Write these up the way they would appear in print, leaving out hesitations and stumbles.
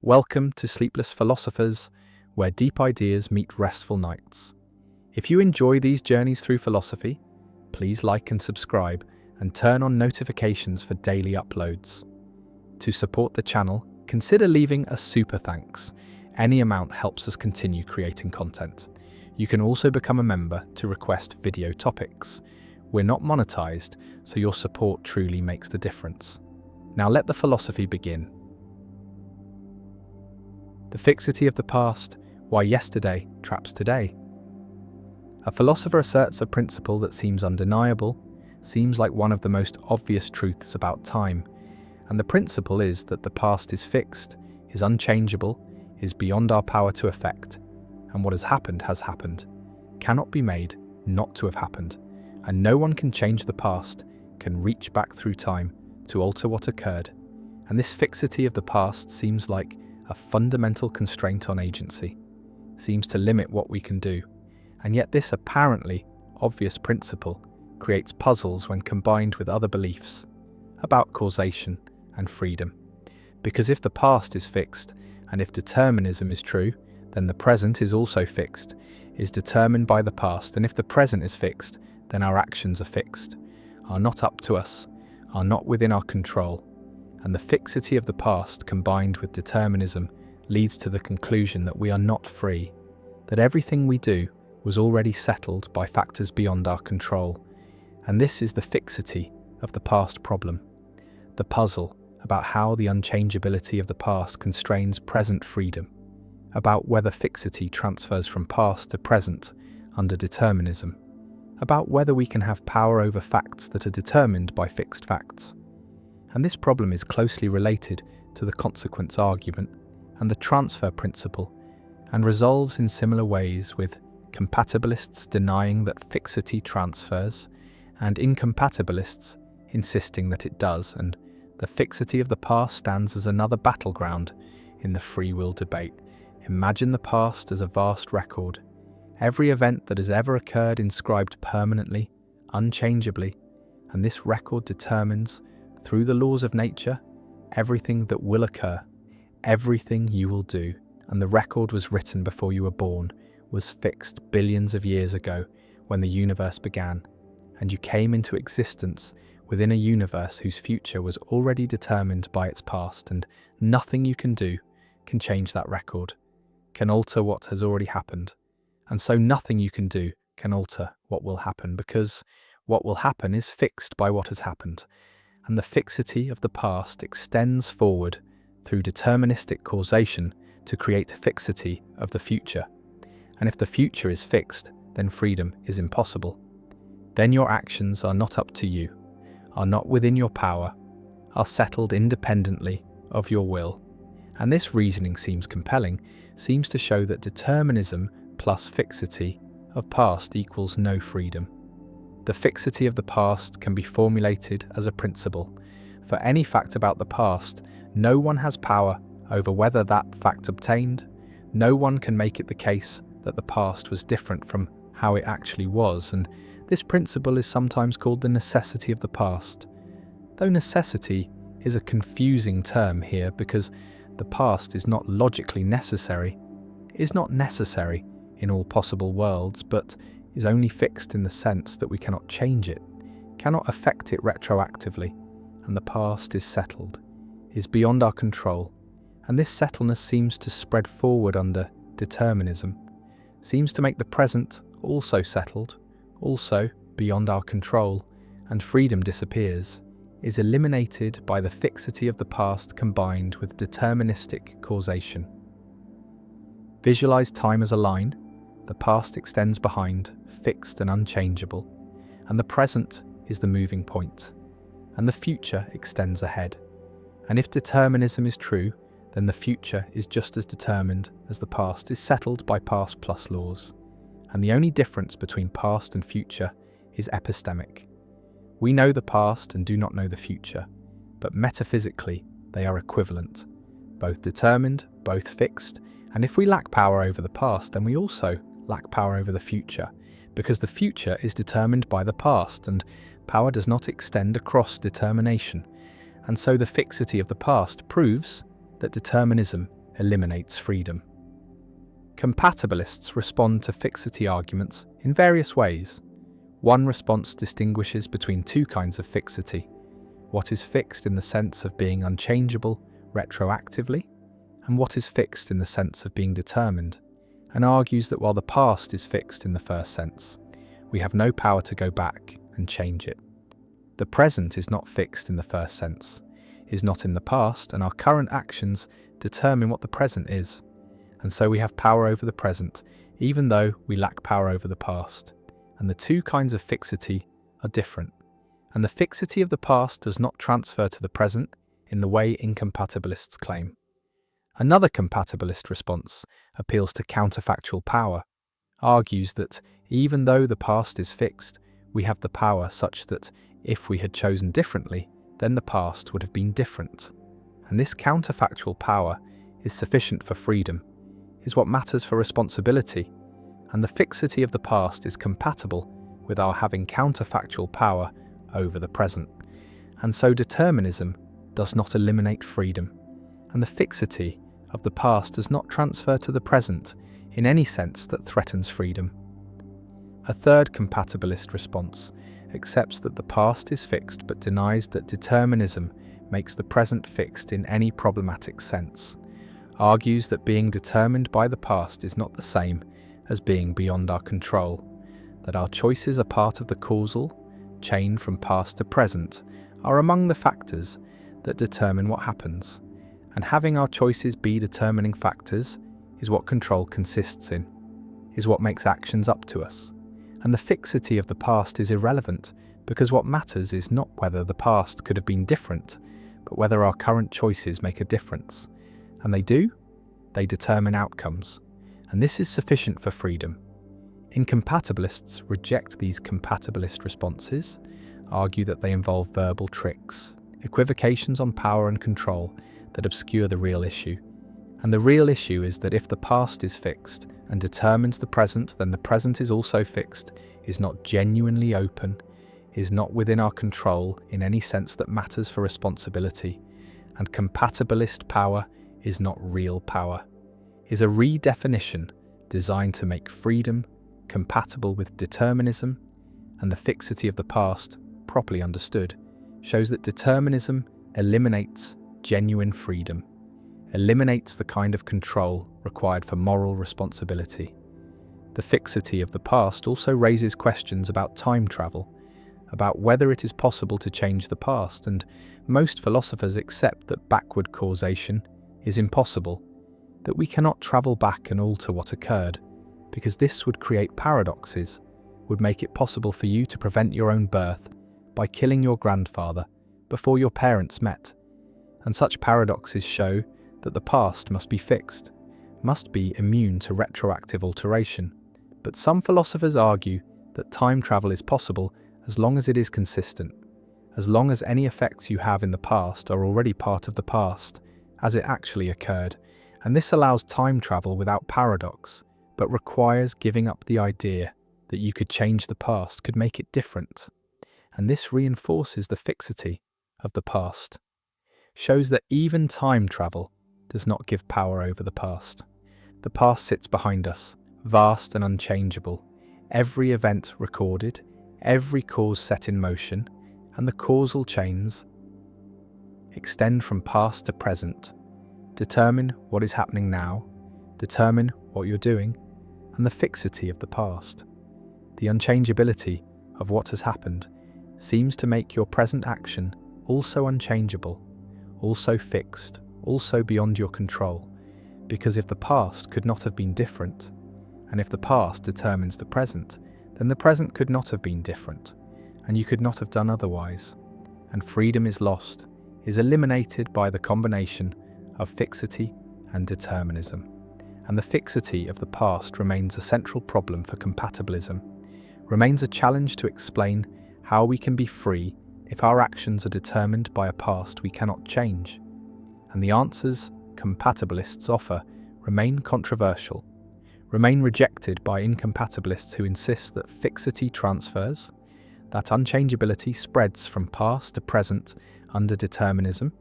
Welcome to Sleepless Philosophers, where deep ideas meet restful nights. If you enjoy these journeys through philosophy, please like and subscribe and turn on notifications for daily uploads. To support the channel, consider leaving a super thanks. Any amount helps us continue creating content. You can also become a member to request video topics. We're not monetized, so your support truly makes the difference. Now let the philosophy begin. The fixity of the past, why yesterday traps today. A philosopher asserts a principle that seems undeniable, seems like one of the most obvious truths about time, and the principle is that the past is fixed, is unchangeable, is beyond our power to affect, and what has happened, cannot be made not to have happened, and no one can change the past, can reach back through time to alter what occurred, and this fixity of the past seems like a fundamental constraint on agency, seems to limit what we can do, and yet this apparently obvious principle creates puzzles when combined with other beliefs about causation and freedom. Because if the past is fixed, and if determinism is true, then the present is also fixed, is determined by the past, and if the present is fixed, then our actions are fixed, are not up to us, are not within our control. And the fixity of the past combined with determinism leads to the conclusion that we are not free, that everything we do was already settled by factors beyond our control. And this is the fixity of the past problem, the puzzle about how the unchangeability of the past constrains present freedom, about whether fixity transfers from past to present under determinism, about whether we can have power over facts that are determined by fixed facts. And this problem is closely related to the consequence argument and the transfer principle, and resolves in similar ways with compatibilists denying that fixity transfers and incompatibilists insisting that it does, and the fixity of the past stands as another battleground in the free will debate. Imagine the past as a vast record, every event that has ever occurred inscribed permanently, unchangeably, and this record determines through the laws of nature, everything that will occur, everything you will do, and the record was written before you were born, was fixed billions of years ago when the universe began, and you came into existence within a universe whose future was already determined by its past, and nothing you can do can change that record, can alter what has already happened, and so nothing you can do can alter what will happen, because what will happen is fixed by what has happened. And the fixity of the past extends forward through deterministic causation to create fixity of the future. And if the future is fixed, then freedom is impossible. Then your actions are not up to you, are not within your power, are settled independently of your will. And this reasoning seems compelling, seems to show that determinism plus fixity of past equals no freedom. The fixity of the past can be formulated as a principle. For any fact about the past, no one has power over whether that fact obtained. No one can make it the case that the past was different from how it actually was, and this principle is sometimes called the necessity of the past. Though necessity is a confusing term here because the past is not logically necessary, is not necessary in all possible worlds, but is only fixed in the sense that we cannot change it, cannot affect it retroactively, and the past is settled, is beyond our control, and this settledness seems to spread forward under determinism, seems to make the present also settled, also beyond our control, and freedom disappears, is eliminated by the fixity of the past combined with deterministic causation. Visualize time as a line. The past extends behind, fixed and unchangeable, and the present is the moving point, and the future extends ahead. And if determinism is true, then the future is just as determined as the past is settled by past plus laws. And the only difference between past and future is epistemic. We know the past and do not know the future, but metaphysically they are equivalent, both determined, both fixed, and if we lack power over the past, then we also lack power over the future, because the future is determined by the past, and power does not extend across determination. And so the fixity of the past proves that determinism eliminates freedom. Compatibilists respond to fixity arguments in various ways. One response distinguishes between two kinds of fixity: what is fixed in the sense of being unchangeable retroactively, and what is fixed in the sense of being determined, and argues that while the past is fixed in the first sense, we have no power to go back and change it. The present is not fixed in the first sense, is not in the past, and our current actions determine what the present is. And so we have power over the present, even though we lack power over the past. And the two kinds of fixity are different. And the fixity of the past does not transfer to the present in the way incompatibilists claim. Another compatibilist response appeals to counterfactual power, argues that even though the past is fixed, we have the power such that if we had chosen differently, then the past would have been different. And this counterfactual power is sufficient for freedom, is what matters for responsibility, and the fixity of the past is compatible with our having counterfactual power over the present. And so determinism does not eliminate freedom, and the fixity of the past does not transfer to the present in any sense that threatens freedom. A third compatibilist response accepts that the past is fixed but denies that determinism makes the present fixed in any problematic sense, argues that being determined by the past is not the same as being beyond our control, that our choices are part of the causal chain from past to present, are among the factors that determine what happens, and having our choices be determining factors is what control consists in, is what makes actions up to us. And the fixity of the past is irrelevant, because what matters is not whether the past could have been different, but whether our current choices make a difference. And they do. They determine outcomes. And this is sufficient for freedom. Incompatibilists reject these compatibilist responses, argue that they involve verbal tricks, equivocations on power and control that obscure the real issue. And the real issue is that if the past is fixed and determines the present, then the present is also fixed, is not genuinely open, is not within our control in any sense that matters for responsibility, and compatibilist power is not real power, is a redefinition designed to make freedom compatible with determinism, and the fixity of the past, properly understood, shows that determinism eliminates genuine freedom, eliminates the kind of control required for moral responsibility. The fixity of the past also raises questions about time travel, about whether it is possible to change the past, and most philosophers accept that backward causation is impossible, that we cannot travel back and alter what occurred, because this would create paradoxes, would make it possible for you to prevent your own birth by killing your grandfather before your parents met. And such paradoxes show that the past must be fixed, must be immune to retroactive alteration. But some philosophers argue that time travel is possible as long as it is consistent, as long as any effects you have in the past are already part of the past, as it actually occurred, and this allows time travel without paradox, but requires giving up the idea that you could change the past, could make it different. And this reinforces the fixity of the past, shows that even time travel does not give power over the past. The past sits behind us, vast and unchangeable, every event recorded, every cause set in motion, and the causal chains extend from past to present, determine what is happening now, determine what you're doing, and the fixity of the past. The unchangeability of what has happened seems to make your present action also unchangeable, also fixed, also beyond your control, because if the past could not have been different, and if the past determines the present, then the present could not have been different, and you could not have done otherwise, and freedom is lost, is eliminated by the combination of fixity and determinism. And the fixity of the past remains a central problem for compatibilism, remains a challenge to explain how we can be free if our actions are determined by a past we cannot change. And the answers compatibilists offer remain controversial, remain rejected by incompatibilists who insist that fixity transfers, that unchangeability spreads from past to present under determinism,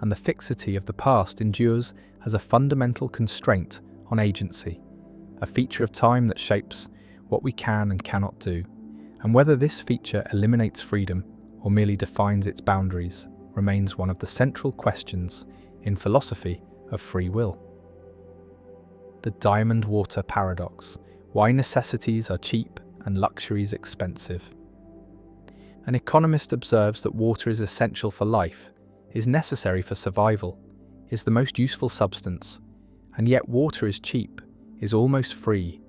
and the fixity of the past endures as a fundamental constraint on agency, a feature of time that shapes what we can and cannot do, and whether this feature eliminates freedom or merely defines its boundaries remains one of the central questions in philosophy of free will. The diamond water paradox: why necessities are cheap and luxuries expensive. An economist observes that water is essential for life, is necessary for survival, is the most useful substance, and yet water is cheap, is almost free,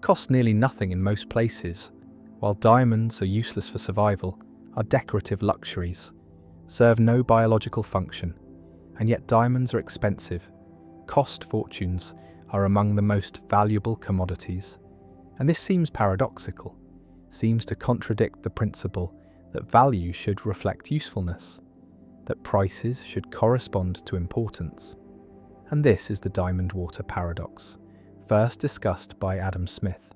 costs nearly nothing in most places, while diamonds are useless for survival, are decorative luxuries, serve no biological function, and yet diamonds are expensive, cost fortunes, are among the most valuable commodities. And this seems paradoxical, seems to contradict the principle that value should reflect usefulness, that prices should correspond to importance. And this is the diamond water paradox, first discussed by Adam Smith,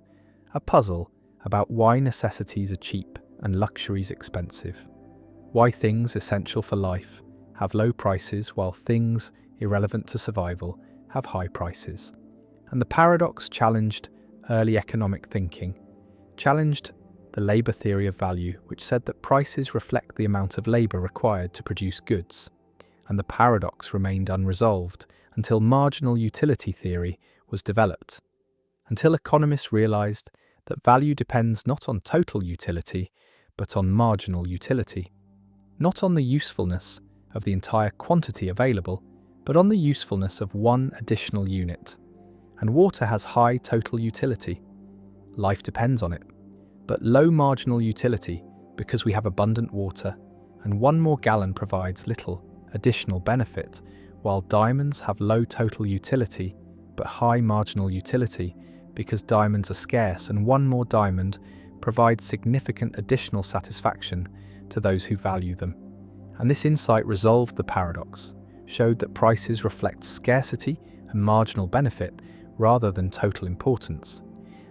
a puzzle about why necessities are cheap and luxuries expensive, why things essential for life have low prices while things irrelevant to survival have high prices. And the paradox challenged early economic thinking, challenged the labour theory of value, which said that prices reflect the amount of labour required to produce goods. And the paradox remained unresolved until marginal utility theory was developed, until economists realised that value depends not on total utility, but on marginal utility, not on the usefulness of the entire quantity available, but on the usefulness of one additional unit. And water has high total utility. Life depends on it, but low marginal utility because we have abundant water, and one more gallon provides little additional benefit, while diamonds have low total utility but high marginal utility because diamonds are scarce, and one more diamond provides significant additional satisfaction to those who value them. And this insight resolved the paradox, showed that prices reflect scarcity and marginal benefit rather than total importance.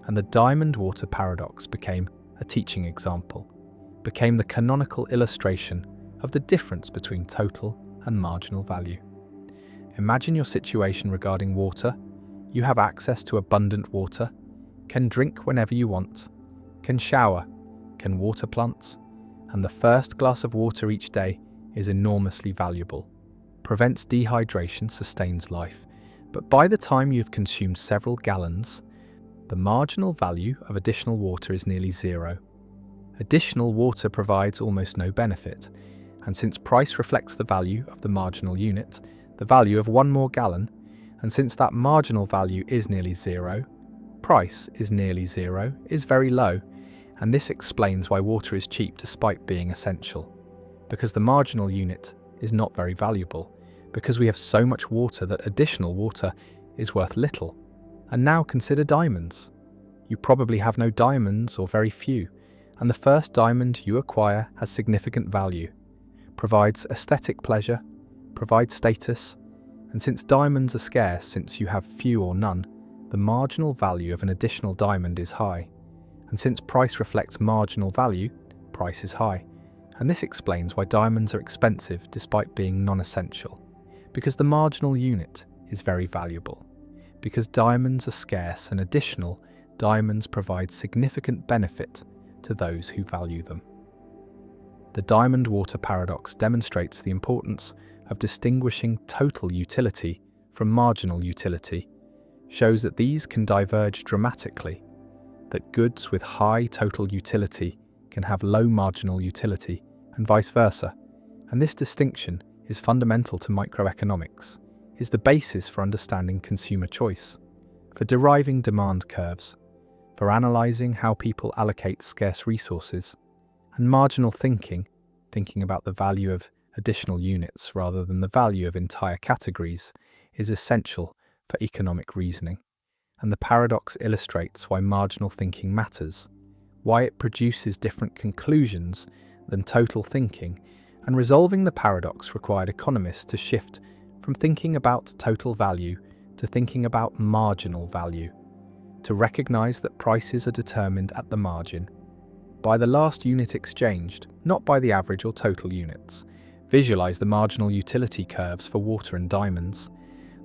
And the diamond water paradox became a teaching example, became the canonical illustration of the difference between total and marginal value. Imagine your situation regarding water. You have access to abundant water, can drink whenever you want, can shower, can water plants, and the first glass of water each day is enormously valuable, prevents dehydration, sustains life. But by the time you've consumed several gallons, the marginal value of additional water is nearly zero. Additional water provides almost no benefit, and since price reflects the value of the marginal unit, the value of one more gallon, and since that marginal value is nearly zero, price is nearly zero, is very low, and this explains why water is cheap despite being essential. Because the marginal unit is not very valuable, because we have so much water that additional water is worth little. And now consider diamonds. You probably have no diamonds or very few, and the first diamond you acquire has significant value, provides aesthetic pleasure, provides status, and since diamonds are scarce, since you have few or none, the marginal value of an additional diamond is high. And since price reflects marginal value, price is high. And this explains why diamonds are expensive despite being non-essential. Because the marginal unit is very valuable. Because diamonds are scarce and additional, diamonds provide significant benefit to those who value them. The diamond water paradox demonstrates the importance of distinguishing total utility from marginal utility, shows that these can diverge dramatically, that goods with high total utility can have low marginal utility, and vice versa. And this distinction is fundamental to microeconomics, is the basis for understanding consumer choice, for deriving demand curves, for analysing how people allocate scarce resources, and marginal thinking about the value of additional units rather than the value of entire categories, is essential for economic reasoning. And the paradox illustrates why marginal thinking matters, why it produces different conclusions than total thinking, and resolving the paradox required economists to shift from thinking about total value to thinking about marginal value, to recognise that prices are determined at the margin, by the last unit exchanged, not by the average or total units. Visualize the marginal utility curves for water and diamonds.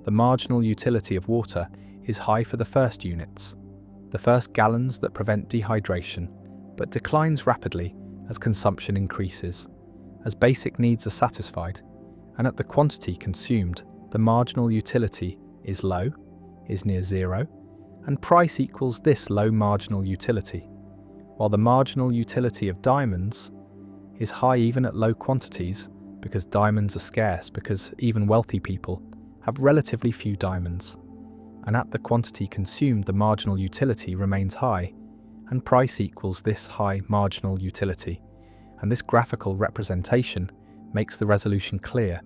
The marginal utility of water is high for the first units, the first gallons that prevent dehydration, but declines rapidly as consumption increases, as basic needs are satisfied, and at the quantity consumed, the marginal utility is low, is near zero, and price equals this low marginal utility, while the marginal utility of diamonds is high even at low quantities, because diamonds are scarce, because even wealthy people have relatively few diamonds, and at the quantity consumed the marginal utility remains high, and price equals this high marginal utility. And this graphical representation makes the resolution clear,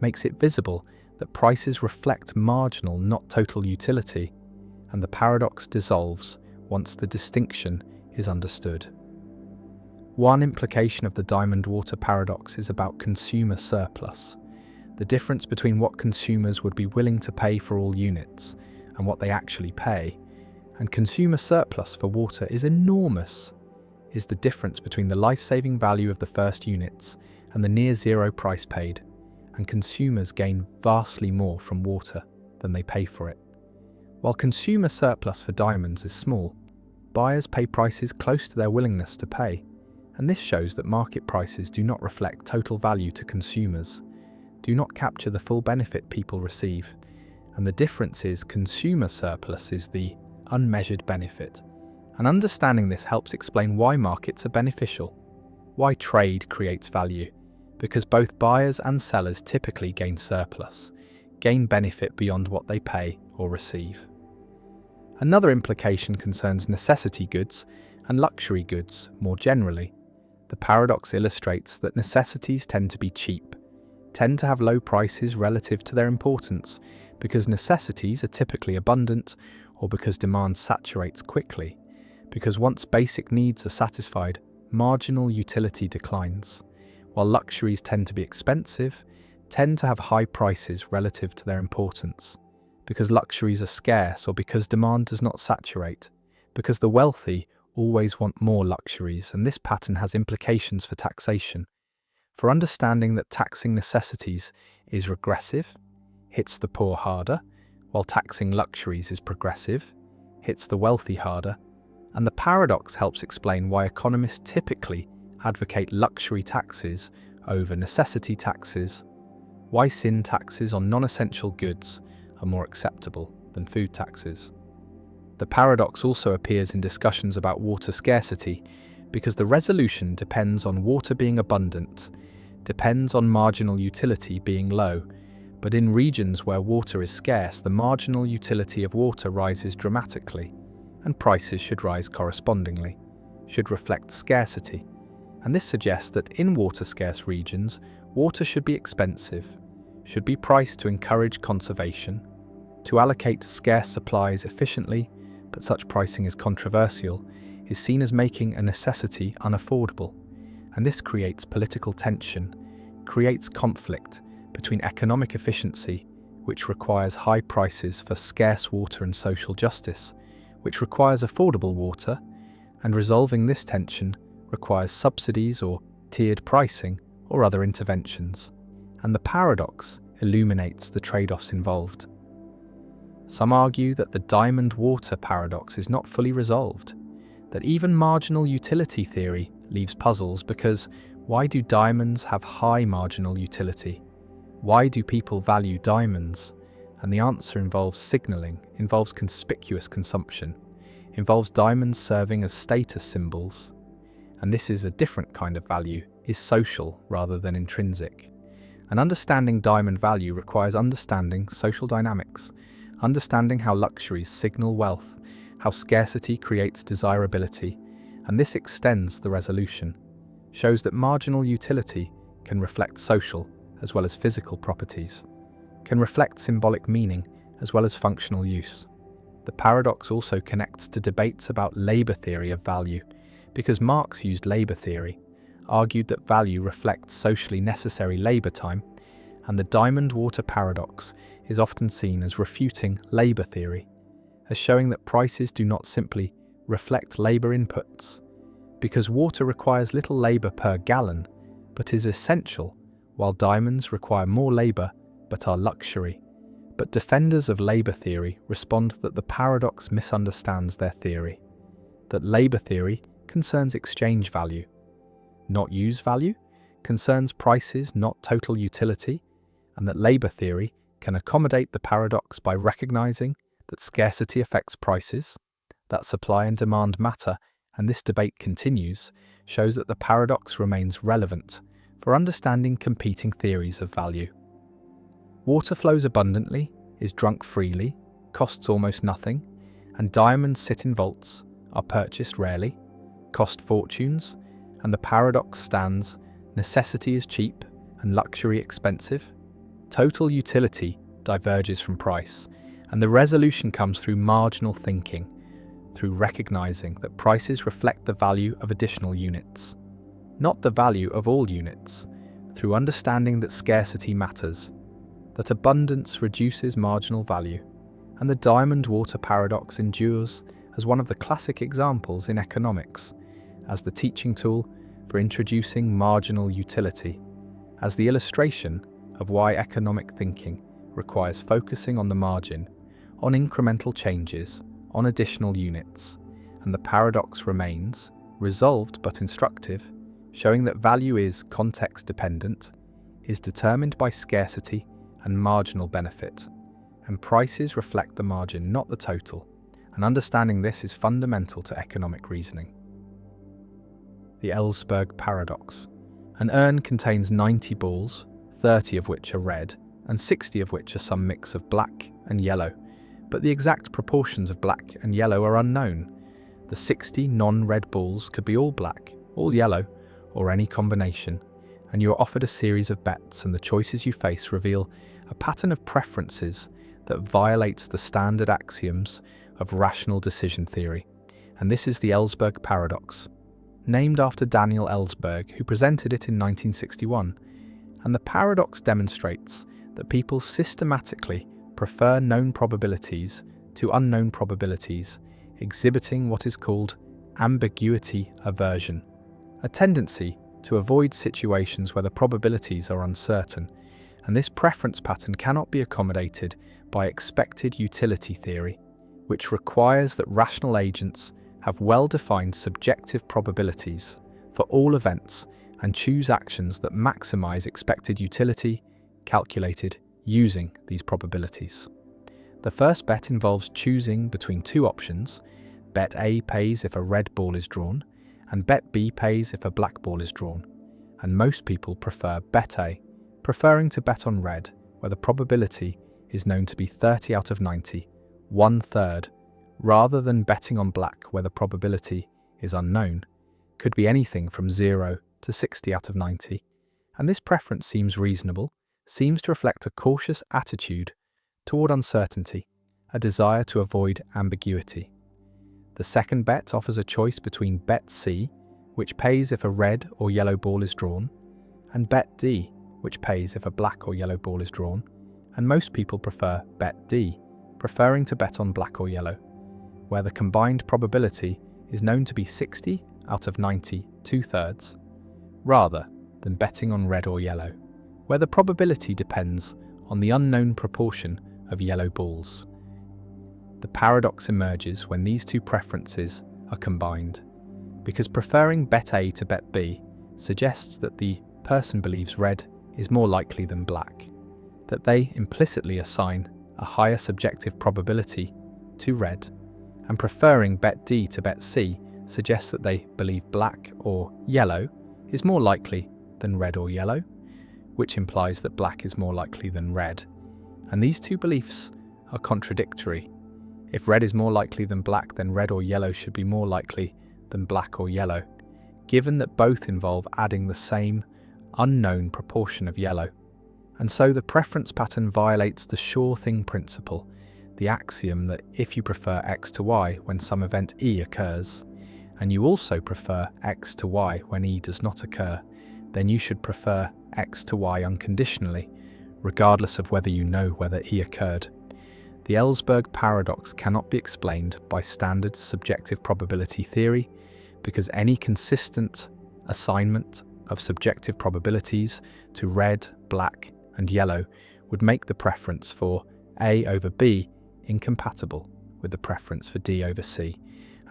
makes it visible that prices reflect marginal, not total utility, and the paradox dissolves once the distinction is understood. One implication of the diamond water paradox is about consumer surplus, the difference between what consumers would be willing to pay for all units and what they actually pay. And consumer surplus for water is enormous, is the difference between the life-saving value of the first units and the near-zero price paid, and consumers gain vastly more from water than they pay for it. While consumer surplus for diamonds is small, buyers pay prices close to their willingness to pay, and this shows that market prices do not reflect total value to consumers, do not capture the full benefit people receive, and the difference is consumer surplus is the unmeasured benefit. And understanding this helps explain why markets are beneficial, why trade creates value, because both buyers and sellers typically gain surplus, gain benefit beyond what they pay or receive. Another implication concerns necessity goods and luxury goods more generally. The paradox illustrates that necessities tend to be cheap, tend to have low prices relative to their importance, because necessities are typically abundant or because demand saturates quickly, because once basic needs are satisfied, marginal utility declines, while luxuries tend to be expensive, tend to have high prices relative to their importance, because luxuries are scarce or because demand does not saturate, because the wealthy always want more luxuries, and this pattern has implications for taxation. For understanding that taxing necessities is regressive, hits the poor harder, while taxing luxuries is progressive, hits the wealthy harder, and the paradox helps explain why economists typically advocate luxury taxes over necessity taxes, why sin taxes on non-essential goods are more acceptable than food taxes. The paradox also appears in discussions about water scarcity, because the resolution depends on water being abundant, depends on marginal utility being low, but in regions where water is scarce, the marginal utility of water rises dramatically, and prices should rise correspondingly, should reflect scarcity. And this suggests that in water-scarce regions, water should be expensive, should be priced to encourage conservation, to allocate scarce supplies efficiently, but such pricing is controversial, is seen as making a necessity unaffordable, and this creates political tension, creates conflict between economic efficiency, which requires high prices for scarce water, and social justice, which requires affordable water, and resolving this tension requires subsidies or tiered pricing or other interventions, and the paradox illuminates the trade-offs involved. Some argue that the diamond water paradox is not fully resolved, that even marginal utility theory leaves puzzles, because why do diamonds have high marginal utility? Why do people value diamonds? And the answer involves signaling, involves conspicuous consumption, involves diamonds serving as status symbols. And this is a different kind of value, is social rather than intrinsic. And understanding diamond value requires understanding social dynamics, understanding how luxuries signal wealth, how scarcity creates desirability, and this extends the resolution, shows that marginal utility can reflect social as well as physical properties, can reflect symbolic meaning as well as functional use. The paradox also connects to debates about labor theory of value, because Marx used labor theory, argued that value reflects socially necessary labor time, and the diamond water paradox is often seen as refuting labor theory, as showing that prices do not simply reflect labor inputs, because water requires little labor per gallon, but is essential while diamonds require more labour but are luxury. But defenders of labour theory respond that the paradox misunderstands their theory, that labour theory concerns exchange value, not use value, concerns prices, not total utility, and that labour theory can accommodate the paradox by recognising that scarcity affects prices, that supply and demand matter, and this debate continues, shows that the paradox remains relevant for understanding competing theories of value. Water flows abundantly, is drunk freely, costs almost nothing, and diamonds sit in vaults, are purchased rarely, cost fortunes, and the paradox stands: necessity is cheap and luxury expensive. Total utility diverges from price, and the resolution comes through marginal thinking, through recognizing that prices reflect the value of additional units, not the value of all units, through understanding that scarcity matters, that abundance reduces marginal value, and the diamond-water paradox endures as one of the classic examples in economics, as the teaching tool for introducing marginal utility, as the illustration of why economic thinking requires focusing on the margin, on incremental changes, on additional units, and the paradox remains, resolved but instructive, showing that value is context-dependent, is determined by scarcity and marginal benefit, and prices reflect the margin, not the total, and understanding this is fundamental to economic reasoning. The Ellsberg paradox. An urn contains 90 balls, 30 of which are red, and 60 of which are some mix of black and yellow, but the exact proportions of black and yellow are unknown. The 60 non-red balls could be all black, all yellow, or any combination, and you are offered a series of bets, and the choices you face reveal a pattern of preferences that violates the standard axioms of rational decision theory. And this is the Ellsberg paradox, named after Daniel Ellsberg, who presented it in 1961. And the paradox demonstrates that people systematically prefer known probabilities to unknown probabilities, exhibiting what is called ambiguity aversion, a tendency to avoid situations where the probabilities are uncertain, and this preference pattern cannot be accommodated by expected utility theory, which requires that rational agents have well-defined subjective probabilities for all events and choose actions that maximize expected utility, calculated using these probabilities. The first bet involves choosing between two options. Bet A pays if a red ball is drawn, and bet B pays if a black ball is drawn. And most people prefer bet A, preferring to bet on red, where the probability is known to be 30 out of 90, 1/3, rather than betting on black, where the probability is unknown, could be anything from 0 to 60 out of 90. And this preference seems reasonable, seems to reflect a cautious attitude toward uncertainty, a desire to avoid ambiguity. The second bet offers a choice between bet C, which pays if a red or yellow ball is drawn, and bet D, which pays if a black or yellow ball is drawn, and most people prefer bet D, preferring to bet on black or yellow, where the combined probability is known to be 60 out of 90, 2/3, rather than betting on red or yellow, where the probability depends on the unknown proportion of yellow balls. The paradox emerges when these two preferences are combined, because preferring bet A to bet B suggests that the person believes red is more likely than black, that they implicitly assign a higher subjective probability to red, and preferring bet D to bet C suggests that they believe black or yellow is more likely than red or yellow, which implies that black is more likely than red. And these two beliefs are contradictory. If red is more likely than black, then red or yellow should be more likely than black or yellow, given that both involve adding the same unknown proportion of yellow. And so the preference pattern violates the sure thing principle, the axiom that if you prefer X to Y when some event E occurs, and you also prefer X to Y when E does not occur, then you should prefer X to Y unconditionally, regardless of whether you know whether E occurred. The Ellsberg paradox cannot be explained by standard subjective probability theory because any consistent assignment of subjective probabilities to red, black, and yellow would make the preference for A over B incompatible with the preference for D over C.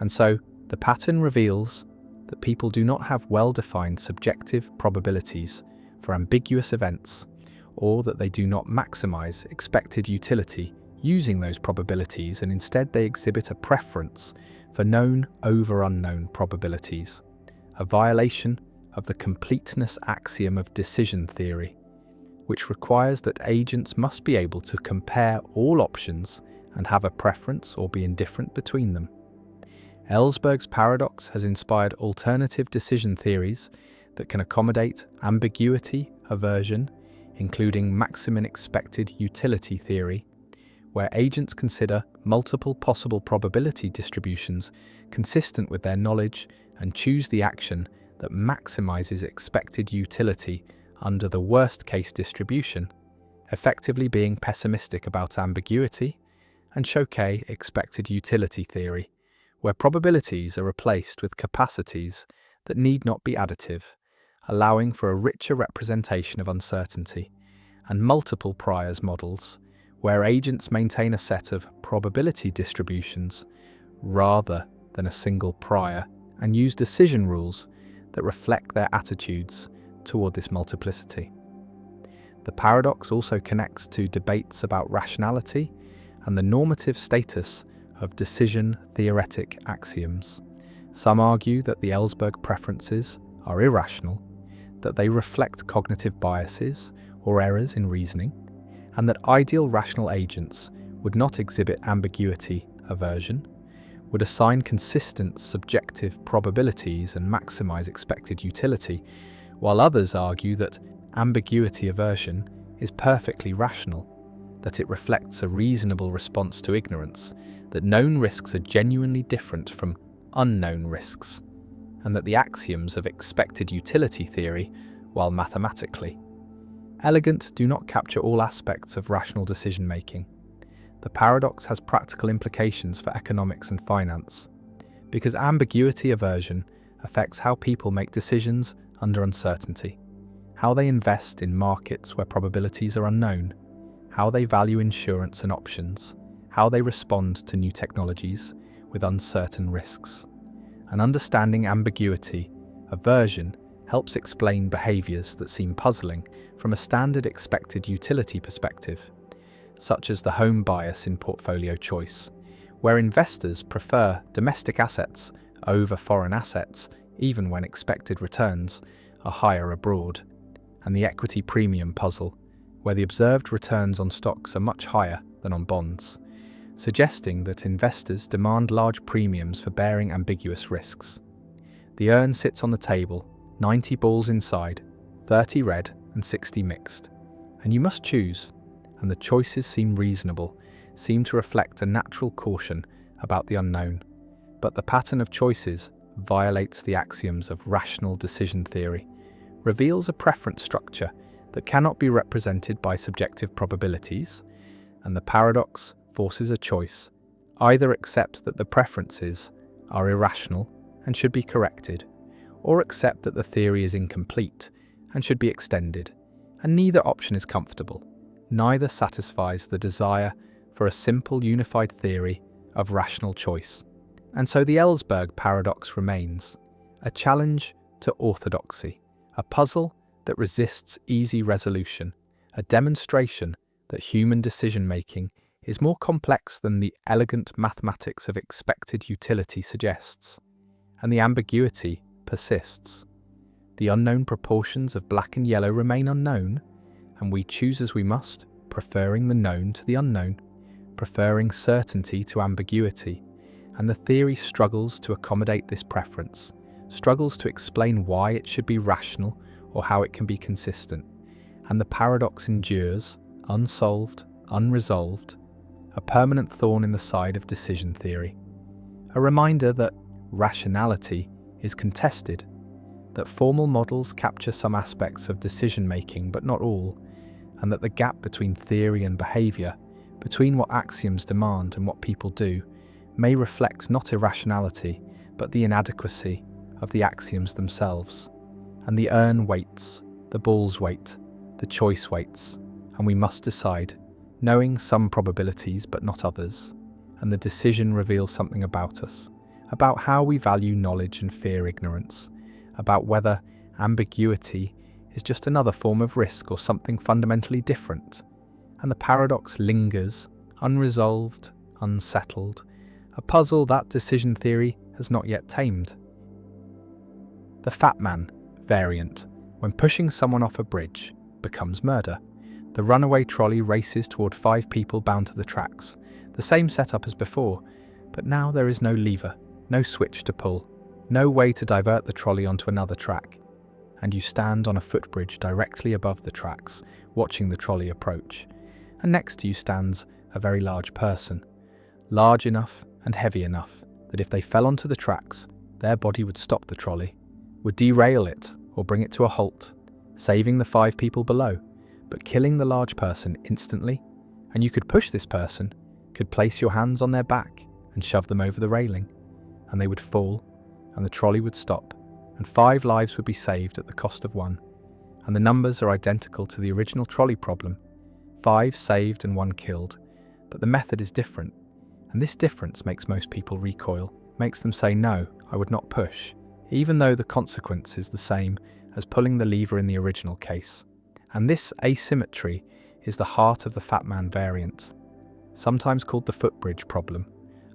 And so the pattern reveals that people do not have well-defined subjective probabilities for ambiguous events, or that they do not maximize expected utility using those probabilities, and instead they exhibit a preference for known over unknown probabilities, a violation of the completeness axiom of decision theory, which requires that agents must be able to compare all options and have a preference or be indifferent between them. Ellsberg's paradox has inspired alternative decision theories that can accommodate ambiguity aversion, including maximum expected utility theory, where agents consider multiple possible probability distributions consistent with their knowledge and choose the action that maximizes expected utility under the worst-case distribution, effectively being pessimistic about ambiguity, and Choquet expected utility theory, where probabilities are replaced with capacities that need not be additive, allowing for a richer representation of uncertainty, and multiple priors models, where agents maintain a set of probability distributions rather than a single prior, and use decision rules that reflect their attitudes toward this multiplicity. The paradox also connects to debates about rationality and the normative status of decision-theoretic axioms. Some argue that the Ellsberg preferences are irrational, that they reflect cognitive biases or errors in reasoning, and that ideal rational agents would not exhibit ambiguity aversion, would assign consistent subjective probabilities and maximize expected utility, while others argue that ambiguity aversion is perfectly rational, that it reflects a reasonable response to ignorance, that known risks are genuinely different from unknown risks, and that the axioms of expected utility theory, while mathematically elegant, do not capture all aspects of rational decision-making. The paradox has practical implications for economics and finance, because ambiguity aversion affects how people make decisions under uncertainty, how they invest in markets where probabilities are unknown, how they value insurance and options, how they respond to new technologies with uncertain risks. And understanding ambiguity aversion helps explain behaviors that seem puzzling from a standard expected utility perspective, such as the home bias in portfolio choice, where investors prefer domestic assets over foreign assets even when expected returns are higher abroad, and the equity premium puzzle, where the observed returns on stocks are much higher than on bonds, suggesting that investors demand large premiums for bearing ambiguous risks. The urn sits on the table, 90 balls inside, 30 red and 60 mixed, and you must choose, and the choices seem reasonable, seem to reflect a natural caution about the unknown, but the pattern of choices violates the axioms of rational decision theory, reveals a preference structure that cannot be represented by subjective probabilities, and the paradox forces a choice: either accept that the preferences are irrational and should be corrected, or accept that the theory is incomplete and should be extended, and neither option is comfortable. Neither satisfies the desire for a simple unified theory of rational choice. And so the Ellsberg paradox remains, a challenge to orthodoxy, a puzzle that resists easy resolution, a demonstration that human decision-making is more complex than the elegant mathematics of expected utility suggests, and the ambiguity persists. The unknown proportions of black and yellow remain unknown, and we choose as we must, preferring the known to the unknown, preferring certainty to ambiguity, and the theory struggles to accommodate this preference, struggles to explain why it should be rational or how it can be consistent, and the paradox endures, unsolved, unresolved, a permanent thorn in the side of decision theory. A reminder that rationality is contested, that formal models capture some aspects of decision-making but not all, and that the gap between theory and behaviour, between what axioms demand and what people do, may reflect not irrationality but the inadequacy of the axioms themselves. And the urn waits, the balls wait, the choice waits, and we must decide, knowing some probabilities but not others. And the decision reveals something about us, about how we value knowledge and fear ignorance, about whether ambiguity is just another form of risk or something fundamentally different. And the paradox lingers, unresolved, unsettled, a puzzle that decision theory has not yet tamed. The fat man variant, when pushing someone off a bridge, becomes murder. The runaway trolley races toward 5 people bound to the tracks, the same setup as before, but now there is no lever, no switch to pull, no way to divert the trolley onto another track, and you stand on a footbridge directly above the tracks, watching the trolley approach, and next to you stands a very large person, large enough and heavy enough that if they fell onto the tracks, their body would stop the trolley, would derail it or bring it to a halt, saving the 5 people below, but killing the large person instantly. And you could push this person, could place your hands on their back and shove them over the railing, and they would fall, and the trolley would stop, and 5 lives would be saved at the cost of 1. And the numbers are identical to the original trolley problem, 5 saved and 1 killed, but the method is different, and this difference makes most people recoil, makes them say no, I would not push, even though the consequence is the same as pulling the lever in the original case. And this asymmetry is the heart of the fat man variant, sometimes called the footbridge problem,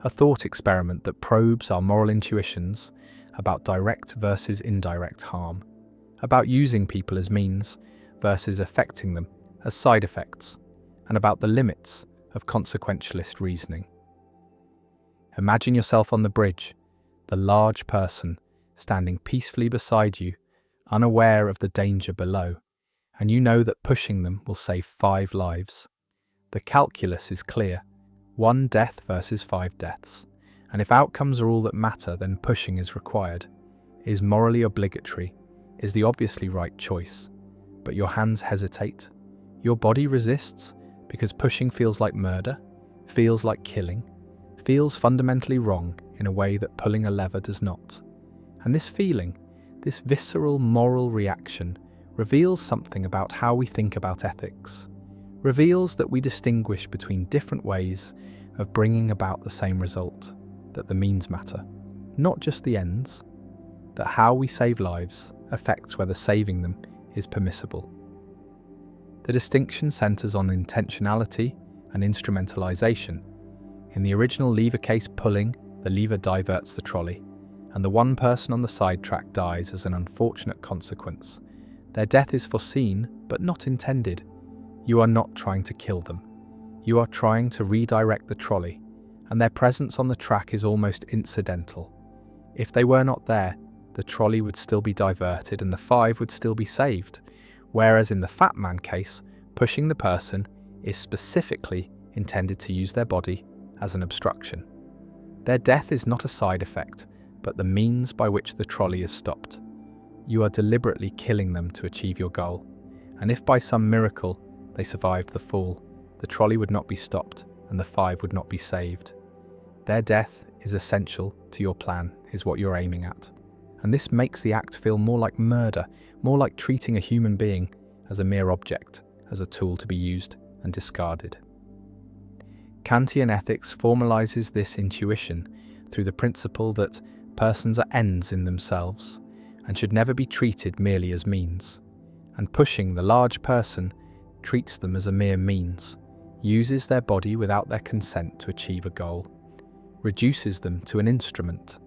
a thought experiment that probes our moral intuitions about direct versus indirect harm, about using people as means versus affecting them as side effects, and about the limits of consequentialist reasoning. Imagine yourself on the bridge, the large person standing peacefully beside you, unaware of the danger below, and you know that pushing them will save 5 lives. The calculus is clear, 1 death versus 5 deaths, and if outcomes are all that matter, then pushing is required, is morally obligatory, is the obviously right choice. But your hands hesitate, your body resists, because pushing feels like murder, feels like killing, feels fundamentally wrong in a way that pulling a lever does not. And this feeling, this visceral moral reaction, reveals something about how we think about ethics, reveals that we distinguish between different ways of bringing about the same result, that the means matter, not just the ends, that how we save lives affects whether saving them is permissible. The distinction centers on intentionality and instrumentalization. In the original lever case pulling, the lever diverts the trolley, and the 1 person on the side track dies as an unfortunate consequence. Their death is foreseen, but not intended. You are not trying to kill them. You are trying to redirect the trolley, and their presence on the track is almost incidental. If they were not there, the trolley would still be diverted and the 5 would still be saved, whereas in the fat man case, pushing the person is specifically intended to use their body as an obstruction. Their death is not a side effect, but the means by which the trolley is stopped. You are deliberately killing them to achieve your goal, and if by some miracle they survived the fall, the trolley would not be stopped and the 5 would not be saved. Their death is essential to your plan, is what you're aiming at. And this makes the act feel more like murder, more like treating a human being as a mere object, as a tool to be used and discarded. Kantian ethics formalizes this intuition through the principle that persons are ends in themselves and should never be treated merely as means. And pushing the large person treats them as a mere means, uses their body without their consent to achieve a goal, reduces them to an instrument.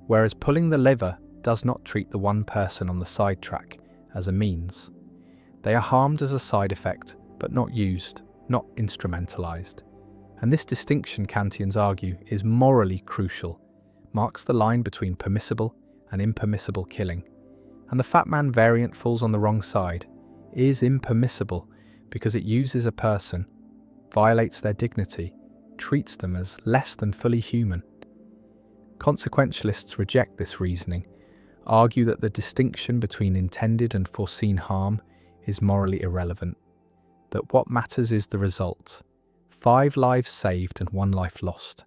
Whereas pulling the lever does not treat the 1 person on the side track as a means. They are harmed as a side effect, but not used, not instrumentalized. And this distinction, Kantians argue, is morally crucial, marks the line between permissible and impermissible killing. And the fat man variant falls on the wrong side, is impermissible because it uses a person, violates their dignity, treats them as less than fully human. Consequentialists reject this reasoning, argue that the distinction between intended and foreseen harm is morally irrelevant, that what matters is the result, 5 lives saved and 1 life lost,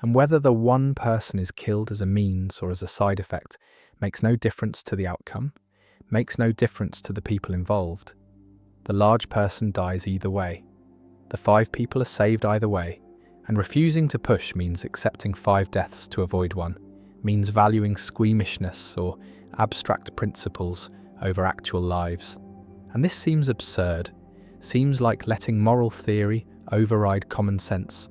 and whether the 1 person is killed as a means or as a side effect makes no difference to the outcome, makes no difference to the people involved. The large person dies either way. The 5 people are saved either way, and refusing to push means accepting 5 deaths to avoid one, means valuing squeamishness or abstract principles over actual lives. And this seems absurd, seems like letting moral theory override common sense.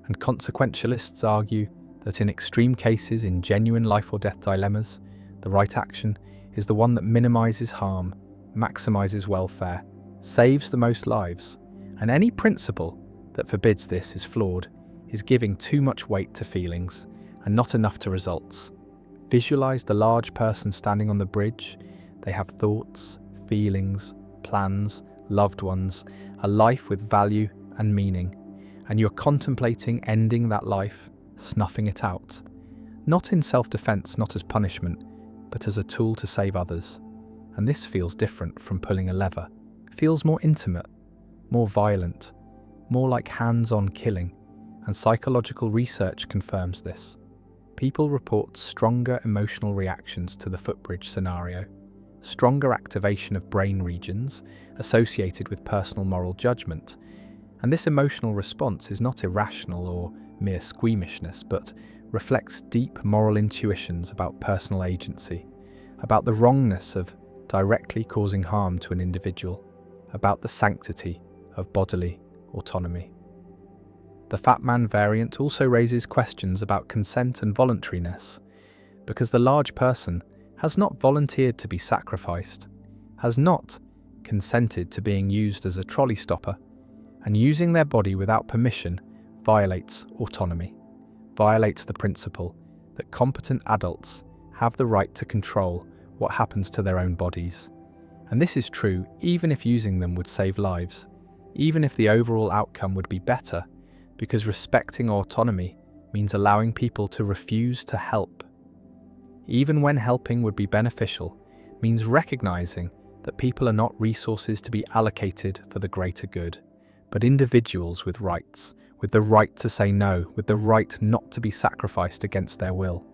And consequentialists argue that in extreme cases, in genuine life or death dilemmas, the right action is the one that minimizes harm, maximizes welfare, saves the most lives. And any principle that forbids this is flawed, is giving too much weight to feelings and not enough to results. Visualize the large person standing on the bridge. They have thoughts, feelings, plans, loved ones, a life with value and meaning. And you're contemplating ending that life, snuffing it out. Not in self-defense, not as punishment, but as a tool to save others. And this feels different from pulling a lever. It feels more intimate, more violent, more like hands-on killing. And psychological research confirms this. People report stronger emotional reactions to the footbridge scenario, stronger activation of brain regions associated with personal moral judgment. And this emotional response is not irrational or mere squeamishness, but reflects deep moral intuitions about personal agency, about the wrongness of directly causing harm to an individual, about the sanctity of bodily autonomy. The Fat Man variant also raises questions about consent and voluntariness, because the large person has not volunteered to be sacrificed, has not consented to being used as a trolley stopper, and using their body without permission violates autonomy, violates the principle that competent adults have the right to control what happens to their own bodies. And this is true even if using them would save lives, even if the overall outcome would be better, because respecting autonomy means allowing people to refuse to help. Even when helping would be beneficial, means recognizing that people are not resources to be allocated for the greater good, but individuals with rights, with the right to say no, with the right not to be sacrificed against their will.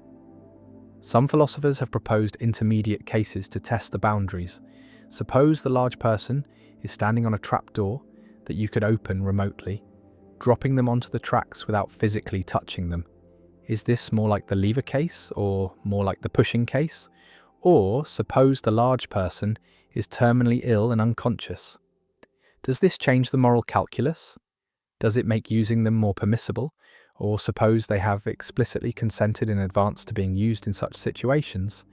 Some philosophers have proposed intermediate cases to test the boundaries. Suppose the large person is standing on a trapdoor that you could open remotely, dropping them onto the tracks without physically touching them. Is this more like the lever case or more like the pushing case? Or suppose the large person is terminally ill and unconscious. Does this change the moral calculus? Does it make using them more permissible? Or suppose they have explicitly consented in advance to being used in such situations?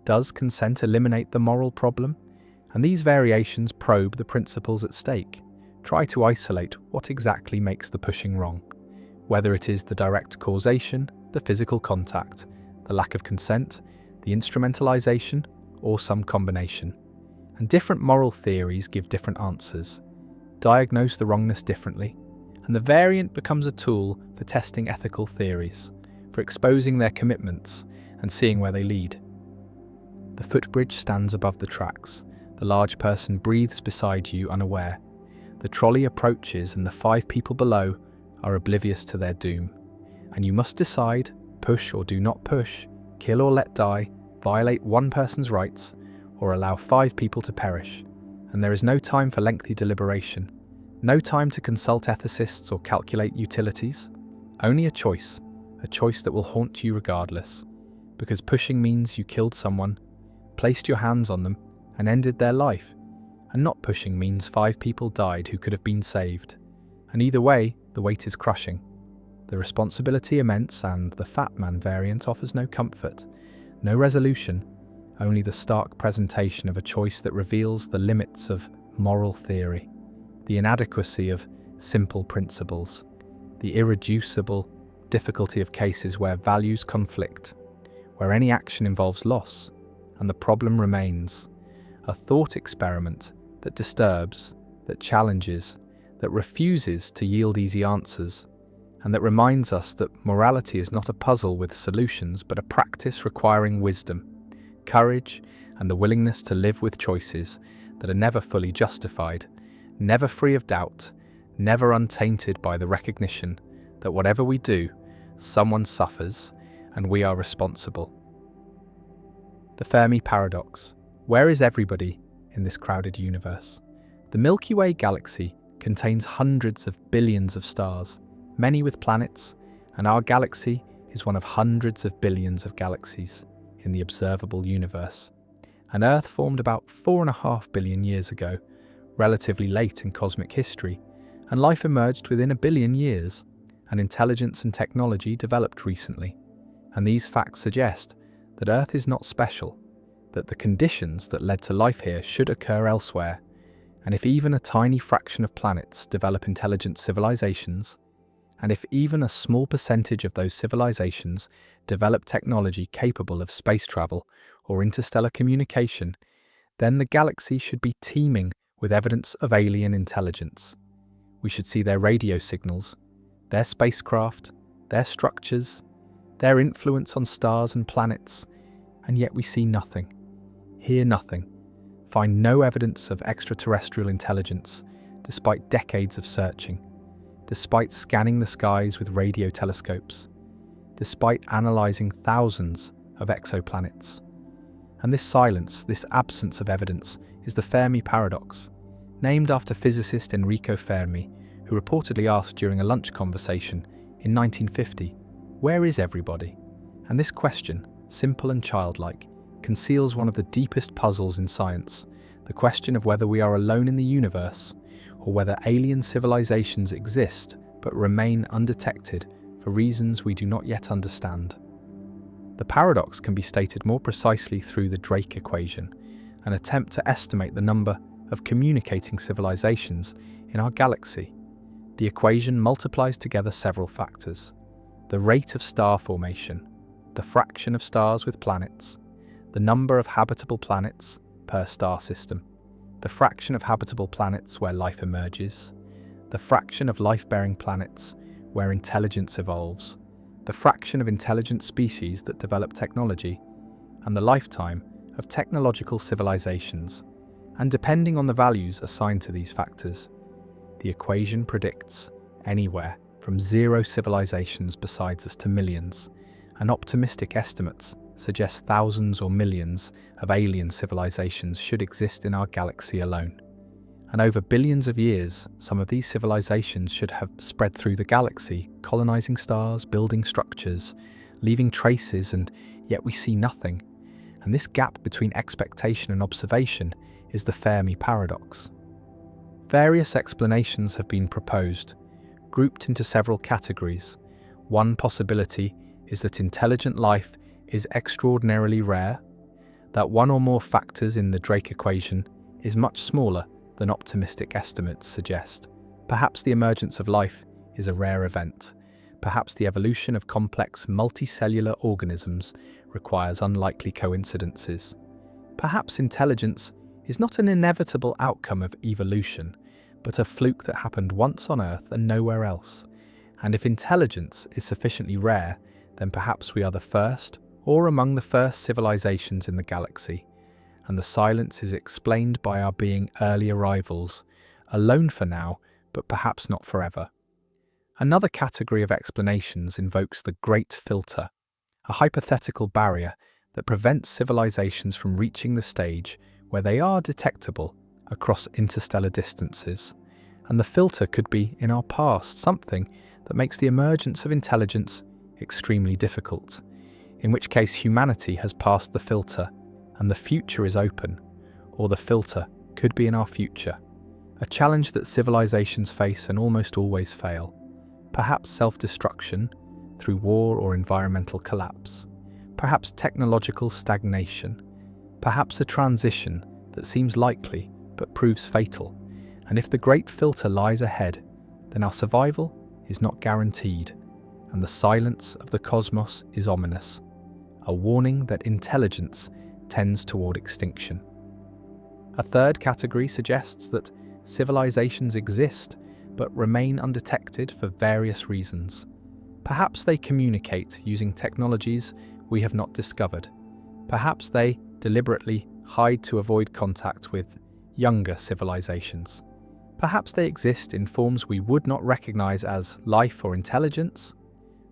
Does consent eliminate the moral problem? And these variations probe the principles at stake, try to isolate what exactly makes the pushing wrong, whether it is the direct causation, the physical contact, the lack of consent, the instrumentalization, or some combination. And different moral theories give different answers, diagnose the wrongness differently, and the variant becomes a tool for testing ethical theories, for exposing their commitments and seeing where they lead. The footbridge stands above the tracks. The large person breathes beside you unaware. The trolley approaches and the 5 people below are oblivious to their doom. And you must decide, push or do not push, kill or let die, violate one person's rights, or allow 5 people to perish. And there is no time for lengthy deliberation, no time to consult ethicists or calculate utilities. Only a choice that will haunt you regardless. Because pushing means you killed someone, placed your hands on them, and ended their life. And not pushing means 5 people died who could have been saved. And either way, the weight is crushing. The responsibility immense, and the Fat Man variant offers no comfort, no resolution, only the stark presentation of a choice that reveals the limits of moral theory, the inadequacy of simple principles, the irreducible difficulty of cases where values conflict, where any action involves loss, and the problem remains, a thought experiment that disturbs, that challenges, that refuses to yield easy answers, and that reminds us that morality is not a puzzle with solutions, but a practice requiring wisdom, courage, and the willingness to live with choices that are never fully justified, never free of doubt, never untainted by the recognition that whatever we do, someone suffers, and we are responsible. The Fermi paradox. Where is everybody in this crowded universe? The Milky Way galaxy contains hundreds of billions of stars, many with planets, and our galaxy is one of hundreds of billions of galaxies in the observable universe. An Earth formed about 4.5 billion years ago, relatively late in cosmic history, and life emerged within 1 billion years, and intelligence and technology developed recently. And these facts suggest that Earth is not special, that the conditions that led to life here should occur elsewhere, and if even a tiny fraction of planets develop intelligent civilizations, and if even a small percentage of those civilizations develop technology capable of space travel or interstellar communication, then the galaxy should be teeming with evidence of alien intelligence. We should see their radio signals, their spacecraft, their structures, their influence on stars and planets, and yet we see nothing, hear nothing, find no evidence of extraterrestrial intelligence despite decades of searching, despite scanning the skies with radio telescopes, despite analysing thousands of exoplanets. And this silence, this absence of evidence, is the Fermi paradox, named after physicist Enrico Fermi, who reportedly asked during a lunch conversation in 1950, "Where is everybody?" And this question, simple and childlike, conceals one of the deepest puzzles in science, the question of whether we are alone in the universe, or whether alien civilizations exist but remain undetected for reasons we do not yet understand. The paradox can be stated more precisely through the Drake equation, an attempt to estimate the number of communicating civilizations in our galaxy. The equation multiplies together several factors: the rate of star formation, the fraction of stars with planets, the number of habitable planets per star system, the fraction of habitable planets where life emerges, the fraction of life-bearing planets where intelligence evolves, the fraction of intelligent species that develop technology, and the lifetime of technological civilizations. And depending on the values assigned to these factors, the equation predicts anywhere from 0 civilizations besides us to millions, and optimistic estimates suggest thousands or millions of alien civilizations should exist in our galaxy alone. And over billions of years, some of these civilizations should have spread through the galaxy, colonizing stars, building structures, leaving traces, and yet we see nothing. And this gap between expectation and observation is the Fermi paradox. Various explanations have been proposed, grouped into several categories. One possibility is that intelligent life is extraordinarily rare, that one or more factors in the Drake equation is much smaller than optimistic estimates suggest. Perhaps the emergence of life is a rare event. Perhaps the evolution of complex multicellular organisms requires unlikely coincidences. Perhaps intelligence is not an inevitable outcome of evolution, but a fluke that happened once on Earth and nowhere else. And if intelligence is sufficiently rare, then perhaps we are the first or among the first civilizations in the galaxy, and the silence is explained by our being early arrivals, alone for now, but perhaps not forever. Another category of explanations invokes the Great Filter, a hypothetical barrier that prevents civilizations from reaching the stage where they are detectable across interstellar distances. And the filter could be in our past, something that makes the emergence of intelligence extremely difficult, in which case humanity has passed the filter and the future is open, or the filter could be in our future, a challenge that civilizations face and almost always fail. Perhaps self-destruction through war or environmental collapse, perhaps technological stagnation, perhaps a transition that seems likely but proves fatal. And if the great filter lies ahead, then our survival is not guaranteed, and the silence of the cosmos is ominous, a warning that intelligence tends toward extinction. A third category suggests that civilizations exist but remain undetected for various reasons. Perhaps they communicate using technologies we have not discovered. Perhaps they deliberately hide to avoid contact with younger civilizations. Perhaps they exist in forms we would not recognize as life or intelligence.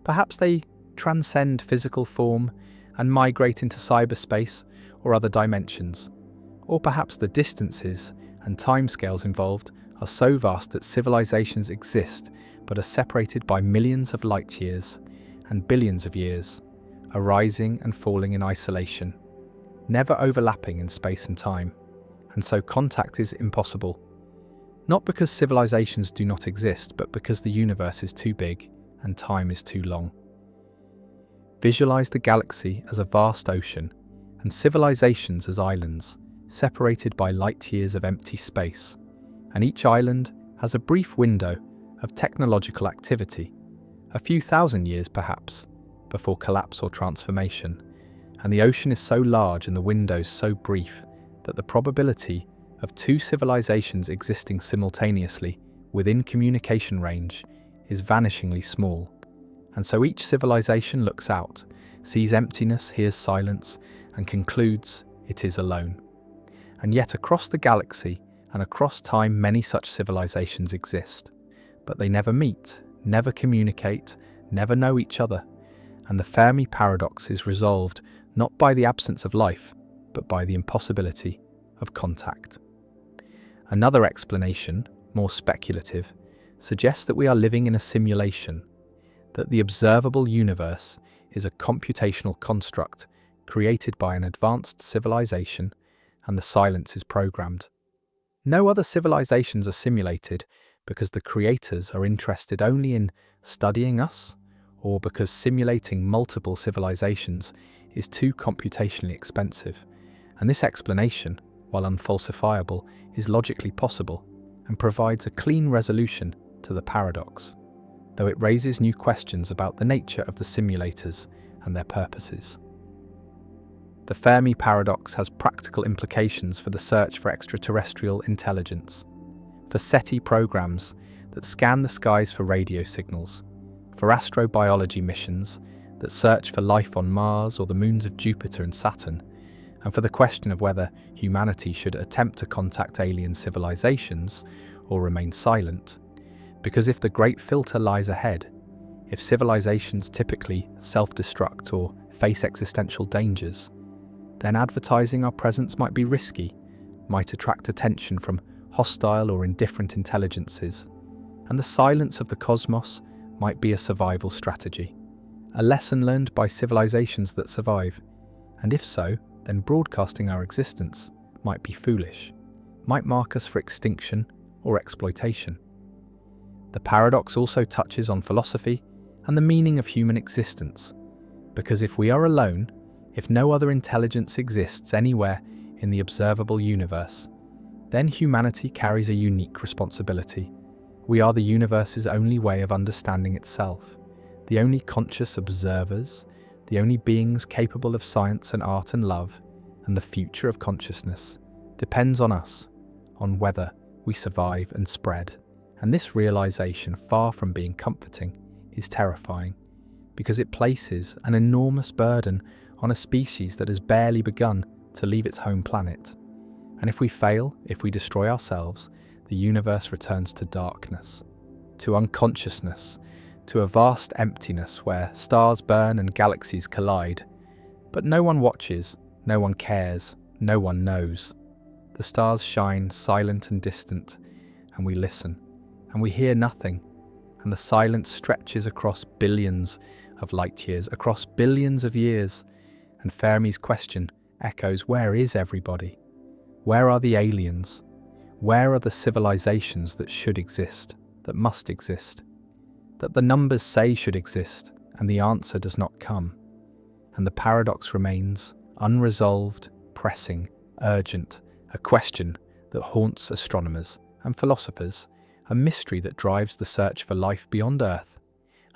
Perhaps they transcend physical form and migrate into cyberspace or other dimensions. Or perhaps the distances and timescales involved are so vast that civilizations exist but are separated by millions of light years and billions of years, arising and falling in isolation, never overlapping in space and time, and so contact is impossible. Not because civilizations do not exist, but because the universe is too big and time is too long. Visualize the galaxy as a vast ocean and civilizations as islands, separated by light years of empty space, and each island has a brief window of technological activity, a few thousand years perhaps, before collapse or transformation, and the ocean is so large and the windows so brief that the probability of two civilizations existing simultaneously within communication range is vanishingly small. And so each civilization looks out, sees emptiness, hears silence, and concludes it is alone. And yet across the galaxy and across time many such civilizations exist, but they never meet, never communicate, never know each other, and the Fermi paradox is resolved not by the absence of life, but by the impossibility of contact. Another explanation, more speculative, suggests that we are living in a simulation, that the observable universe is a computational construct created by an advanced civilization and the silence is programmed. No other civilizations are simulated because the creators are interested only in studying us, or because simulating multiple civilizations is too computationally expensive. And this explanation, while unfalsifiable, is logically possible and provides a clean resolution to the paradox, though it raises new questions about the nature of the simulators and their purposes. The Fermi paradox has practical implications for the search for extraterrestrial intelligence, for SETI programs that scan the skies for radio signals, for astrobiology missions that search for life on Mars or the moons of Jupiter and Saturn, and for the question of whether humanity should attempt to contact alien civilizations or remain silent. Because if the great filter lies ahead, if civilizations typically self-destruct or face existential dangers, then advertising our presence might be risky, might attract attention from hostile or indifferent intelligences, and the silence of the cosmos might be a survival strategy, a lesson learned by civilizations that survive, and if so, then broadcasting our existence might be foolish, might mark us for extinction or exploitation. The paradox also touches on philosophy and the meaning of human existence, because if we are alone, if no other intelligence exists anywhere in the observable universe, then humanity carries a unique responsibility. We are the universe's only way of understanding itself, the only conscious observers, the only beings capable of science and art and love, and the future of consciousness depends on us, on whether we survive and spread. And this realization, far from being comforting, is terrifying, because it places an enormous burden on a species that has barely begun to leave its home planet. And if we fail, if we destroy ourselves, the universe returns to darkness, to unconsciousness, to a vast emptiness where stars burn and galaxies collide. But no one watches, no one cares, no one knows. The stars shine silent and distant, and we listen, and we hear nothing, and the silence stretches across billions of light years, across billions of years, and Fermi's question echoes, where is everybody? Where are the aliens? Where are the civilizations that should exist, that must exist, that the numbers say should exist, and the answer does not come? And the paradox remains unresolved, pressing, urgent, a question that haunts astronomers and philosophers, a mystery that drives the search for life beyond Earth,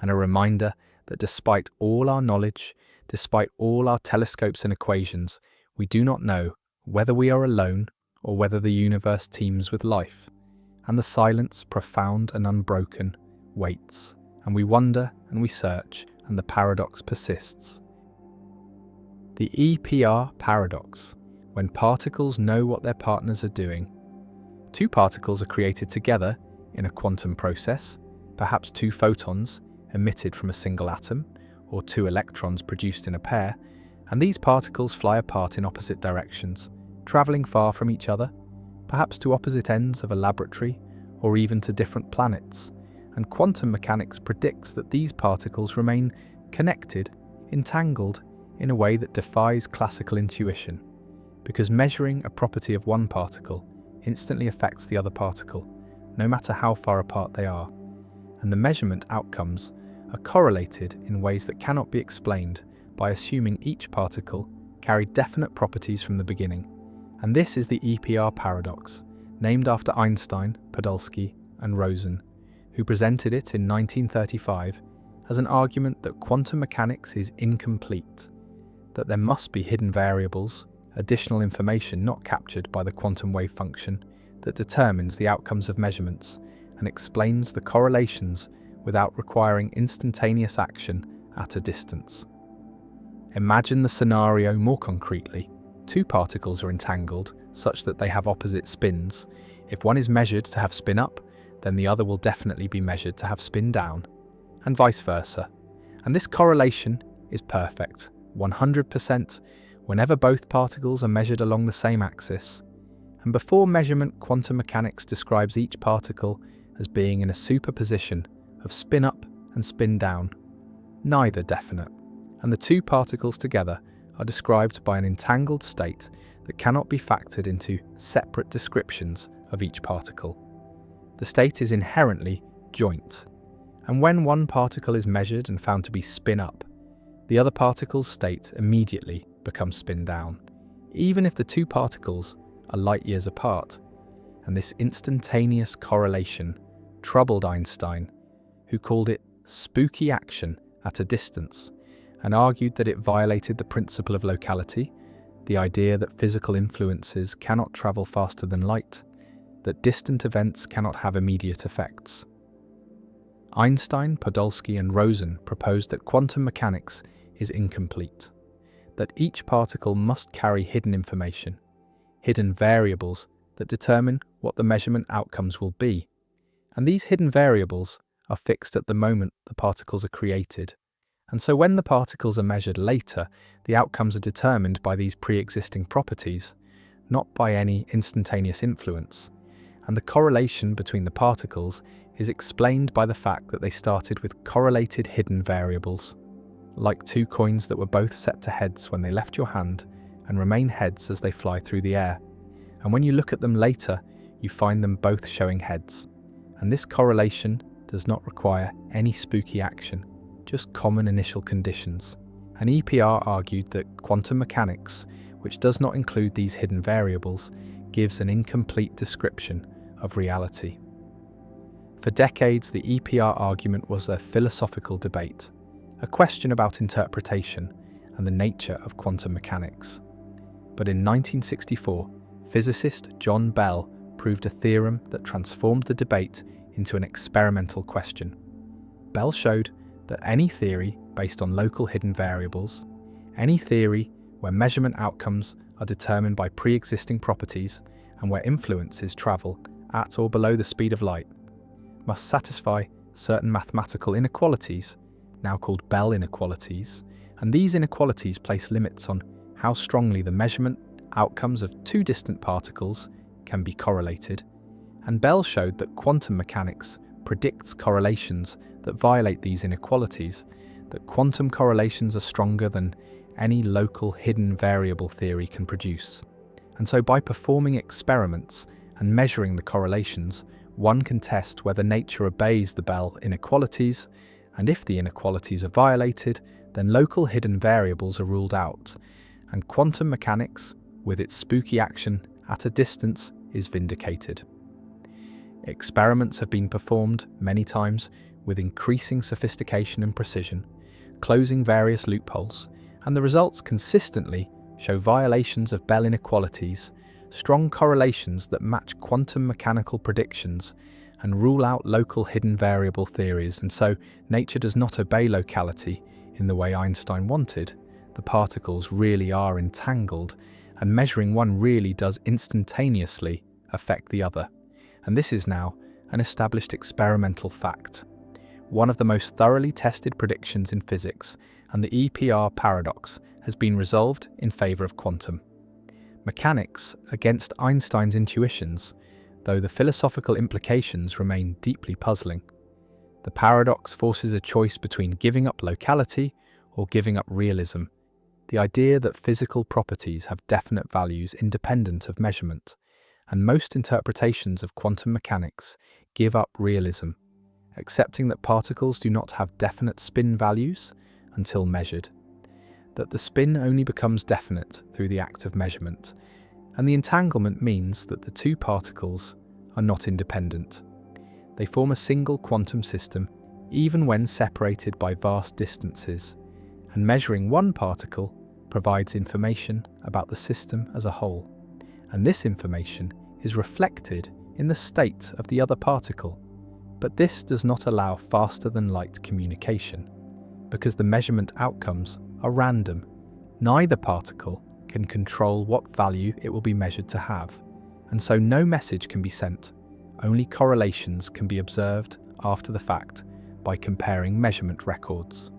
and a reminder that despite all our knowledge, despite all our telescopes and equations, we do not know whether we are alone or whether the universe teems with life. And the silence, profound and unbroken, waits, and we wonder and we search, and the paradox persists. The EPR paradox, when particles know what their partners are doing. Two particles are created together in a quantum process, perhaps two photons emitted from a single atom, or two electrons produced in a pair, and these particles fly apart in opposite directions, travelling far from each other, perhaps to opposite ends of a laboratory or even to different planets, and quantum mechanics predicts that these particles remain connected, entangled, in a way that defies classical intuition, because measuring a property of one particle instantly affects the other particle, no matter how far apart they are, and the measurement outcomes are correlated in ways that cannot be explained by assuming each particle carried definite properties from the beginning. And this is the EPR paradox, named after Einstein, Podolsky, and Rosen, who presented it in 1935 as an argument that quantum mechanics is incomplete, that there must be hidden variables, additional information not captured by the quantum wave function that determines the outcomes of measurements and explains the correlations without requiring instantaneous action at a distance. Imagine the scenario more concretely. Two particles are entangled such that they have opposite spins. If one is measured to have spin up, then the other will definitely be measured to have spin down, and vice versa. And this correlation is perfect, 100%, whenever both particles are measured along the same axis. And before measurement, quantum mechanics describes each particle as being in a superposition of spin up and spin down, neither definite. And the two particles together are described by an entangled state that cannot be factored into separate descriptions of each particle. The state is inherently joint, and when one particle is measured and found to be spin up, the other particle's state immediately becomes spin down, even if the two particles are light years apart. And this instantaneous correlation troubled Einstein, who called it spooky action at a distance, and argued that it violated the principle of locality, the idea that physical influences cannot travel faster than light, that distant events cannot have immediate effects. Einstein, Podolsky, and Rosen proposed that quantum mechanics is incomplete, that each particle must carry hidden information, hidden variables that determine what the measurement outcomes will be, and these hidden variables are fixed at the moment the particles are created. And so when the particles are measured later, the outcomes are determined by these pre-existing properties, not by any instantaneous influence. And the correlation between the particles is explained by the fact that they started with correlated hidden variables, like two coins that were both set to heads when they left your hand and remain heads as they fly through the air. And when you look at them later, you find them both showing heads. And this correlation does not require any spooky action, just common initial conditions. And EPR argued that quantum mechanics, which does not include these hidden variables, gives an incomplete description of reality. For decades, the EPR argument was a philosophical debate, a question about interpretation and the nature of quantum mechanics. But in 1964, physicist John Bell proved a theorem that transformed the debate into an experimental question. Bell showed that any theory based on local hidden variables, any theory where measurement outcomes are determined by pre-existing properties and where influences travel at or below the speed of light, must satisfy certain mathematical inequalities, now called Bell inequalities, and these inequalities place limits on how strongly the measurement outcomes of two distant particles can be correlated. And Bell showed that quantum mechanics predicts correlations that violate these inequalities, that quantum correlations are stronger than any local hidden variable theory can produce. And so by performing experiments and measuring the correlations, one can test whether nature obeys the Bell inequalities, and if the inequalities are violated, then local hidden variables are ruled out, and quantum mechanics, with its spooky action at a distance, is vindicated. Experiments have been performed many times with increasing sophistication and precision, closing various loopholes, and the results consistently show violations of Bell inequalities, strong correlations that match quantum mechanical predictions, and rule out local hidden variable theories. And so nature does not obey locality in the way Einstein wanted. The particles really are entangled, and measuring one really does instantaneously affect the other. And this is now an established experimental fact, one of the most thoroughly tested predictions in physics, and the EPR paradox has been resolved in favour of quantum. mechanics against Einstein's intuitions, though the philosophical implications remain deeply puzzling. The paradox forces a choice between giving up locality or giving up realism, the idea that physical properties have definite values independent of measurement, and most interpretations of quantum mechanics give up realism, accepting that particles do not have definite spin values until measured, that the spin only becomes definite through the act of measurement, and the entanglement means that the two particles are not independent. They form a single quantum system even when separated by vast distances, and measuring one particle provides information about the system as a whole, and this information is reflected in the state of the other particle. But this does not allow faster-than-light communication, because the measurement outcomes are random. Neither particle can control what value it will be measured to have, and so no message can be sent. Only correlations can be observed after the fact by comparing measurement records.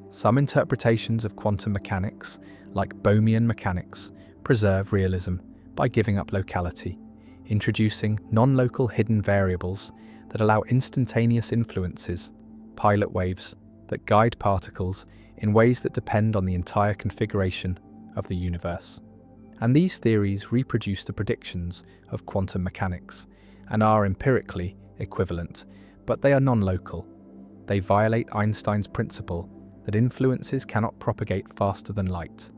Some interpretations of quantum mechanics, like Bohmian mechanics, preserve realism by giving up locality, introducing non-local hidden variables that allow instantaneous influences, pilot waves, that guide particles in ways that depend on the entire configuration of the universe. And these theories reproduce the predictions of quantum mechanics and are empirically equivalent, but they are non-local. They violate Einstein's principle that influences cannot propagate faster than light.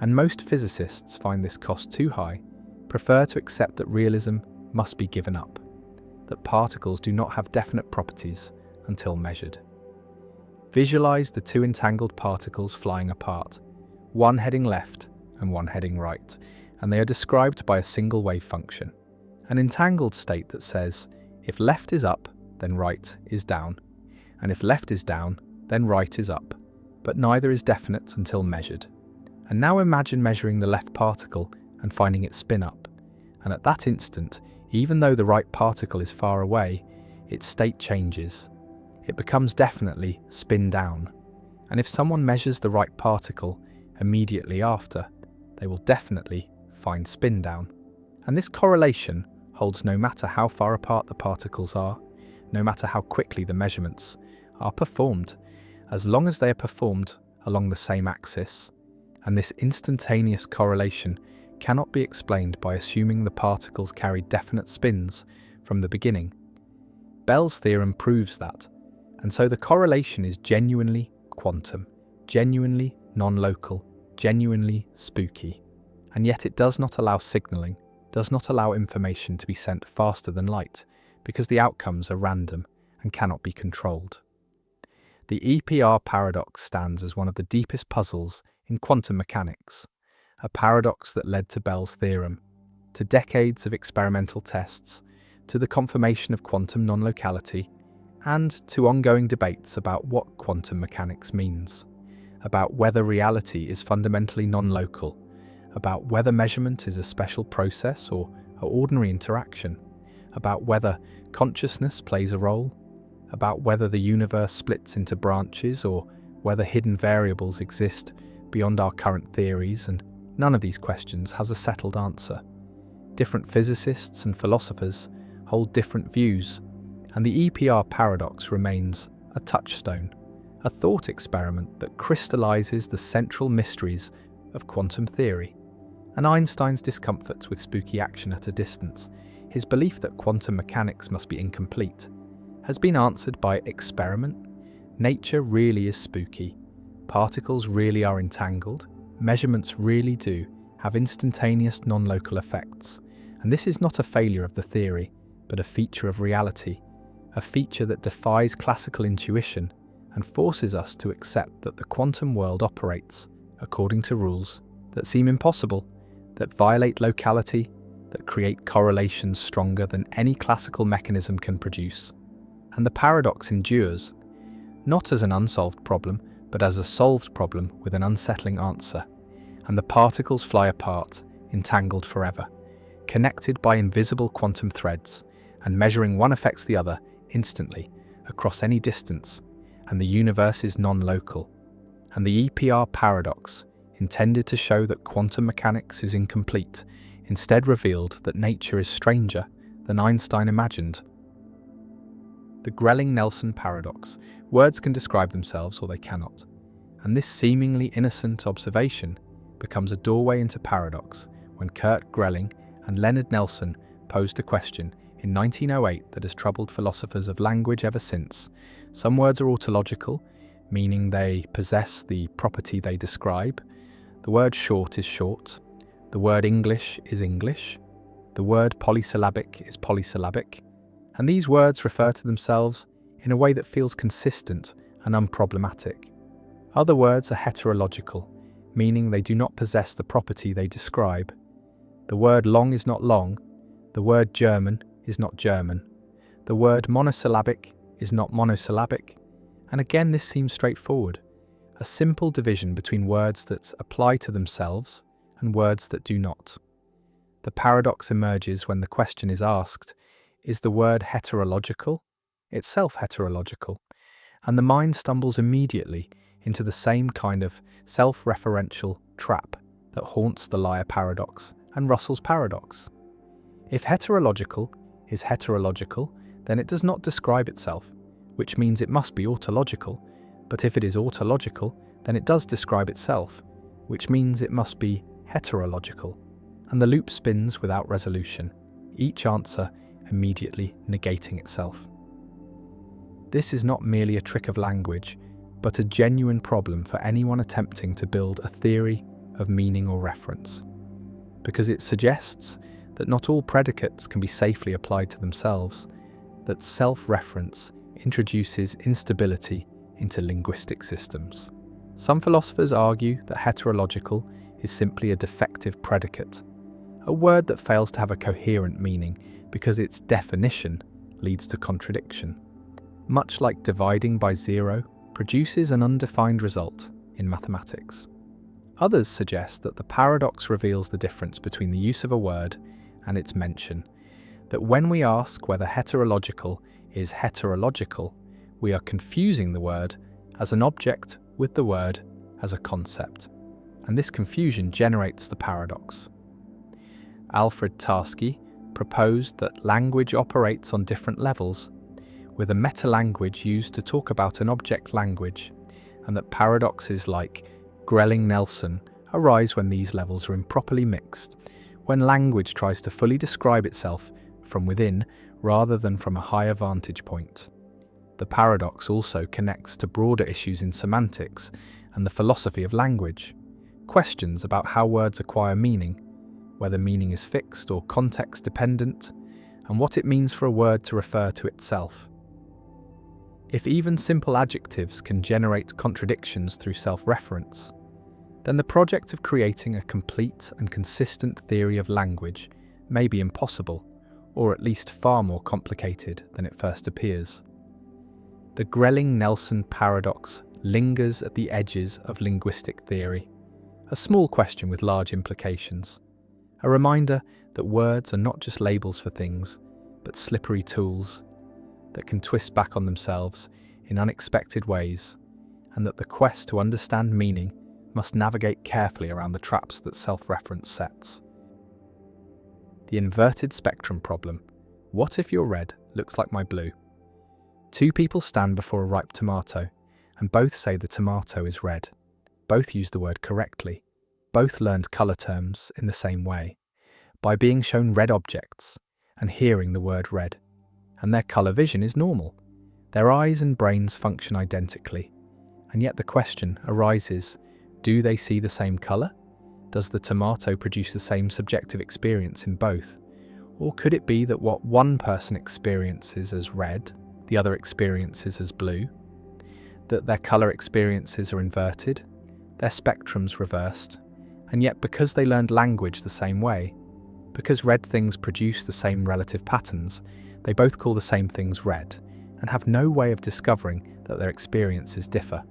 And most physicists find this cost too high, prefer to accept that realism must be given up, that particles do not have definite properties until measured. Visualize the two entangled particles flying apart, one heading left and one heading right, and they are described by a single wave function. An entangled state that says, if left is up, then right is down, and if left is down, then right is up, but neither is definite until measured. And now imagine measuring the left particle and finding it spin up, and at that instant, even though the right particle is far away, its state changes. It becomes definitely spin down, and if someone measures the right particle immediately after, they will definitely find spin down. And this correlation holds no matter how far apart the particles are, no matter how quickly the measurements are performed, as long as they are performed along the same axis. And this instantaneous correlation cannot be explained by assuming the particles carry definite spins from the beginning. Bell's theorem proves that, and so the correlation is genuinely quantum, genuinely non-local, genuinely spooky. And yet it does not allow signaling, does not allow information to be sent faster than light, because the outcomes are random and cannot be controlled. The EPR paradox stands as one of the deepest puzzles in quantum mechanics, a paradox that led to Bell's theorem, to decades of experimental tests, to the confirmation of quantum non-locality, and to ongoing debates about what quantum mechanics means, about whether reality is fundamentally non-local, about whether measurement is a special process or an ordinary interaction, about whether consciousness plays a role, about whether the universe splits into branches or whether hidden variables exist beyond our current theories, and none of these questions has a settled answer. Different physicists and philosophers hold different views, and the EPR paradox remains a touchstone, a thought experiment that crystallizes the central mysteries of quantum theory. And Einstein's discomfort with spooky action at a distance, his belief that quantum mechanics must be incomplete, has been answered by experiment. Nature really is spooky. Particles really are entangled. Measurements really do have instantaneous non-local effects. And this is not a failure of the theory, but a feature of reality, a feature that defies classical intuition and forces us to accept that the quantum world operates according to rules that seem impossible, that violate locality, that create correlations stronger than any classical mechanism can produce. And the paradox endures, not as an unsolved problem, but as a solved problem with an unsettling answer. And the particles fly apart, entangled forever, connected by invisible quantum threads, and measuring one affects the other instantly, across any distance, and the universe is non-local. And the EPR paradox intended to show that quantum mechanics is incomplete, instead revealed that nature is stranger than Einstein imagined. The Grelling-Nelson paradox. Words can describe themselves or they cannot. And this seemingly innocent observation becomes a doorway into paradox when Kurt Grelling and Leonard Nelson posed a question in 1908 that has troubled philosophers of language ever since. Some words are autological, meaning they possess the property they describe. The word short is short. The word English is English. The word polysyllabic is polysyllabic. And these words refer to themselves in a way that feels consistent and unproblematic. Other words are heterological, meaning they do not possess the property they describe. The word long is not long. The word German is not German. The word monosyllabic is not monosyllabic. And again, this seems straightforward. A simple division between words that apply to themselves and words that do not. The paradox emerges when the question is asked, is the word heterological? Itself heterological. And the mind stumbles immediately into the same kind of self-referential trap that haunts the liar paradox and Russell's paradox. If heterological is heterological, then it does not describe itself, which means it must be autological. But if it is autological, then it does describe itself, which means it must be heterological. And the loop spins without resolution, each answer immediately negating itself. This is not merely a trick of language, but a genuine problem for anyone attempting to build a theory of meaning or reference, because it suggests that not all predicates can be safely applied to themselves, that self-reference introduces instability into linguistic systems. Some philosophers argue that heterological is simply a defective predicate, a word that fails to have a coherent meaning because its definition leads to contradiction. Much like dividing by zero produces an undefined result in mathematics. Others suggest that the paradox reveals the difference between the use of a word and its mention, that when we ask whether heterological is heterological, we are confusing the word as an object with the word as a concept, and this confusion generates the paradox. Alfred Tarski proposed that language operates on different levels, with a meta-language used to talk about an object language, and that paradoxes like Grelling-Nelson arise when these levels are improperly mixed, when language tries to fully describe itself from within rather than from a higher vantage point. The paradox also connects to broader issues in semantics and the philosophy of language, questions about how words acquire meaning, whether meaning is fixed or context-dependent, and what it means for a word to refer to itself. If even simple adjectives can generate contradictions through self-reference, then the project of creating a complete and consistent theory of language may be impossible, or at least far more complicated than it first appears. The Grelling-Nelson paradox lingers at the edges of linguistic theory, a small question with large implications, a reminder that words are not just labels for things, but slippery tools that can twist back on themselves in unexpected ways, and that the quest to understand meaning must navigate carefully around the traps that self-reference sets. The inverted spectrum problem. What if your red looks like my blue? Two people stand before a ripe tomato, and both say the tomato is red. Both use the word correctly. Both learned colour terms in the same way, by being shown red objects and hearing the word red. And their colour vision is normal. Their eyes and brains function identically. And yet the question arises, do they see the same colour? Does the tomato produce the same subjective experience in both? Or could it be that what one person experiences as red, the other experiences as blue? That their colour experiences are inverted, their spectrums reversed, and yet because they learned language the same way, because red things produce the same relative patterns, they both call the same things red, and have no way of discovering that their experiences differ.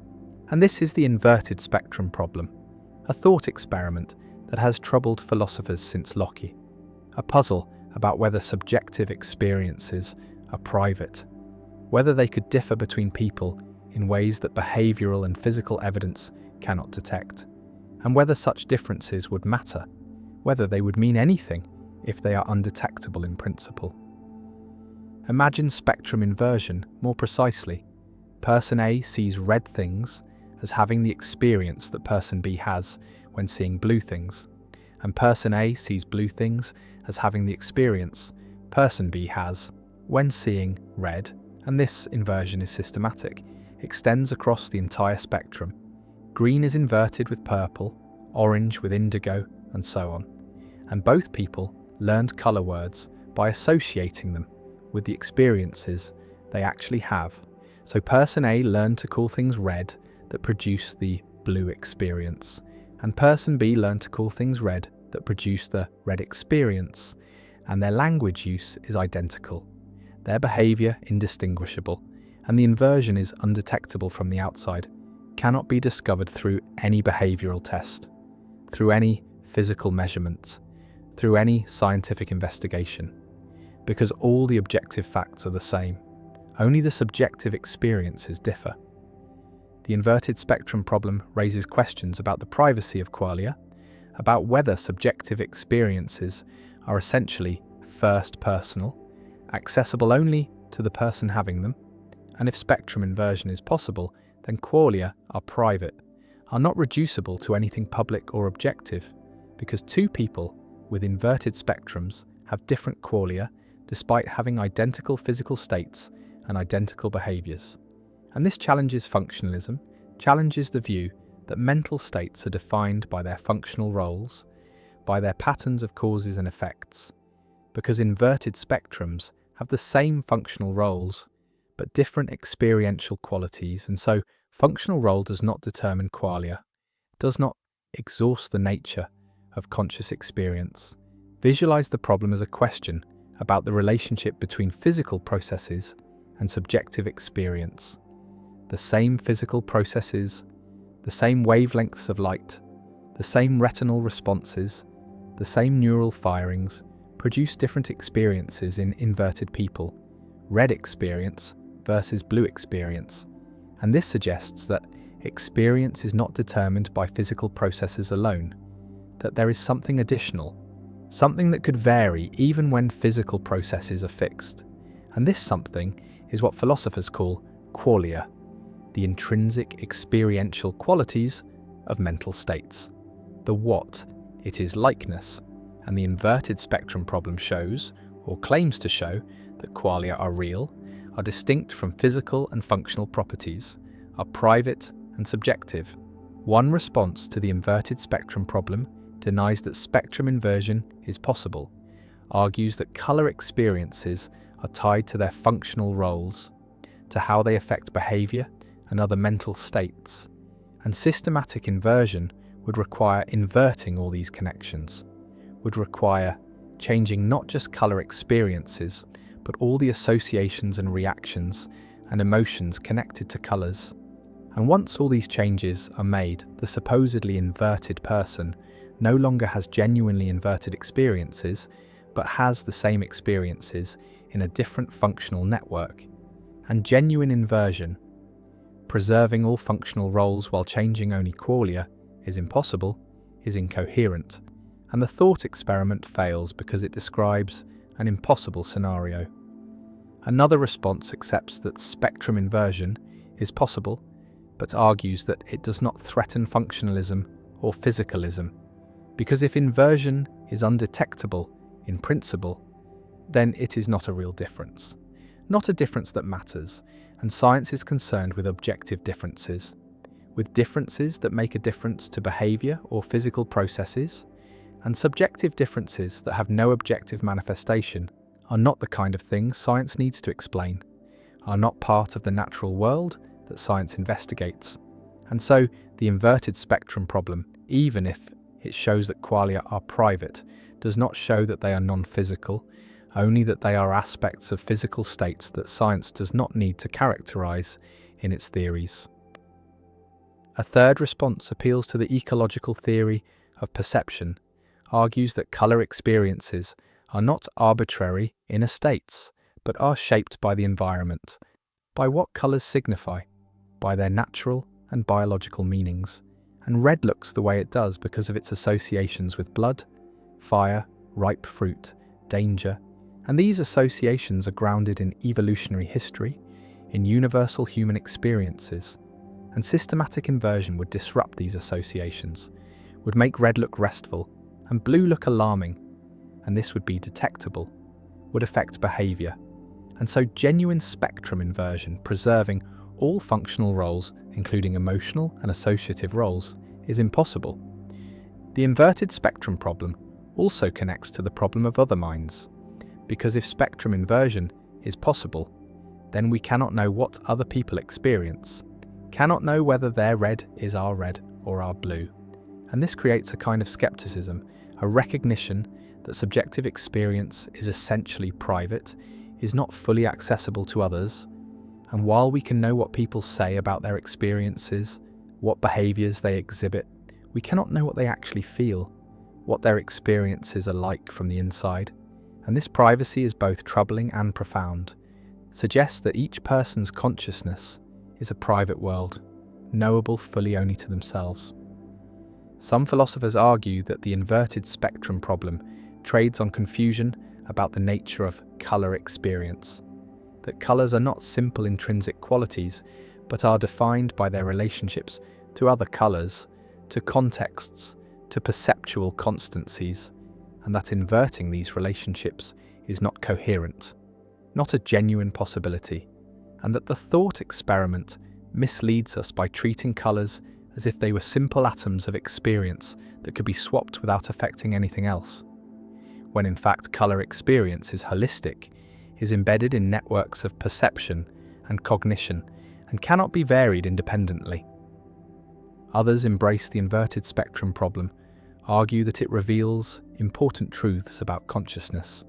And this is the inverted spectrum problem, a thought experiment that has troubled philosophers since Locke, a puzzle about whether subjective experiences are private, whether they could differ between people in ways that behavioural and physical evidence cannot detect, and whether such differences would matter, whether they would mean anything if they are undetectable in principle. Imagine spectrum inversion more precisely. Person A sees red things as having the experience that person B has when seeing blue things, and person A sees blue things as having the experience person B has when seeing red, and this inversion is systematic, extends across the entire spectrum. Green is inverted with purple, orange with indigo, and so on. And both people learned colour words by associating them with the experiences they actually have. So person A learned to call things red that produce the blue experience, and person B learned to call things red that produce the red experience, and their language use is identical, their behaviour indistinguishable, and the inversion is undetectable from the outside, cannot be discovered through any behavioural test, through any physical measurement, through any scientific investigation, because all the objective facts are the same. Only the subjective experiences differ. The inverted spectrum problem raises questions about the privacy of qualia, about whether subjective experiences are essentially first personal, accessible only to the person having them, and if spectrum inversion is possible, then qualia are private, are not reducible to anything public or objective, because two people with inverted spectrums have different qualia despite having identical physical states and identical behaviours. And this challenges functionalism, challenges the view that mental states are defined by their functional roles, by their patterns of causes and effects, because inverted spectrums have the same functional roles but different experiential qualities, and so functional role does not determine qualia, does not exhaust the nature of conscious experience. Visualize the problem as a question about the relationship between physical processes and subjective experience. The same physical processes, the same wavelengths of light, the same retinal responses, the same neural firings produce different experiences in inverted people, red experience versus blue experience. And this suggests that experience is not determined by physical processes alone, that there is something additional, something that could vary even when physical processes are fixed. And this something is what philosophers call qualia, the intrinsic experiential qualities of mental states. The what, it is likeness, and the inverted spectrum problem shows, or claims to show, that qualia are real, are distinct from physical and functional properties, are private and subjective. One response to the inverted spectrum problem denies that spectrum inversion is possible, argues that colour experiences are tied to their functional roles, to how they affect behaviour and other mental states, and systematic inversion would require inverting all these connections, would require changing not just colour experiences, but all the associations and reactions and emotions connected to colours. And once all these changes are made, the supposedly inverted person no longer has genuinely inverted experiences, but has the same experiences in a different functional network. And genuine inversion, preserving all functional roles while changing only qualia, is impossible, is incoherent, and the thought experiment fails because it describes an impossible scenario. Another response accepts that spectrum inversion is possible, but argues that it does not threaten functionalism or physicalism, because if inversion is undetectable in principle, then it is not a real difference, not a difference that matters, and science is concerned with objective differences, with differences that make a difference to behaviour or physical processes, and subjective differences that have no objective manifestation are not the kind of things science needs to explain, are not part of the natural world that science investigates. And so the inverted spectrum problem, even if it shows that qualia are private, does not show that they are non-physical, only that they are aspects of physical states that science does not need to characterize in its theories. A third response appeals to the ecological theory of perception, argues that colour experiences are not arbitrary inner states, but are shaped by the environment, by what colours signify, by their natural and biological meanings, And red looks the way it does because of its associations with blood, fire, ripe fruit, danger, and these associations are grounded in evolutionary history, in universal human experiences, and systematic inversion would disrupt these associations, would make red look restful and blue look alarming, and this would be detectable, would affect behaviour, and so genuine spectrum inversion, preserving all functional roles, including emotional and associative roles, is impossible. The inverted spectrum problem also connects to the problem of other minds, because if spectrum inversion is possible, then we cannot know what other people experience, cannot know whether their red is our red or our blue. And this creates a kind of skepticism, a recognition that subjective experience is essentially private, is not fully accessible to others, and while we can know what people say about their experiences, what behaviours they exhibit, we cannot know what they actually feel, what their experiences are like from the inside. And this privacy is both troubling and profound, suggests that each person's consciousness is a private world, knowable fully only to themselves. Some philosophers argue that the inverted spectrum problem trades on confusion about the nature of colour experience, that colours are not simple intrinsic qualities, but are defined by their relationships to other colours, to contexts, to perceptual constancies, and that inverting these relationships is not coherent, not a genuine possibility, and that the thought experiment misleads us by treating colours as if they were simple atoms of experience that could be swapped without affecting anything else, when in fact colour experience is holistic, is embedded in networks of perception and cognition, and cannot be varied independently. Others embrace the inverted spectrum problem, argue that it reveals important truths about consciousness,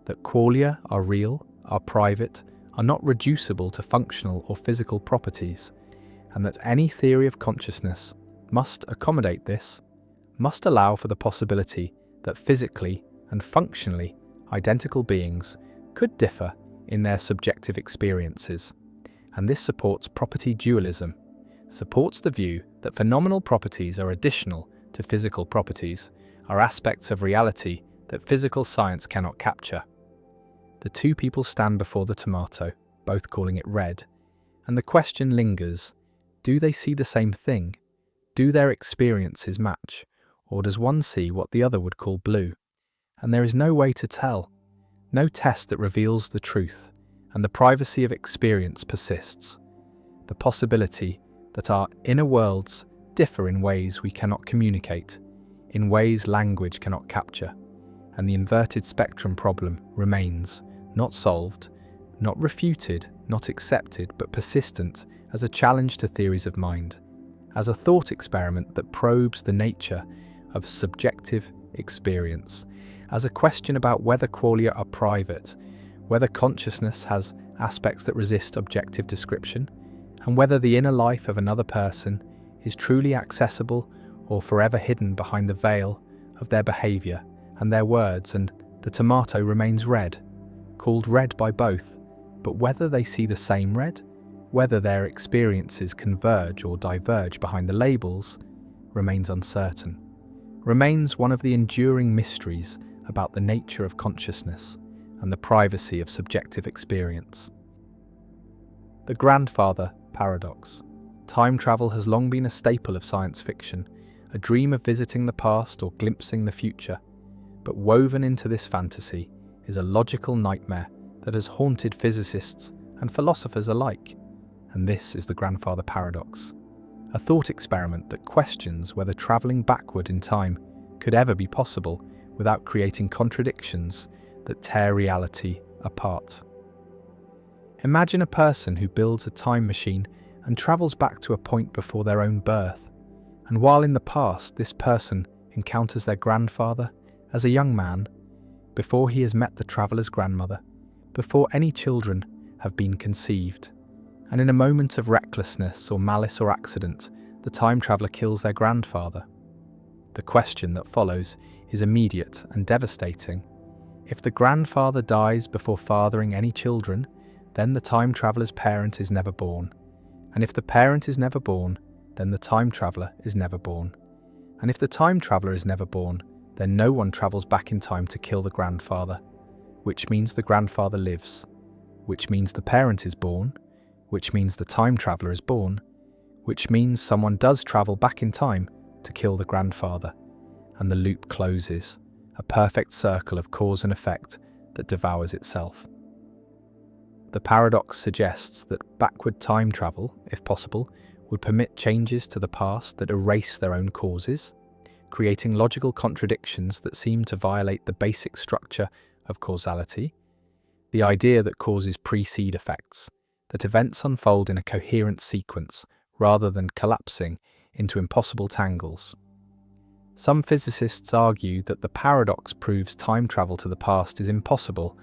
that qualia are real, are private, are not reducible to functional or physical properties, and that any theory of consciousness must accommodate this, must allow for the possibility that physically and functionally identical beings could differ in their subjective experiences, and this supports property dualism, supports the view that phenomenal properties are additional to physical properties, are aspects of reality that physical science cannot capture. The two people stand before the tomato, both calling it red, and the question lingers, do they see the same thing? Do their experiences match? Or does one see what the other would call blue? And there is no way to tell, no test that reveals the truth, and the privacy of experience persists. The possibility that our inner worlds differ in ways we cannot communicate, in ways language cannot capture, and the inverted spectrum problem remains, not solved, not refuted, not accepted, but persistent as a challenge to theories of mind, as a thought experiment that probes the nature of subjective experience, as a question about whether qualia are private, whether consciousness has aspects that resist objective description, and whether the inner life of another person is truly accessible or forever hidden behind the veil of their behaviour and their words. And the tomato remains red, called red by both, but whether they see the same red, whether their experiences converge or diverge behind the labels, remains uncertain, remains one of the enduring mysteries about the nature of consciousness and the privacy of subjective experience. The grandfather paradox. Time travel has long been a staple of science fiction, a dream of visiting the past or glimpsing the future, but woven into this fantasy is a logical nightmare that has haunted physicists and philosophers alike, and this is the grandfather paradox, a thought experiment that questions whether travelling backward in time could ever be possible without creating contradictions that tear reality apart. Imagine a person who builds a time machine and travels back to a point before their own birth, and while in the past this person encounters their grandfather as a young man, before he has met the traveller's grandmother, before any children have been conceived, and in a moment of recklessness or malice or accident, the time traveller kills their grandfather. The question that follows is immediate and devastating. If the grandfather dies before fathering any children, then the time traveller's parent is never born. And if the parent is never born, then the time traveller is never born. And if the time traveller is never born, then no one travels back in time to kill the grandfather, which means the grandfather lives, which means the parent is born, which means the time traveller is born, which means someone does travel back in time to kill the grandfather, and the loop closes, a perfect circle of cause and effect that devours itself. The paradox suggests that backward time travel, if possible, would permit changes to the past that erase their own causes, creating logical contradictions that seem to violate the basic structure of causality, the idea that causes precede effects, that events unfold in a coherent sequence rather than collapsing into impossible tangles. Some physicists argue that the paradox proves time travel to the past is impossible,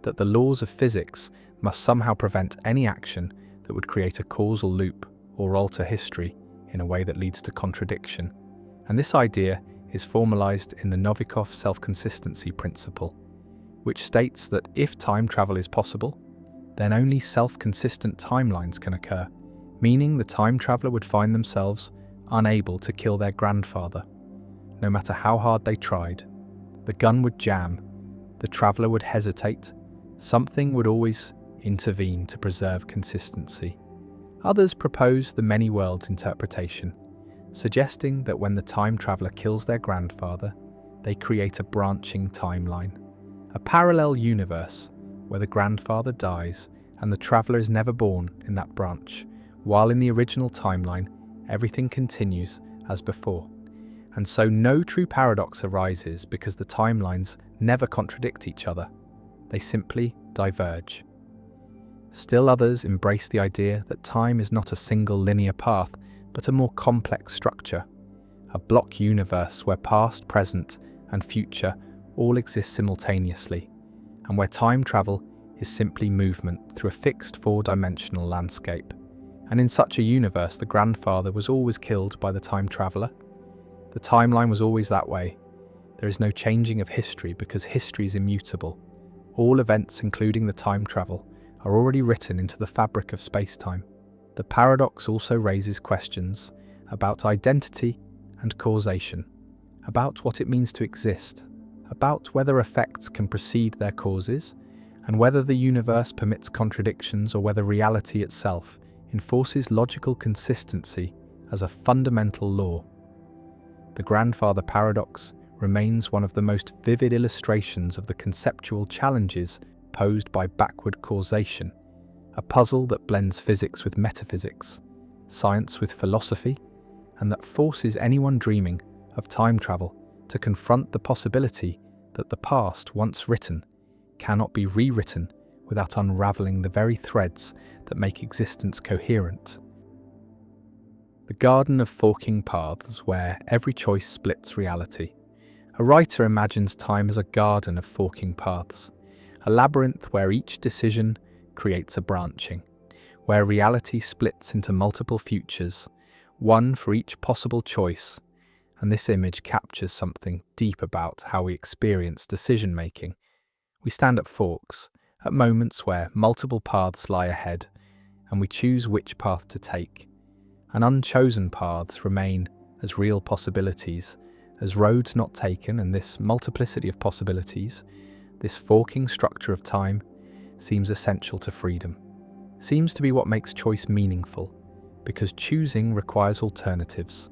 that the laws of physics must somehow prevent any action that would create a causal loop or alter history in a way that leads to contradiction. And this idea is formalized in the Novikov self-consistency principle, which states that if time travel is possible, then only self-consistent timelines can occur, meaning the time traveler would find themselves unable to kill their grandfather, no matter how hard they tried. The gun would jam, the traveler would hesitate, something would always intervene to preserve consistency. Others propose the many worlds interpretation, suggesting that when the time traveler kills their grandfather, they create a branching timeline, a parallel universe where the grandfather dies and the traveler is never born in that branch, while in the original timeline, everything continues as before. And so no true paradox arises because the timelines never contradict each other. They simply diverge. Still others embrace the idea that time is not a single linear path, but a more complex structure, a block universe where past, present, and future all exist simultaneously, and where time travel is simply movement through a fixed four-dimensional landscape. And in such a universe, the grandfather was always killed by the time traveler. The timeline was always that way. There is no changing of history because history is immutable. All events, including the time travel, are already written into the fabric of space-time. The paradox also raises questions about identity and causation, about what it means to exist, about whether effects can precede their causes, and whether the universe permits contradictions or whether reality itself enforces logical consistency as a fundamental law. The grandfather paradox remains one of the most vivid illustrations of the conceptual challenges posed by backward causation, a puzzle that blends physics with metaphysics, science with philosophy, and that forces anyone dreaming of time travel to confront the possibility that the past, once written, cannot be rewritten without unraveling the very threads that make existence coherent. The garden of forking paths where every choice splits reality. A writer imagines time as a garden of forking paths, a labyrinth where each decision creates a branching, where reality splits into multiple futures, one for each possible choice, and this image captures something deep about how we experience decision-making. We stand at forks, at moments where multiple paths lie ahead, and we choose which path to take. And unchosen paths remain as real possibilities, as roads not taken, and this multiplicity of possibilities, this forking structure of time, seems essential to freedom, seems to be what makes choice meaningful, because choosing requires alternatives,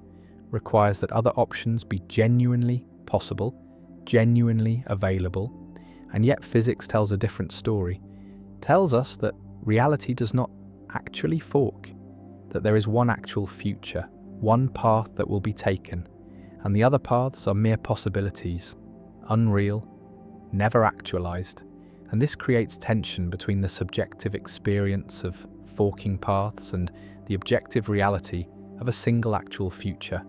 requires that other options be genuinely possible, genuinely available, and yet physics tells a different story, tells us that reality does not actually fork, that there is one actual future, one path that will be taken, and the other paths are mere possibilities, unreal, never actualized, and this creates tension between the subjective experience of forking paths and the objective reality of a single actual future.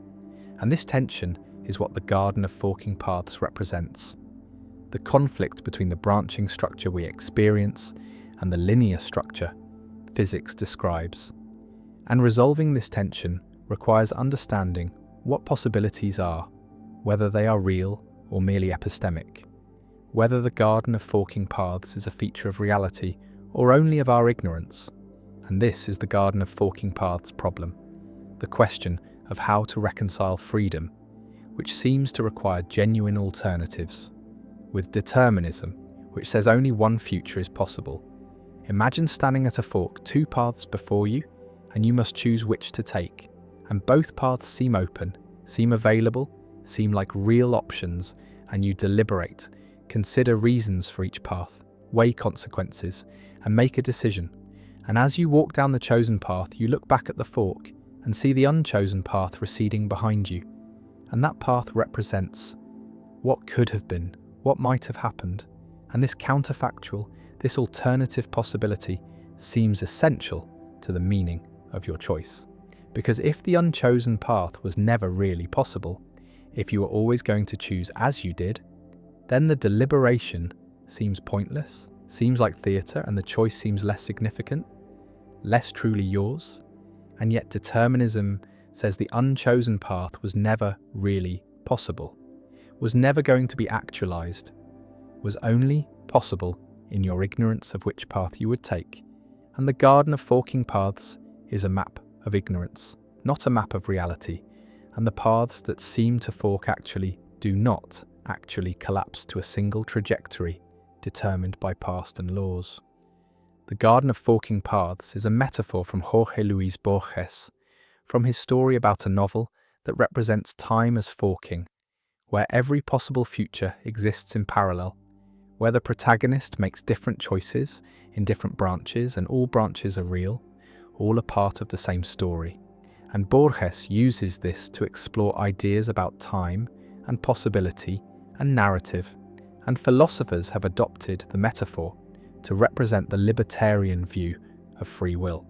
And this tension is what the garden of forking paths represents. The conflict between the branching structure we experience and the linear structure physics describes. And resolving this tension requires understanding what possibilities are, whether they are real or merely epistemic, whether the garden of forking paths is a feature of reality or only of our ignorance. And this is the garden of forking paths problem. the question of how to reconcile freedom, which seems to require genuine alternatives, with determinism, which says only one future is possible. Imagine standing at a fork, two paths before you, and you must choose which to take. And both paths seem open, seem available, seem like real options, and you deliberate, consider reasons for each path, weigh consequences, and make a decision. And as you walk down the chosen path, you look back at the fork and see the unchosen path receding behind you. And that path represents what could have been, what might have happened. And this counterfactual, this alternative possibility seems essential to the meaning of your choice. Because if the unchosen path was never really possible, if you were always going to choose as you did, then the deliberation seems pointless, seems like theatre, and the choice seems less significant, less truly yours. And yet determinism says the unchosen path was never really possible, was never going to be actualized, was only possible in your ignorance of which path you would take. And the garden of forking paths is a map of ignorance, not a map of reality. And the paths that seem to fork actually do not actually collapse to a single trajectory determined by past and laws. The garden of forking paths is a metaphor from Jorge Luis Borges, from his story about a novel that represents time as forking, where every possible future exists in parallel, where the protagonist makes different choices in different branches, and all branches are real, all are part of the same story. And Borges uses this to explore ideas about time and possibility and narrative, and philosophers have adopted the metaphor to represent the libertarian view of free will.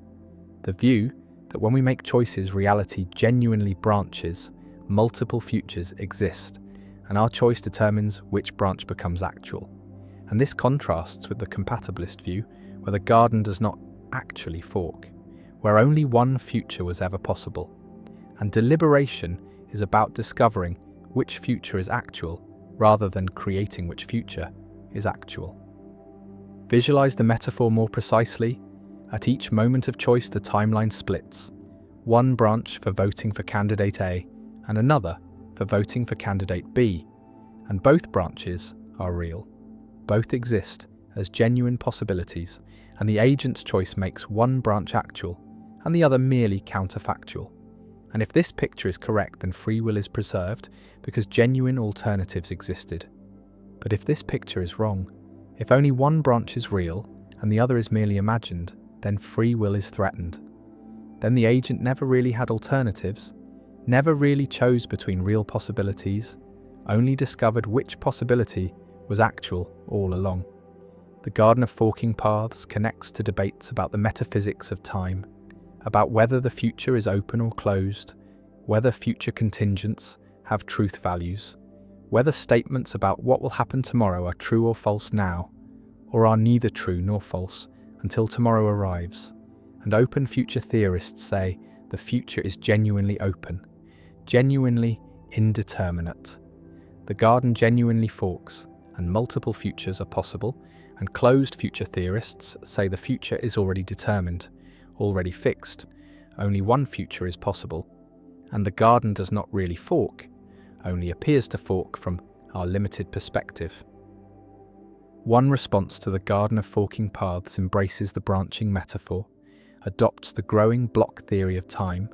The view that when we make choices, reality genuinely branches, multiple futures exist, and our choice determines which branch becomes actual. And this contrasts with the compatibilist view, where the garden does not actually fork, where only one future was ever possible. And deliberation is about discovering which future is actual, rather than creating which future is actual. Visualize the metaphor more precisely. At each moment of choice, the timeline splits. One branch for voting for candidate A, and another for voting for candidate B. And both branches are real. Both exist as genuine possibilities, and the agent's choice makes one branch actual, and the other merely counterfactual. And if this picture is correct, then free will is preserved because genuine alternatives existed. But if this picture is wrong, if only one branch is real and the other is merely imagined, then free will is threatened. Then the agent never really had alternatives, never really chose between real possibilities, only discovered which possibility was actual all along. The garden of forking paths connects to debates about the metaphysics of time, about whether the future is open or closed, whether future contingents have truth values, whether statements about what will happen tomorrow are true or false now, or are neither true nor false until tomorrow arrives. And open future theorists say the future is genuinely open, genuinely indeterminate. The garden genuinely forks, and multiple futures are possible, and closed future theorists say the future is already determined, already fixed, only one future is possible, and the garden does not really fork, only appears to fork from our limited perspective. One response to the garden of forking paths embraces the branching metaphor, adopts the growing block theory of time,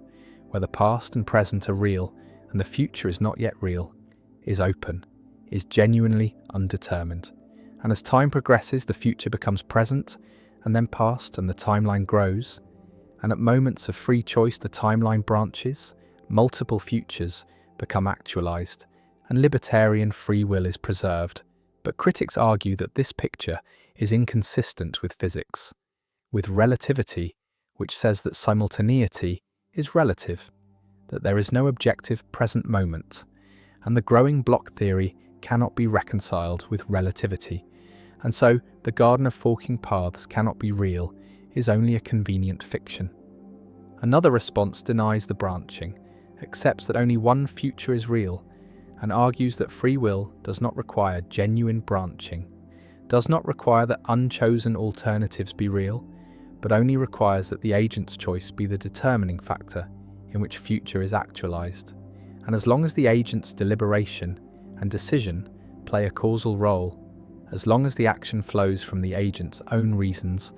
where the past and present are real and the future is not yet real, is open, is genuinely undetermined. And as time progresses, the future becomes present and then past, and the timeline grows. And at moments of free choice, the timeline branches, multiple futures become actualized, and libertarian free will is preserved. But critics argue that this picture is inconsistent with physics, with relativity, which says that simultaneity is relative, that there is no objective present moment, and the growing block theory cannot be reconciled with relativity. And so, the garden of forking paths cannot be real, is only a convenient fiction. Another response denies the branching, accepts that only one future is real, and argues that free will does not require genuine branching, does not require that unchosen alternatives be real, but only requires that the agent's choice be the determining factor in which future is actualized. And as long as the agent's deliberation and decision play a causal role, as long as the action flows from the agent's own reasons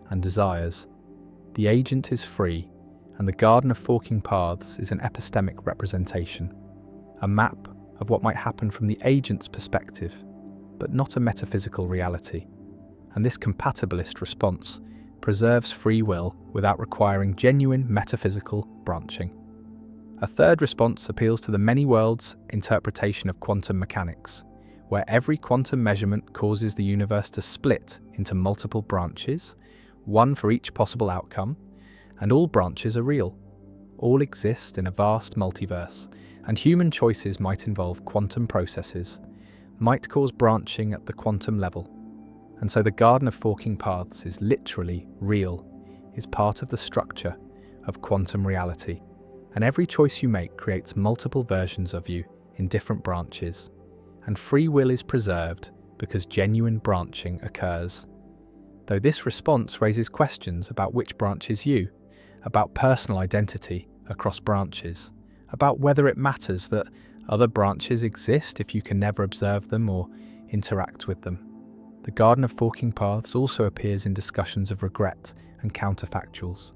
and desires, the agent is free, and the Garden of Forking Paths is an epistemic representation, a map of what might happen from the agent's perspective, but not a metaphysical reality. And this compatibilist response preserves free will without requiring genuine metaphysical branching. A third response appeals to the many worlds interpretation of quantum mechanics, where every quantum measurement causes the universe to split into multiple branches, one for each possible outcome, and all branches are real. All exist in a vast multiverse, and human choices might involve quantum processes, might cause branching at the quantum level. And so the Garden of Forking Paths is literally real, is part of the structure of quantum reality, and every choice you make creates multiple versions of you in different branches, and free will is preserved because genuine branching occurs. Though this response raises questions about which branch is you, about personal identity across branches, about whether it matters that other branches exist if you can never observe them or interact with them. The Garden of Forking Paths also appears in discussions of regret and counterfactuals,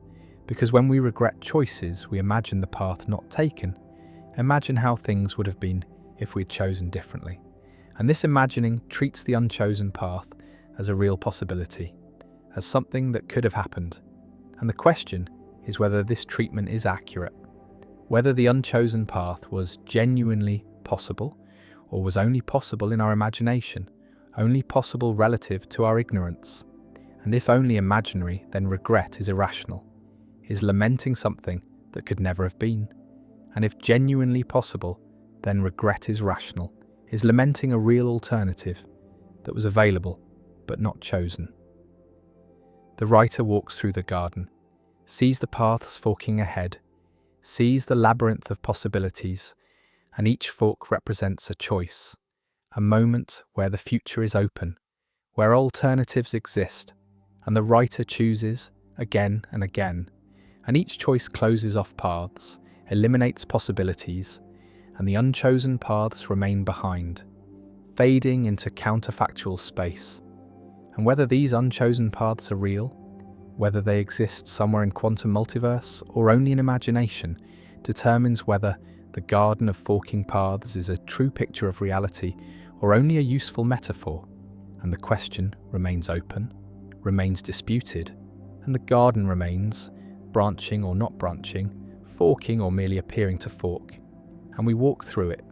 because when we regret choices, we imagine the path not taken, imagine how things would have been if we'd chosen differently. And this imagining treats the unchosen path as a real possibility, as something that could have happened. And the question is whether this treatment is accurate, whether the unchosen path was genuinely possible, or was only possible in our imagination, only possible relative to our ignorance. And if only imaginary, then regret is irrational, is lamenting something that could never have been. And if genuinely possible, then regret is rational, is lamenting a real alternative that was available but not chosen. The writer walks through the garden, sees the paths forking ahead, sees the labyrinth of possibilities, and each fork represents a choice, a moment where the future is open, where alternatives exist, and the writer chooses again and again, and each choice closes off paths, eliminates possibilities, and the unchosen paths remain behind, fading into counterfactual space. And whether these unchosen paths are real, whether they exist somewhere in quantum multiverse or only in imagination, determines whether the Garden of Forking Paths is a true picture of reality or only a useful metaphor. And the question remains open, remains disputed, and the garden remains, branching or not branching, forking or merely appearing to fork. And we walk through it,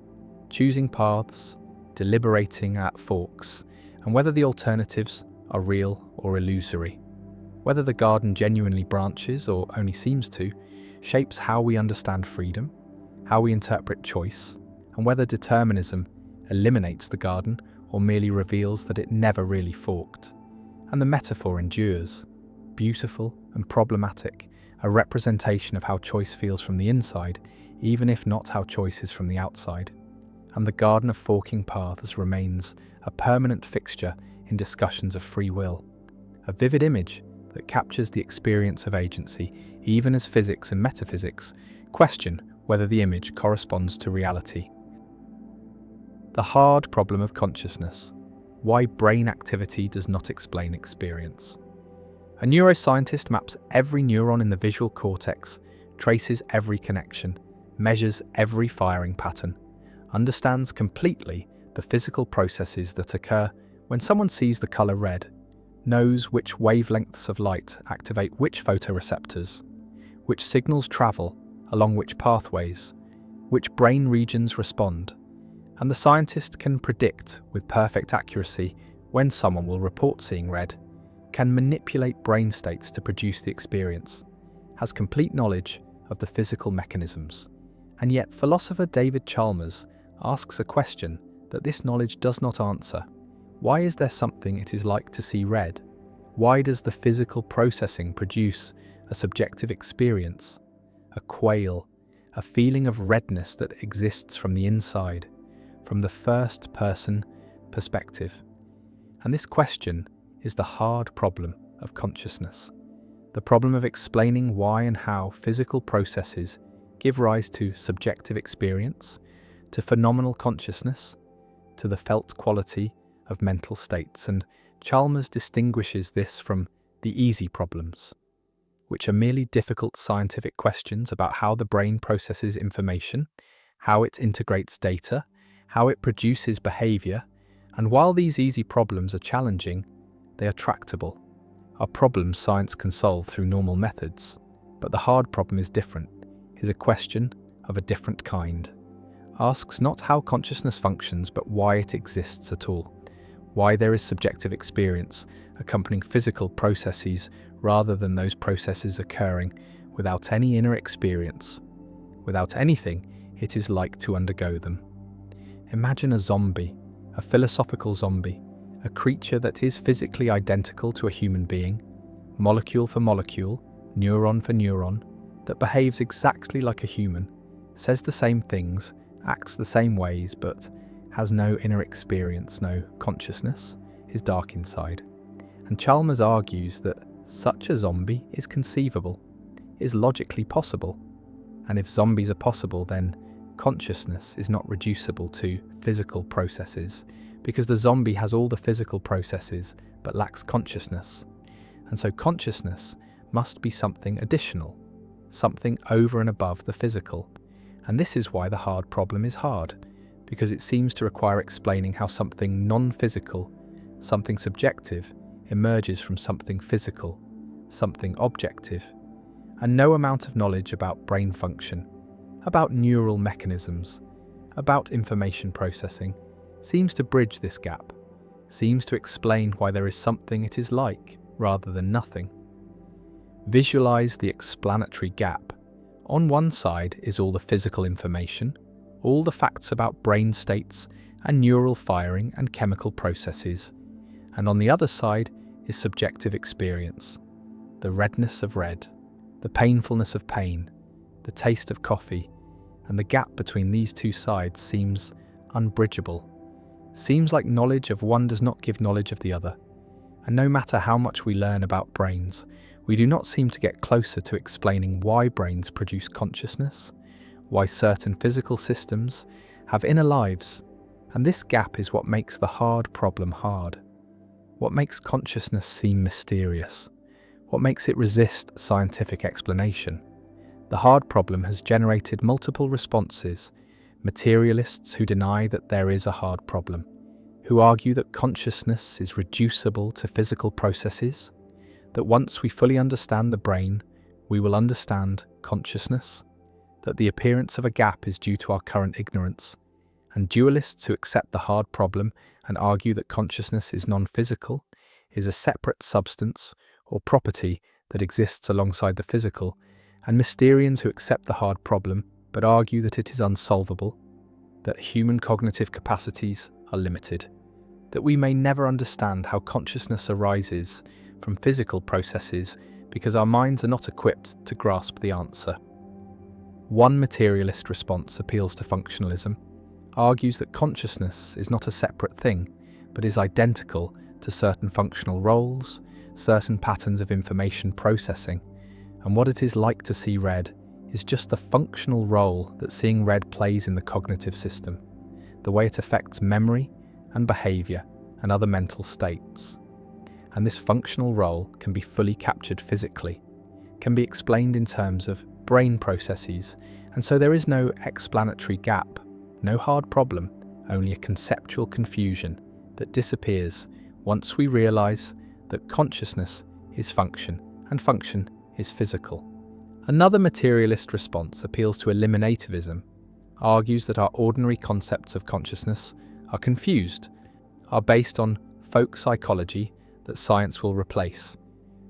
choosing paths, deliberating at forks, and whether the alternatives are real or illusory. Whether the garden genuinely branches or only seems to, shapes how we understand freedom, how we interpret choice, and whether determinism eliminates the garden or merely reveals that it never really forked. And the metaphor endures, beautiful and problematic, a representation of how choice feels from the inside, even if not how choice is from the outside. And the Garden of Forking Paths remains a permanent fixture in discussions of free will, a vivid image that captures the experience of agency, even as physics and metaphysics question whether the image corresponds to reality. The hard problem of consciousness: why brain activity does not explain experience. A neuroscientist maps every neuron in the visual cortex, traces every connection, measures every firing pattern, understands completely the physical processes that occur when someone sees the color red, knows which wavelengths of light activate which photoreceptors, which signals travel along which pathways, which brain regions respond, and the scientist can predict with perfect accuracy when someone will report seeing red, can manipulate brain states to produce the experience, has complete knowledge of the physical mechanisms. And yet philosopher David Chalmers asks a question that this knowledge does not answer. Why is there something it is like to see red? Why does the physical processing produce a subjective experience, a quale, a feeling of redness that exists from the inside, from the first-person perspective? And this question is the hard problem of consciousness, the problem of explaining why and how physical processes give rise to subjective experience, to phenomenal consciousness, to the felt quality of mental states. And Chalmers distinguishes this from the easy problems, which are merely difficult scientific questions about how the brain processes information, how it integrates data, how it produces behavior. And while these easy problems are challenging, they are tractable, are problems science can solve through normal methods. But the hard problem is different, is a question of a different kind. Asks not how consciousness functions, but why it exists at all. Why there is subjective experience accompanying physical processes rather than those processes occurring without any inner experience, without anything it is like to undergo them. Imagine a zombie, a philosophical zombie, a creature that is physically identical to a human being, molecule for molecule, neuron for neuron, that behaves exactly like a human, says the same things, acts the same ways, but has no inner experience, no consciousness, is dark inside. And Chalmers argues that such a zombie is conceivable, is logically possible. And if zombies are possible, then consciousness is not reducible to physical processes, because the zombie has all the physical processes but lacks consciousness. And so consciousness must be something additional, something over and above the physical. And this is why the hard problem is hard, because it seems to require explaining how something non-physical, something subjective, emerges from something physical, something objective. And no amount of knowledge about brain function, about neural mechanisms, about information processing, seems to bridge this gap, seems to explain why there is something it is like, rather than nothing. Visualize the explanatory gap. On one side is all the physical information, all the facts about brain states and neural firing and chemical processes, and on the other side is subjective experience, the redness of red, the painfulness of pain, the taste of coffee, and the gap between these two sides seems unbridgeable, seems like knowledge of one does not give knowledge of the other. And no matter how much we learn about brains, we do not seem to get closer to explaining why brains produce consciousness, why certain physical systems have inner lives. And this gap is what makes the hard problem hard, what makes consciousness seem mysterious, what makes it resist scientific explanation. The hard problem has generated multiple responses: materialists who deny that there is a hard problem, who argue that consciousness is reducible to physical processes, that once we fully understand the brain, we will understand consciousness, that the appearance of a gap is due to our current ignorance, and dualists who accept the hard problem and argue that consciousness is non-physical, is a separate substance or property that exists alongside the physical, and Mysterians who accept the hard problem but argue that it is unsolvable, that human cognitive capacities are limited, that we may never understand how consciousness arises from physical processes because our minds are not equipped to grasp the answer. One materialist response appeals to functionalism, argues that consciousness is not a separate thing, but is identical to certain functional roles, certain patterns of information processing, and what it is like to see red is just the functional role that seeing red plays in the cognitive system, the way it affects memory and behavior and other mental states. And this functional role can be fully captured physically, can be explained in terms of brain processes, and so there is no explanatory gap, no hard problem, only a conceptual confusion that disappears once we realize that consciousness is function and function is physical. Another materialist response appeals to eliminativism, argues that our ordinary concepts of consciousness are confused, are based on folk psychology that science will replace.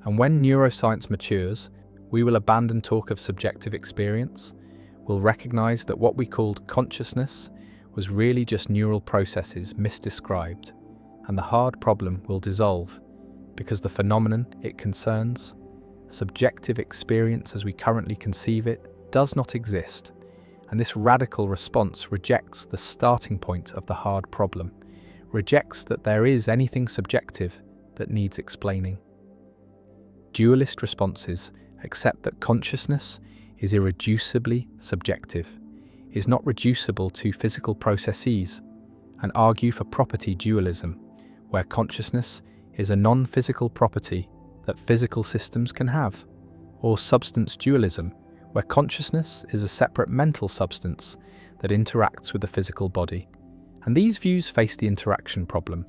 And when neuroscience matures, we will abandon talk of subjective experience, we'll recognize that what we called consciousness was really just neural processes misdescribed, and the hard problem will dissolve, because the phenomenon it concerns, subjective experience as we currently conceive it, does not exist, and this radical response rejects the starting point of the hard problem, rejects that there is anything subjective that needs explaining. Dualist responses accept that consciousness is irreducibly subjective, is not reducible to physical processes, and argue for property dualism, where consciousness is a non-physical property that physical systems can have, or substance dualism, where consciousness is a separate mental substance that interacts with the physical body. And these views face the interaction problem,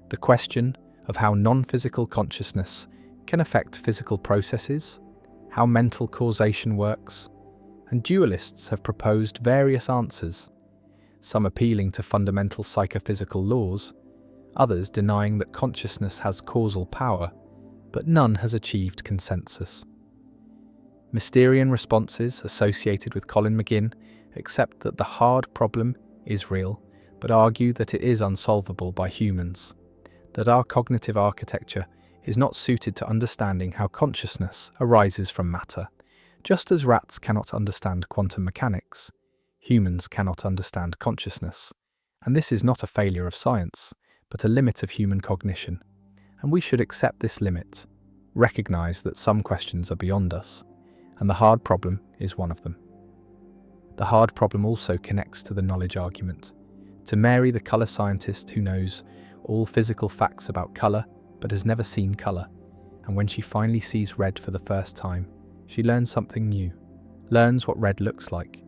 the question of how non-physical consciousness can affect physical processes, how mental causation works, and dualists have proposed various answers, some appealing to fundamental psychophysical laws, others denying that consciousness has causal power, but none has achieved consensus. Mysterian responses associated with Colin McGinn accept that the hard problem is real, but argue that it is unsolvable by humans, that our cognitive architecture is not suited to understanding how consciousness arises from matter. Just as rats cannot understand quantum mechanics, humans cannot understand consciousness. And this is not a failure of science, but a limit of human cognition. And we should accept this limit, recognize that some questions are beyond us, and the hard problem is one of them. The hard problem also connects to the knowledge argument. To Mary, the colour scientist who knows all physical facts about colour but has never seen colour, and when she finally sees red for the first time, she learns something new, learns what red looks like,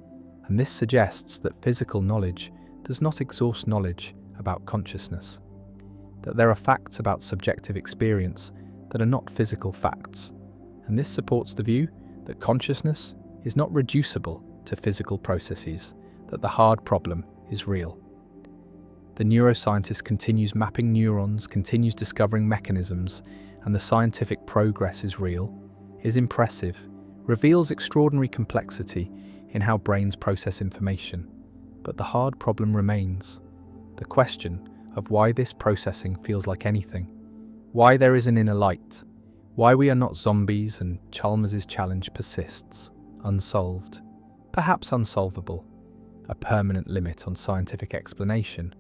and this suggests that physical knowledge does not exhaust knowledge about consciousness, that there are facts about subjective experience that are not physical facts, and this supports the view that consciousness is not reducible to physical processes, that the hard problem is real. The neuroscientist continues mapping neurons, continues discovering mechanisms, and the scientific progress is real, is impressive, reveals extraordinary complexity in how brains process information. But the hard problem remains, the question of why this processing feels like anything, why there is an inner light, why we are not zombies, and Chalmers's challenge persists, unsolved, perhaps unsolvable, a permanent limit on scientific explanation,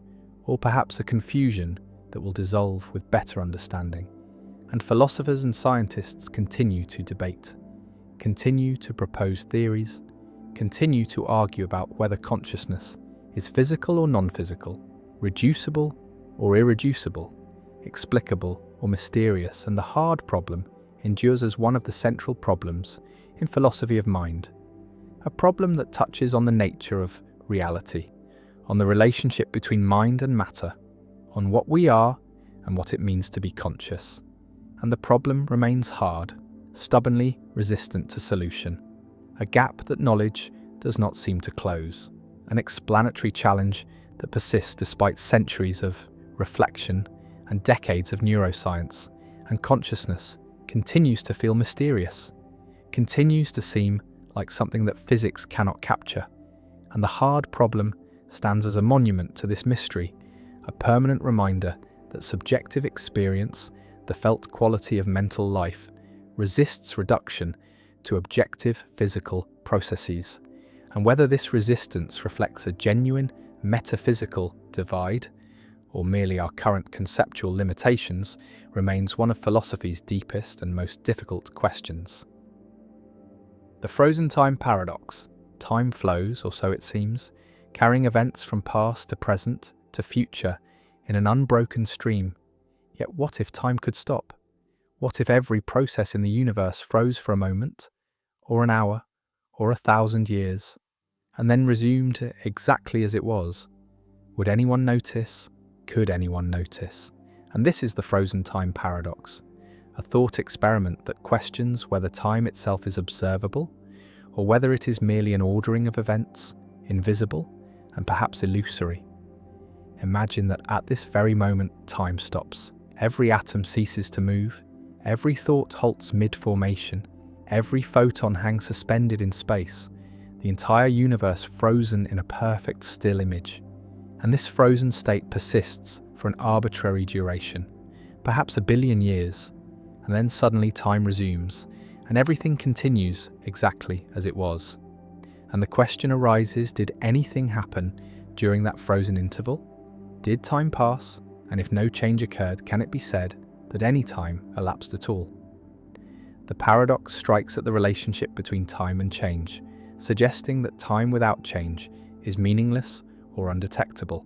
or perhaps a confusion that will dissolve with better understanding. And philosophers and scientists continue to debate, continue to propose theories, continue to argue about whether consciousness is physical or non-physical, reducible or irreducible, explicable or mysterious, and the hard problem endures as one of the central problems in philosophy of mind, a problem that touches on the nature of reality, on the relationship between mind and matter, on what we are and what it means to be conscious. And the problem remains hard, stubbornly resistant to solution, a gap that knowledge does not seem to close, an explanatory challenge that persists despite centuries of reflection and decades of neuroscience, and consciousness continues to feel mysterious, continues to seem like something that physics cannot capture. And the hard problem stands as a monument to this mystery, a permanent reminder that subjective experience, the felt quality of mental life, resists reduction to objective physical processes, and whether this resistance reflects a genuine metaphysical divide or merely our current conceptual limitations remains one of philosophy's deepest and most difficult questions. The frozen time paradox. Time flows, or so it seems, carrying events from past to present to future in an unbroken stream. Yet what if time could stop? What if every process in the universe froze for a moment, or an hour, or 1,000 years, and then resumed exactly as it was? Would anyone notice? Could anyone notice? And this is the frozen time paradox, a thought experiment that questions whether time itself is observable, or whether it is merely an ordering of events, invisible and perhaps illusory. Imagine that at this very moment time stops. Every atom ceases to move, every thought halts mid-formation, every photon hangs suspended in space, the entire universe frozen in a perfect still image. And this frozen state persists for an arbitrary duration, perhaps 1 billion years, and then suddenly time resumes, and everything continues exactly as it was. And the question arises, did anything happen during that frozen interval? Did time pass? And if no change occurred, can it be said that any time elapsed at all? The paradox strikes at the relationship between time and change, suggesting that time without change is meaningless or undetectable,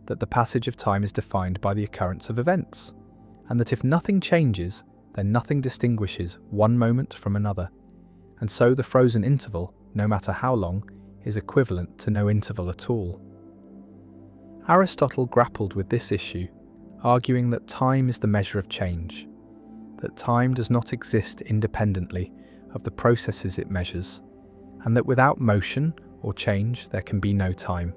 that the passage of time is defined by the occurrence of events, and that if nothing changes, then nothing distinguishes one moment from another, and so the frozen interval, no matter how long, is equivalent to no interval at all. Aristotle grappled with this issue, arguing that time is the measure of change, that time does not exist independently of the processes it measures, and that without motion or change there can be no time.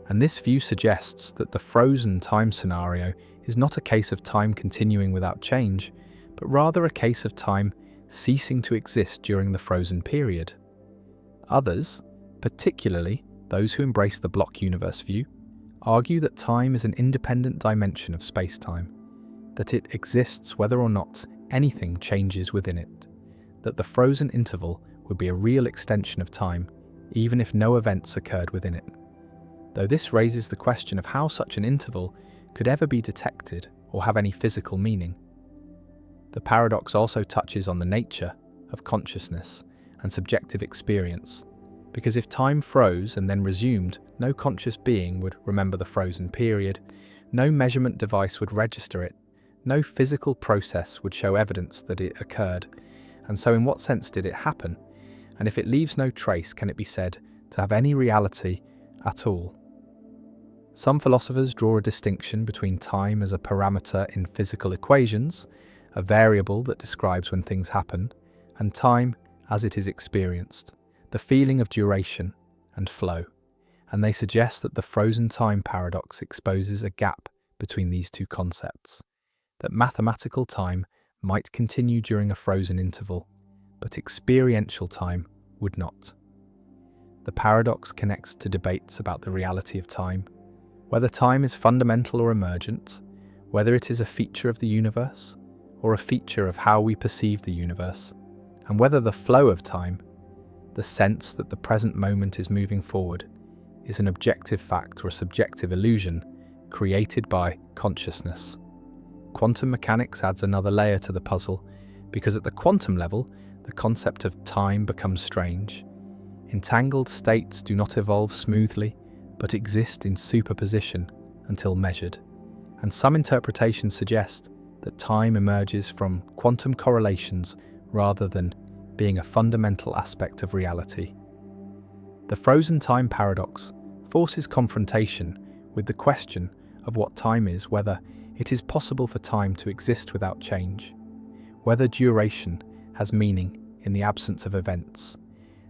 And this view suggests that the frozen time scenario is not a case of time continuing without change, but rather a case of time ceasing to exist during the frozen period. Others, particularly those who embrace the block universe view, argue that time is an independent dimension of space-time, that it exists whether or not anything changes within it, that the frozen interval would be a real extension of time, even if no events occurred within it. Though this raises the question of how such an interval could ever be detected or have any physical meaning. The paradox also touches on the nature of consciousness and subjective experience, because if time froze and then resumed, no conscious being would remember the frozen period, no measurement device would register it, no physical process would show evidence that it occurred, and so in what sense did it happen? And if it leaves no trace, can it be said to have any reality at all? Some philosophers draw a distinction between time as a parameter in physical equations, a variable that describes when things happen, and time as it is experienced, the feeling of duration and flow. And they suggest that the frozen time paradox exposes a gap between these two concepts, that mathematical time might continue during a frozen interval, but experiential time would not. The paradox connects to debates about the reality of time, whether time is fundamental or emergent, whether it is a feature of the universe or a feature of how we perceive the universe, and whether the flow of time, the sense that the present moment is moving forward, is an objective fact or a subjective illusion created by consciousness. Quantum mechanics adds another layer to the puzzle, because at the quantum level, the concept of time becomes strange. Entangled states do not evolve smoothly, but exist in superposition until measured. And some interpretations suggest that time emerges from quantum correlations rather than being a fundamental aspect of reality. The frozen time paradox forces confrontation with the question of what time is, whether it is possible for time to exist without change, whether duration has meaning in the absence of events,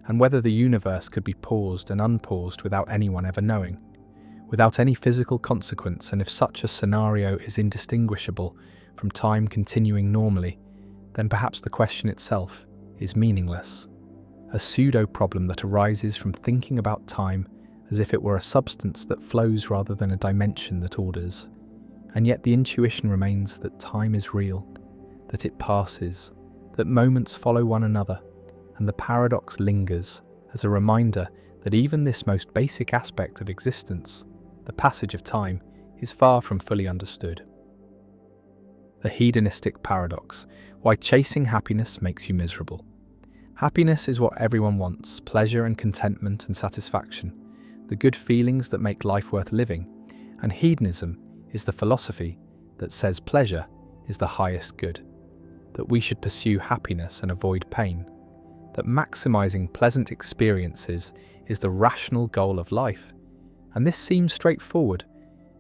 and whether the universe could be paused and unpaused without anyone ever knowing, without any physical consequence, and if such a scenario is indistinguishable from time continuing normally, then perhaps the question itself is meaningless, a pseudo-problem that arises from thinking about time as if it were a substance that flows rather than a dimension that orders. And yet the intuition remains that time is real, that it passes, that moments follow one another, and the paradox lingers as a reminder that even this most basic aspect of existence, the passage of time, is far from fully understood. The hedonistic paradox: why chasing happiness makes you miserable. Happiness is what everyone wants, pleasure and contentment and satisfaction, the good feelings that make life worth living, and hedonism is the philosophy that says pleasure is the highest good, that we should pursue happiness and avoid pain, that maximizing pleasant experiences is the rational goal of life. And this seems straightforward,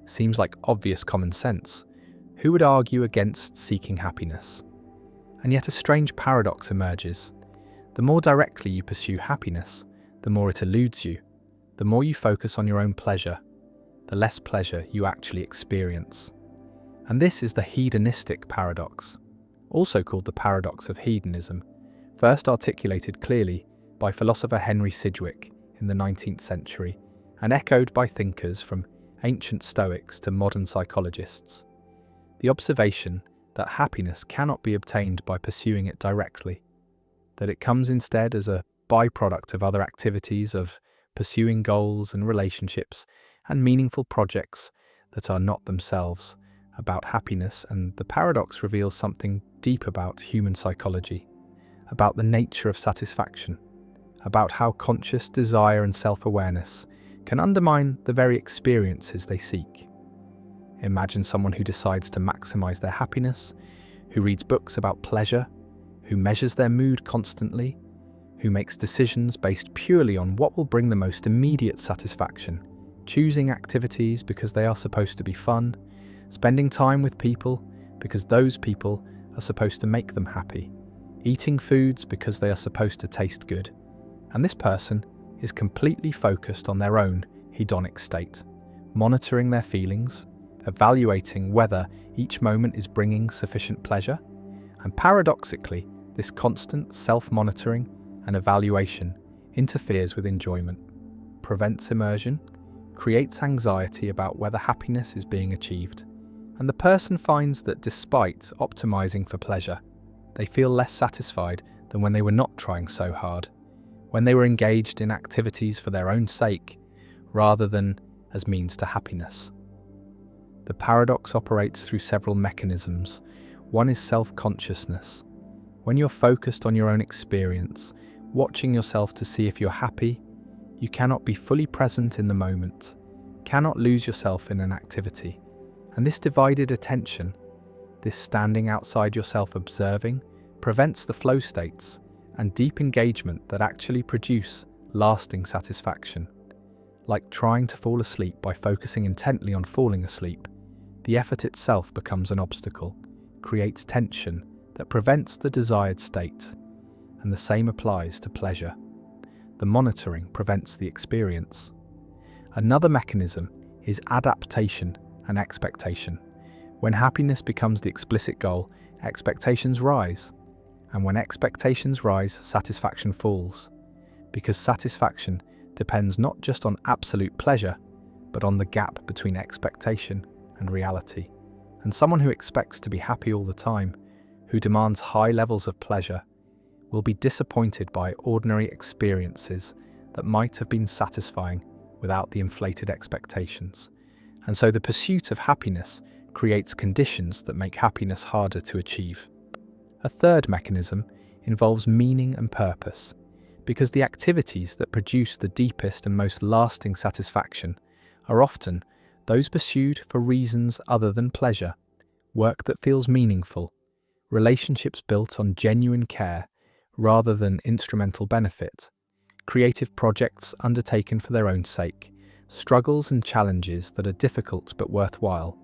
seems like obvious common sense. Who would argue against seeking happiness? And yet a strange paradox emerges. The more directly you pursue happiness, the more it eludes you. The more you focus on your own pleasure, the less pleasure you actually experience. And this is the hedonistic paradox, also called the paradox of hedonism, first articulated clearly by philosopher Henry Sidgwick in the 19th century and echoed by thinkers from ancient Stoics to modern psychologists. The observation that happiness cannot be obtained by pursuing it directly, that it comes instead as a byproduct of other activities, of pursuing goals and relationships and meaningful projects that are not themselves about happiness. And the paradox reveals something deep about human psychology, about the nature of satisfaction, about how conscious desire and self-awareness can undermine the very experiences they seek. Imagine someone who decides to maximize their happiness, who reads books about pleasure, who measures their mood constantly, who makes decisions based purely on what will bring the most immediate satisfaction, choosing activities because they are supposed to be fun, spending time with people because those people are supposed to make them happy, eating foods because they are supposed to taste good. And this person is completely focused on their own hedonic state, monitoring their feelings, evaluating whether each moment is bringing sufficient pleasure. And paradoxically, this constant self-monitoring and evaluation interferes with enjoyment, prevents immersion, creates anxiety about whether happiness is being achieved. And the person finds that despite optimizing for pleasure, they feel less satisfied than when they were not trying so hard, when they were engaged in activities for their own sake, rather than as means to happiness. The paradox operates through several mechanisms. One is self-consciousness. When you're focused on your own experience, watching yourself to see if you're happy, you cannot be fully present in the moment, cannot lose yourself in an activity. And this divided attention, this standing outside yourself observing, prevents the flow states and deep engagement that actually produce lasting satisfaction. Like trying to fall asleep by focusing intently on falling asleep, the effort itself becomes an obstacle, creates tension that prevents the desired state. And the same applies to pleasure. The monitoring prevents the experience. Another mechanism is adaptation and expectation. When happiness becomes the explicit goal, expectations rise. And when expectations rise, satisfaction falls. Because satisfaction depends not just on absolute pleasure, but on the gap between expectation and reality. And someone who expects to be happy all the time, who demands high levels of pleasure, will be disappointed by ordinary experiences that might have been satisfying without the inflated expectations. And so the pursuit of happiness creates conditions that make happiness harder to achieve. A third mechanism involves meaning and purpose, because the activities that produce the deepest and most lasting satisfaction are often those pursued for reasons other than pleasure, work that feels meaningful, relationships built on genuine care rather than instrumental benefit, creative projects undertaken for their own sake, struggles and challenges that are difficult but worthwhile.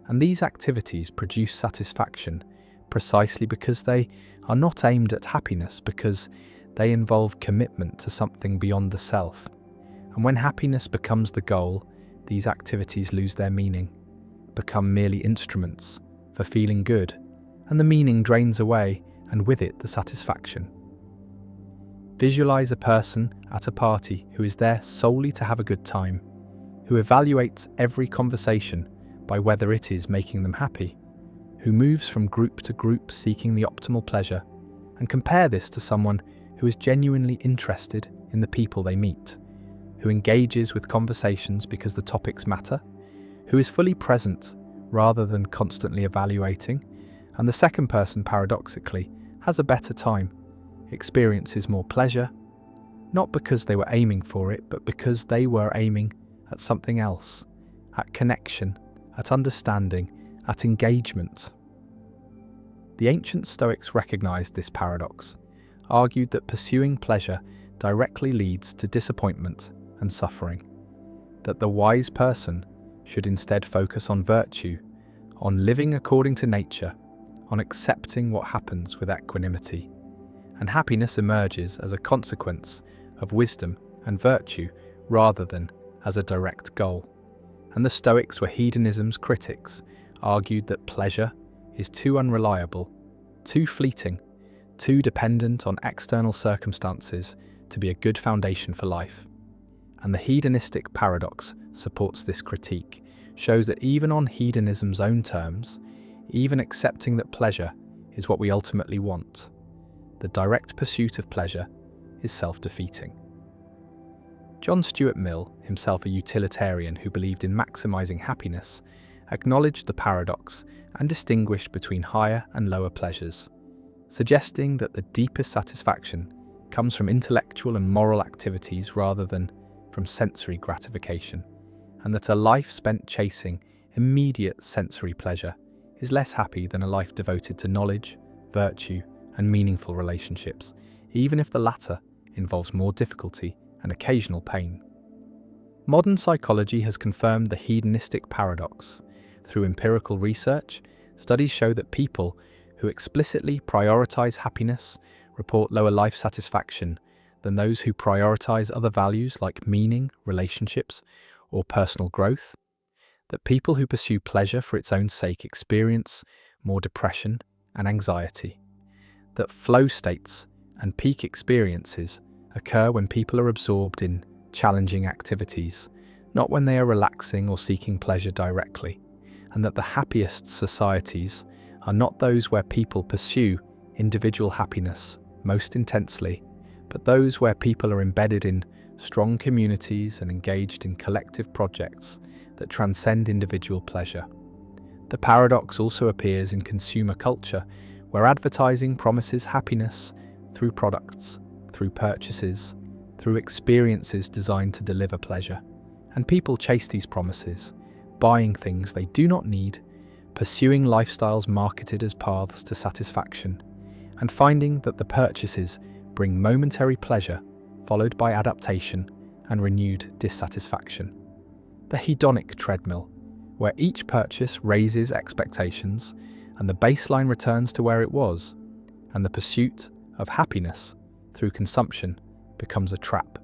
And these activities produce satisfaction precisely because they are not aimed at happiness, because they involve commitment to something beyond the self. And when happiness becomes the goal, these activities lose their meaning, become merely instruments for feeling good, and the meaning drains away, and with it the satisfaction. Visualize a person at a party who is there solely to have a good time, who evaluates every conversation by whether it is making them happy, who moves from group to group seeking the optimal pleasure, and compare this to someone who is genuinely interested in the people they meet, who engages with conversations because the topics matter, who is fully present rather than constantly evaluating. And the second person, paradoxically, has a better time, experiences more pleasure, not because they were aiming for it, but because they were aiming at something else, at connection, at understanding, at engagement. The ancient Stoics recognized this paradox, argued that pursuing pleasure directly leads to disappointment and suffering, that the wise person should instead focus on virtue, on living according to nature, on accepting what happens with equanimity. And happiness emerges as a consequence of wisdom and virtue rather than as a direct goal. And the Stoics were hedonism's critics, argued that pleasure is too unreliable, too fleeting, too dependent on external circumstances to be a good foundation for life. And the hedonistic paradox supports this critique, shows that even on hedonism's own terms, even accepting that pleasure is what we ultimately want, the direct pursuit of pleasure is self-defeating. John Stuart Mill, himself a utilitarian who believed in maximizing happiness, acknowledged the paradox and distinguished between higher and lower pleasures. suggesting that the deepest satisfaction comes from intellectual and moral activities rather than from sensory gratification, and that a life spent chasing immediate sensory pleasure is less happy than a life devoted to knowledge, virtue, and meaningful relationships, even if the latter involves more difficulty and occasional pain. Modern psychology has confirmed the hedonistic paradox. Through empirical research, studies show that people who explicitly prioritize happiness report lower life satisfaction than those who prioritize other values like meaning, relationships, or personal growth. That people who pursue pleasure for its own sake experience more depression and anxiety. That flow states and peak experiences occur when people are absorbed in challenging activities, not when they are relaxing or seeking pleasure directly, and that the happiest societies are not those where people pursue individual happiness most intensely, but those where people are embedded in strong communities and engaged in collective projects that transcend individual pleasure. The paradox also appears in consumer culture, where advertising promises happiness through products, through purchases, through experiences designed to deliver pleasure. And people chase these promises, buying things they do not need, pursuing lifestyles marketed as paths to satisfaction, and finding that the purchases bring momentary pleasure, followed by adaptation and renewed dissatisfaction. The hedonic treadmill, where each purchase raises expectations and the baseline returns to where it was, and the pursuit of happiness through consumption becomes a trap,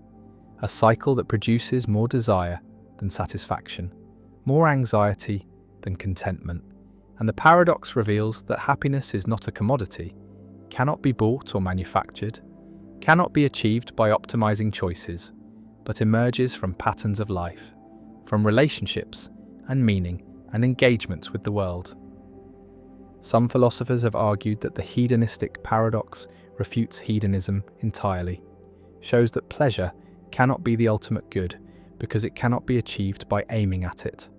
a cycle that produces more desire than satisfaction, more anxiety than contentment. And the paradox reveals that happiness is not a commodity, cannot be bought or manufactured, cannot be achieved by optimizing choices, but emerges from patterns of life, from relationships and meaning and engagement with the world. Some philosophers have argued that the hedonistic paradox refutes hedonism entirely, shows that pleasure cannot be the ultimate good because it cannot be achieved by aiming at it,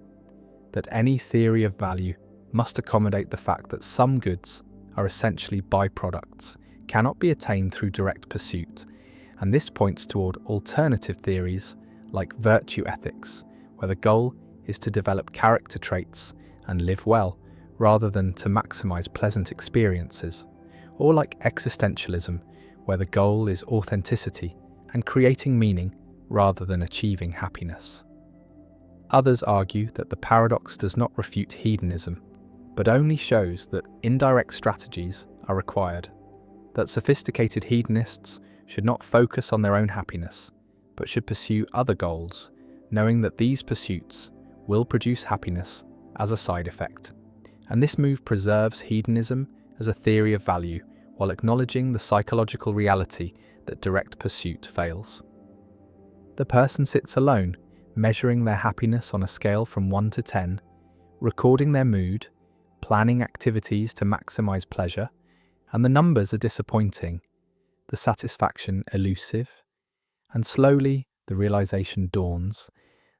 that any theory of value must accommodate the fact that some goods are essentially byproducts, cannot be attained through direct pursuit, and this points toward alternative theories like virtue ethics, where the goal is to develop character traits and live well, rather than to maximize pleasant experiences, or like existentialism, where the goal is authenticity and creating meaning rather than achieving happiness. Others argue that the paradox does not refute hedonism, but only shows that indirect strategies are required, that sophisticated hedonists should not focus on their own happiness, but should pursue other goals, knowing that these pursuits will produce happiness as a side effect. And this move preserves hedonism as a theory of value, while acknowledging the psychological reality that direct pursuit fails. The person sits alone, measuring their happiness on a scale from 1 to 10, recording their mood, planning activities to maximize pleasure, and the numbers are disappointing, the satisfaction elusive, and slowly the realization dawns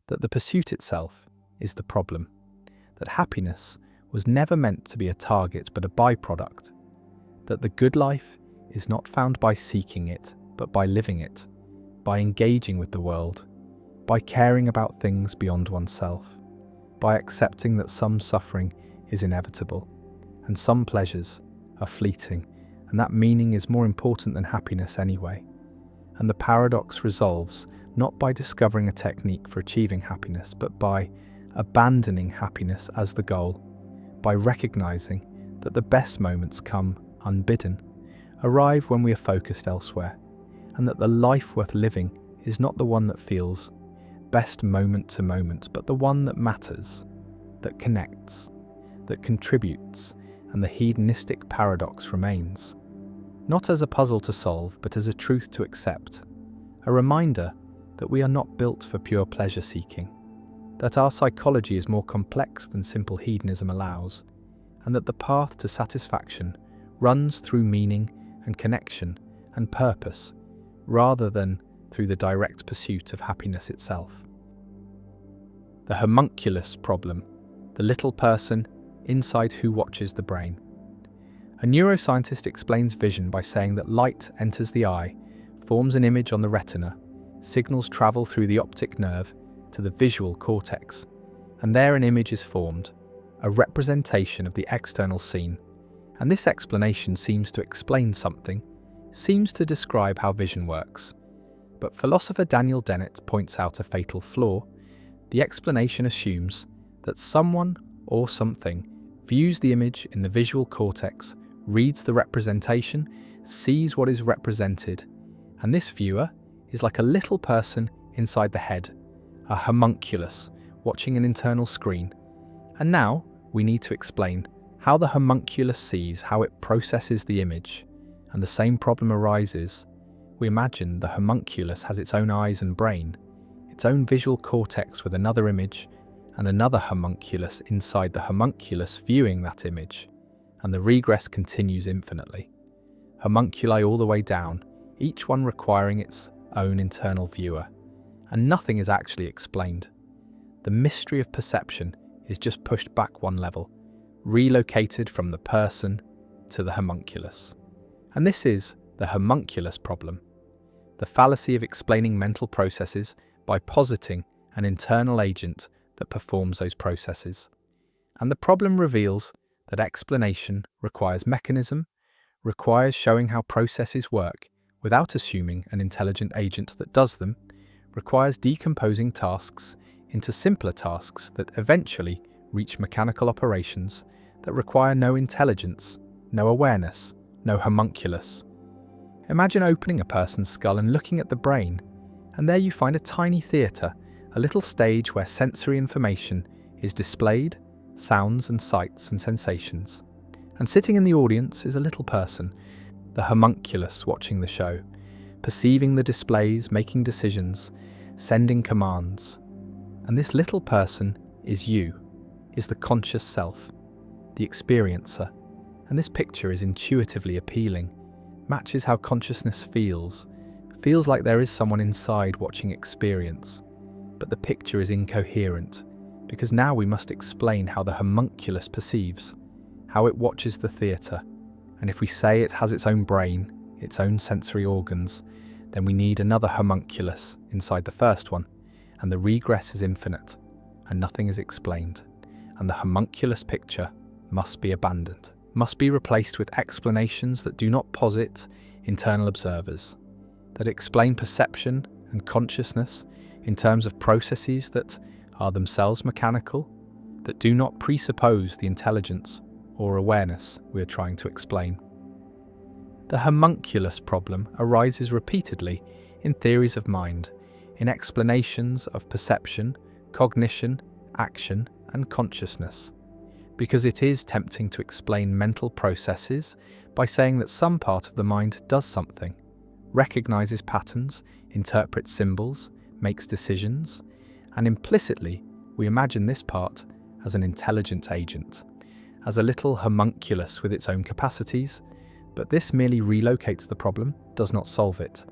that the pursuit itself is the problem, that happiness was never meant to be a target but a byproduct, that the good life is not found by seeking it but by living it, by engaging with the world, by caring about things beyond oneself, by accepting that some suffering is inevitable and some pleasures are fleeting, and that meaning is more important than happiness anyway. And the paradox resolves not by discovering a technique for achieving happiness, but by abandoning happiness as the goal, by recognizing that the best moments come unbidden, arrive when we are focused elsewhere, and that the life worth living is not the one that feels best moment to moment, but the one that matters, that connects, that contributes, and the hedonistic paradox remains, not as a puzzle to solve, but as a truth to accept, a reminder that we are not built for pure pleasure-seeking, that our psychology is more complex than simple hedonism allows, and that the path to satisfaction runs through meaning and connection and purpose, rather than through the direct pursuit of happiness itself. The homunculus problem, the little person inside who watches the brain. A neuroscientist explains vision by saying that light enters the eye, forms an image on the retina, signals travel through the optic nerve to the visual cortex, and there an image is formed, a representation of the external scene. And this explanation seems to explain something, seems to describe how vision works. But philosopher Daniel Dennett points out a fatal flaw. The explanation assumes that someone or something views the image in the visual cortex, reads the representation, sees what is represented, and this viewer is like a little person inside the head, a homunculus watching an internal screen. And now we need to explain how the homunculus sees, how it processes the image. And the same problem arises. We imagine the homunculus has its own eyes and brain, its own visual cortex with another image, and another homunculus inside the homunculus viewing that image. And the regress continues infinitely. Homunculi all the way down, each one requiring its own internal viewer. And nothing is actually explained. The mystery of perception is just pushed back one level, relocated from the person to the homunculus. And this is the homunculus problem, the fallacy of explaining mental processes by positing an internal agent that performs those processes. And the problem reveals that explanation requires mechanism, requires showing how processes work without assuming an intelligent agent that does them, requires decomposing tasks into simpler tasks that eventually reach mechanical operations that require no intelligence, no awareness, no homunculus. Imagine opening a person's skull and looking at the brain, and there you find a tiny theatre, a little stage where sensory information is displayed, sounds and sights and sensations. And sitting in the audience is a little person, the homunculus watching the show, perceiving the displays, making decisions, sending commands. And this little person is you, is the conscious self, the experiencer. And this picture is intuitively appealing, matches how consciousness feels like there is someone inside watching experience. But the picture is incoherent, because now we must explain how the homunculus perceives, how it watches the theatre. And if we say it has its own brain, its own sensory organs, then we need another homunculus inside the first one, and the regress is infinite, and nothing is explained. And the homunculus picture must be abandoned, must be replaced with explanations that do not posit internal observers, that explain perception and consciousness in terms of processes that are themselves mechanical, that do not presuppose the intelligence or awareness we are trying to explain. The homunculus problem arises repeatedly in theories of mind, in explanations of perception, cognition, action, and consciousness, because it is tempting to explain mental processes by saying that some part of the mind does something, recognizes patterns, interprets symbols, makes decisions, and implicitly we imagine this part as an intelligent agent, as a little homunculus with its own capacities. But this merely relocates the problem, does not solve it,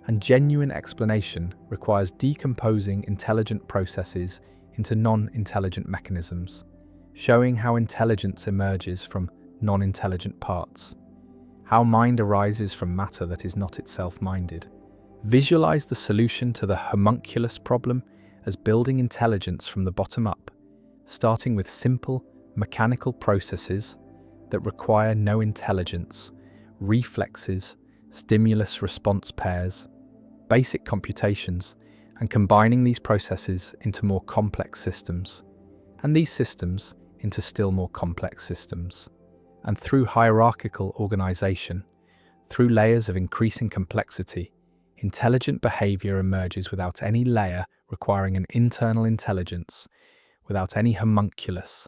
and genuine explanation requires decomposing intelligent processes into non-intelligent mechanisms, showing how intelligence emerges from non-intelligent parts, how mind arises from matter that is not itself minded. Visualize the solution to the homunculus problem as building intelligence from the bottom up, starting with simple mechanical processes that require no intelligence, reflexes, stimulus-response pairs, basic computations, and combining these processes into more complex systems, and these systems into still more complex systems. And through hierarchical organization, through layers of increasing complexity, intelligent behavior emerges without any layer requiring an internal intelligence, without any homunculus.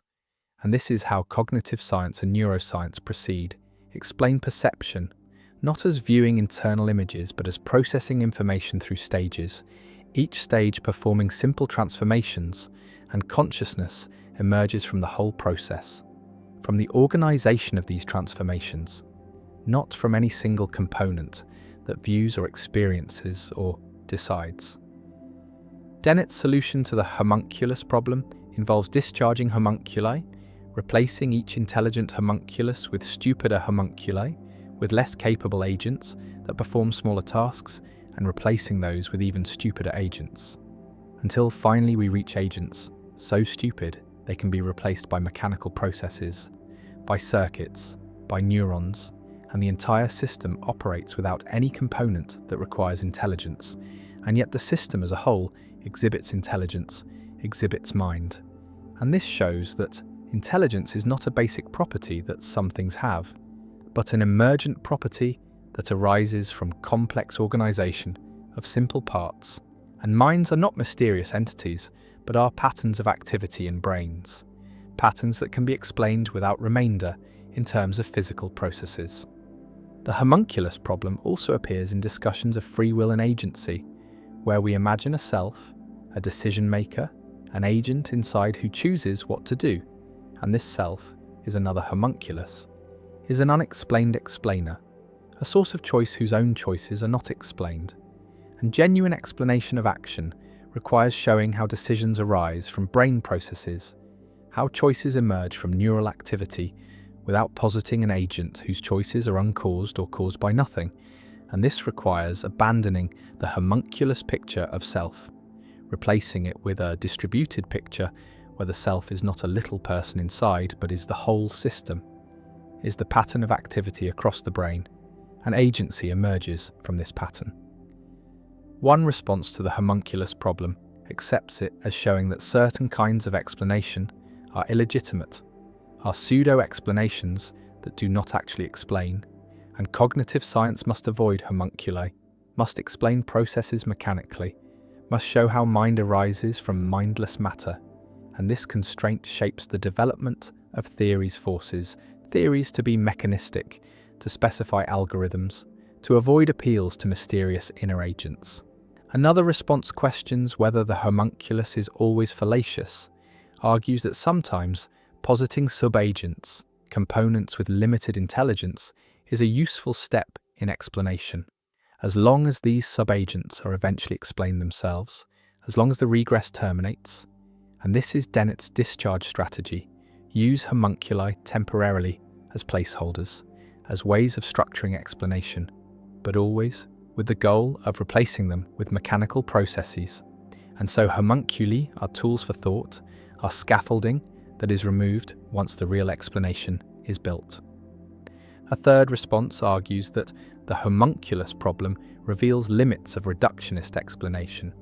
And this is how cognitive science and neuroscience proceed, explain perception, not as viewing internal images, but as processing information through stages, each stage performing simple transformations, and consciousness emerges from the whole process, from the organization of these transformations, not from any single component that views or experiences or decides. Dennett's solution to the homunculus problem involves discharging homunculi, replacing each intelligent homunculus with stupider homunculi, with less capable agents that perform smaller tasks, and replacing those with even stupider agents. Until finally we reach agents so stupid they can be replaced by mechanical processes, by circuits, by neurons, and the entire system operates without any component that requires intelligence, and yet the system as a whole exhibits intelligence, exhibits mind. And this shows that intelligence is not a basic property that some things have, but an emergent property that arises from complex organization of simple parts. And minds are not mysterious entities, but are patterns of activity in brains, patterns that can be explained without remainder in terms of physical processes. The homunculus problem also appears in discussions of free will and agency, where we imagine a self, a decision maker, an agent inside who chooses what to do, and this self is another homunculus, is an unexplained explainer, a source of choice whose own choices are not explained. And genuine explanation of action requires showing how decisions arise from brain processes, how choices emerge from neural activity without positing an agent whose choices are uncaused or caused by nothing, and this requires abandoning the homunculus picture of self, replacing it with a distributed picture where the self is not a little person inside but is the whole system, is the pattern of activity across the brain, and agency emerges from this pattern. One response to the homunculus problem accepts it as showing that certain kinds of explanation are illegitimate, are pseudo-explanations that do not actually explain, and cognitive science must avoid homunculi, must explain processes mechanically, must show how mind arises from mindless matter, and this constraint shapes the development of theories forces, theories to be mechanistic, to specify algorithms, to avoid appeals to mysterious inner agents. Another response questions whether the homunculus is always fallacious, argues that sometimes positing subagents, components with limited intelligence, is a useful step in explanation, as long as these subagents are eventually explained themselves, as long as the regress terminates. And this is Dennett's discharge strategy: use homunculi temporarily as placeholders, as ways of structuring explanation, but always with the goal of replacing them with mechanical processes. And so homunculi are tools for thought, are scaffolding that is removed once the real explanation is built. A third response argues that the homunculus problem reveals limits of reductionist explanation,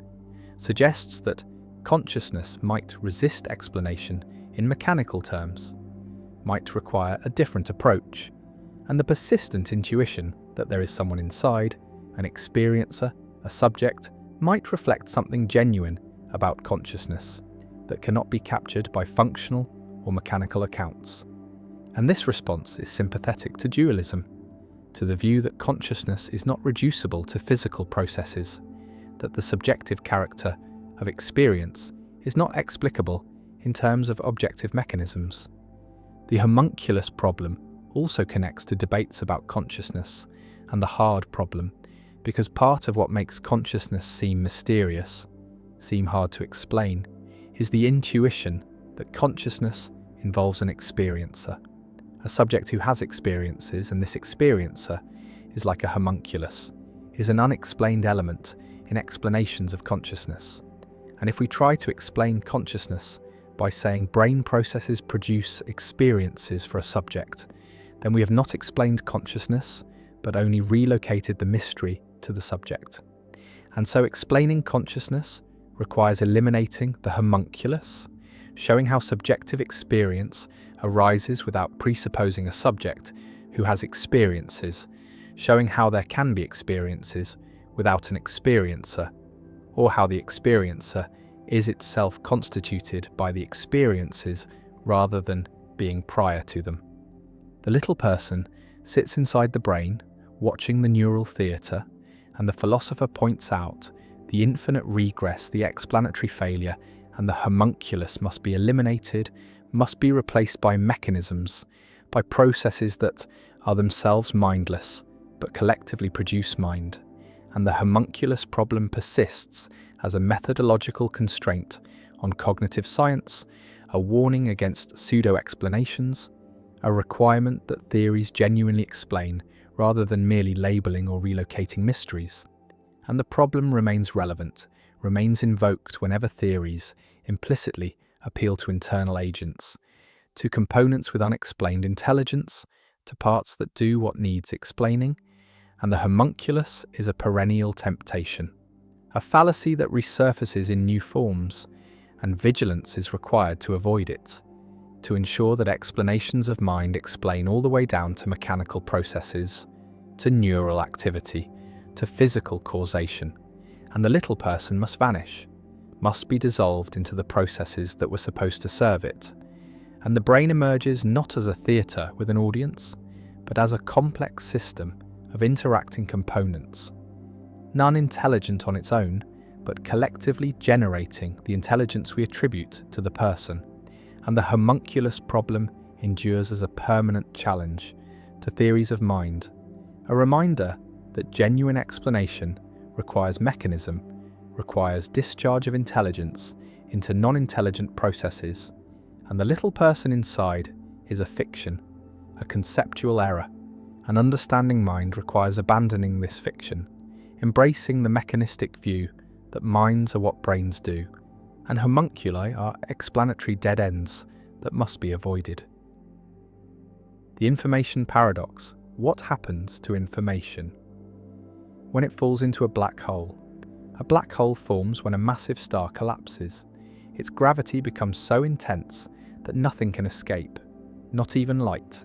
suggests that consciousness might resist explanation in mechanical terms, might require a different approach, and the persistent intuition that there is someone inside, an experiencer, a subject, might reflect something genuine about consciousness that cannot be captured by functional or mechanical accounts. And this response is sympathetic to dualism, to the view that consciousness is not reducible to physical processes, that the subjective character of experience is not explicable in terms of objective mechanisms. The homunculus problem also connects to debates about consciousness and the hard problem, because part of what makes consciousness seem mysterious, seem hard to explain, is the intuition that consciousness involves an experiencer, a subject who has experiences, and this experiencer is like a homunculus, is an unexplained element in explanations of consciousness. And if we try to explain consciousness by saying brain processes produce experiences for a subject, then we have not explained consciousness, but only relocated the mystery to the subject. And so explaining consciousness requires eliminating the homunculus, showing how subjective experience arises without presupposing a subject who has experiences, showing how there can be experiences without an experiencer, or how the experiencer is itself constituted by the experiences rather than being prior to them. The little person sits inside the brain, watching the neural theatre, and the philosopher points out the infinite regress, the explanatory failure, and the homunculus must be eliminated, must be replaced by mechanisms, by processes that are themselves mindless, but collectively produce mind. And the homunculus problem persists as a methodological constraint on cognitive science, a warning against pseudo-explanations, a requirement that theories genuinely explain rather than merely labeling or relocating mysteries. And the problem remains relevant, remains invoked whenever theories implicitly appeal to internal agents, to components with unexplained intelligence, to parts that do what needs explaining, and the homunculus is a perennial temptation, a fallacy that resurfaces in new forms, and vigilance is required to avoid it, to ensure that explanations of mind explain all the way down to mechanical processes, to neural activity, to physical causation, and the little person must vanish, must be dissolved into the processes that were supposed to serve it, and the brain emerges not as a theatre with an audience, but as a complex system of interacting components, none intelligent on its own, but collectively generating the intelligence we attribute to the person. And the homunculus problem endures as a permanent challenge to theories of mind, a reminder that genuine explanation requires mechanism, requires discharge of intelligence into non-intelligent processes, and the little person inside is a fiction, a conceptual error. An understanding mind requires abandoning this fiction, embracing the mechanistic view that minds are what brains do, and homunculi are explanatory dead ends that must be avoided. The information paradox. What happens to information? When it falls into a black hole. A black hole forms when a massive star collapses. Its gravity becomes so intense that nothing can escape, not even light,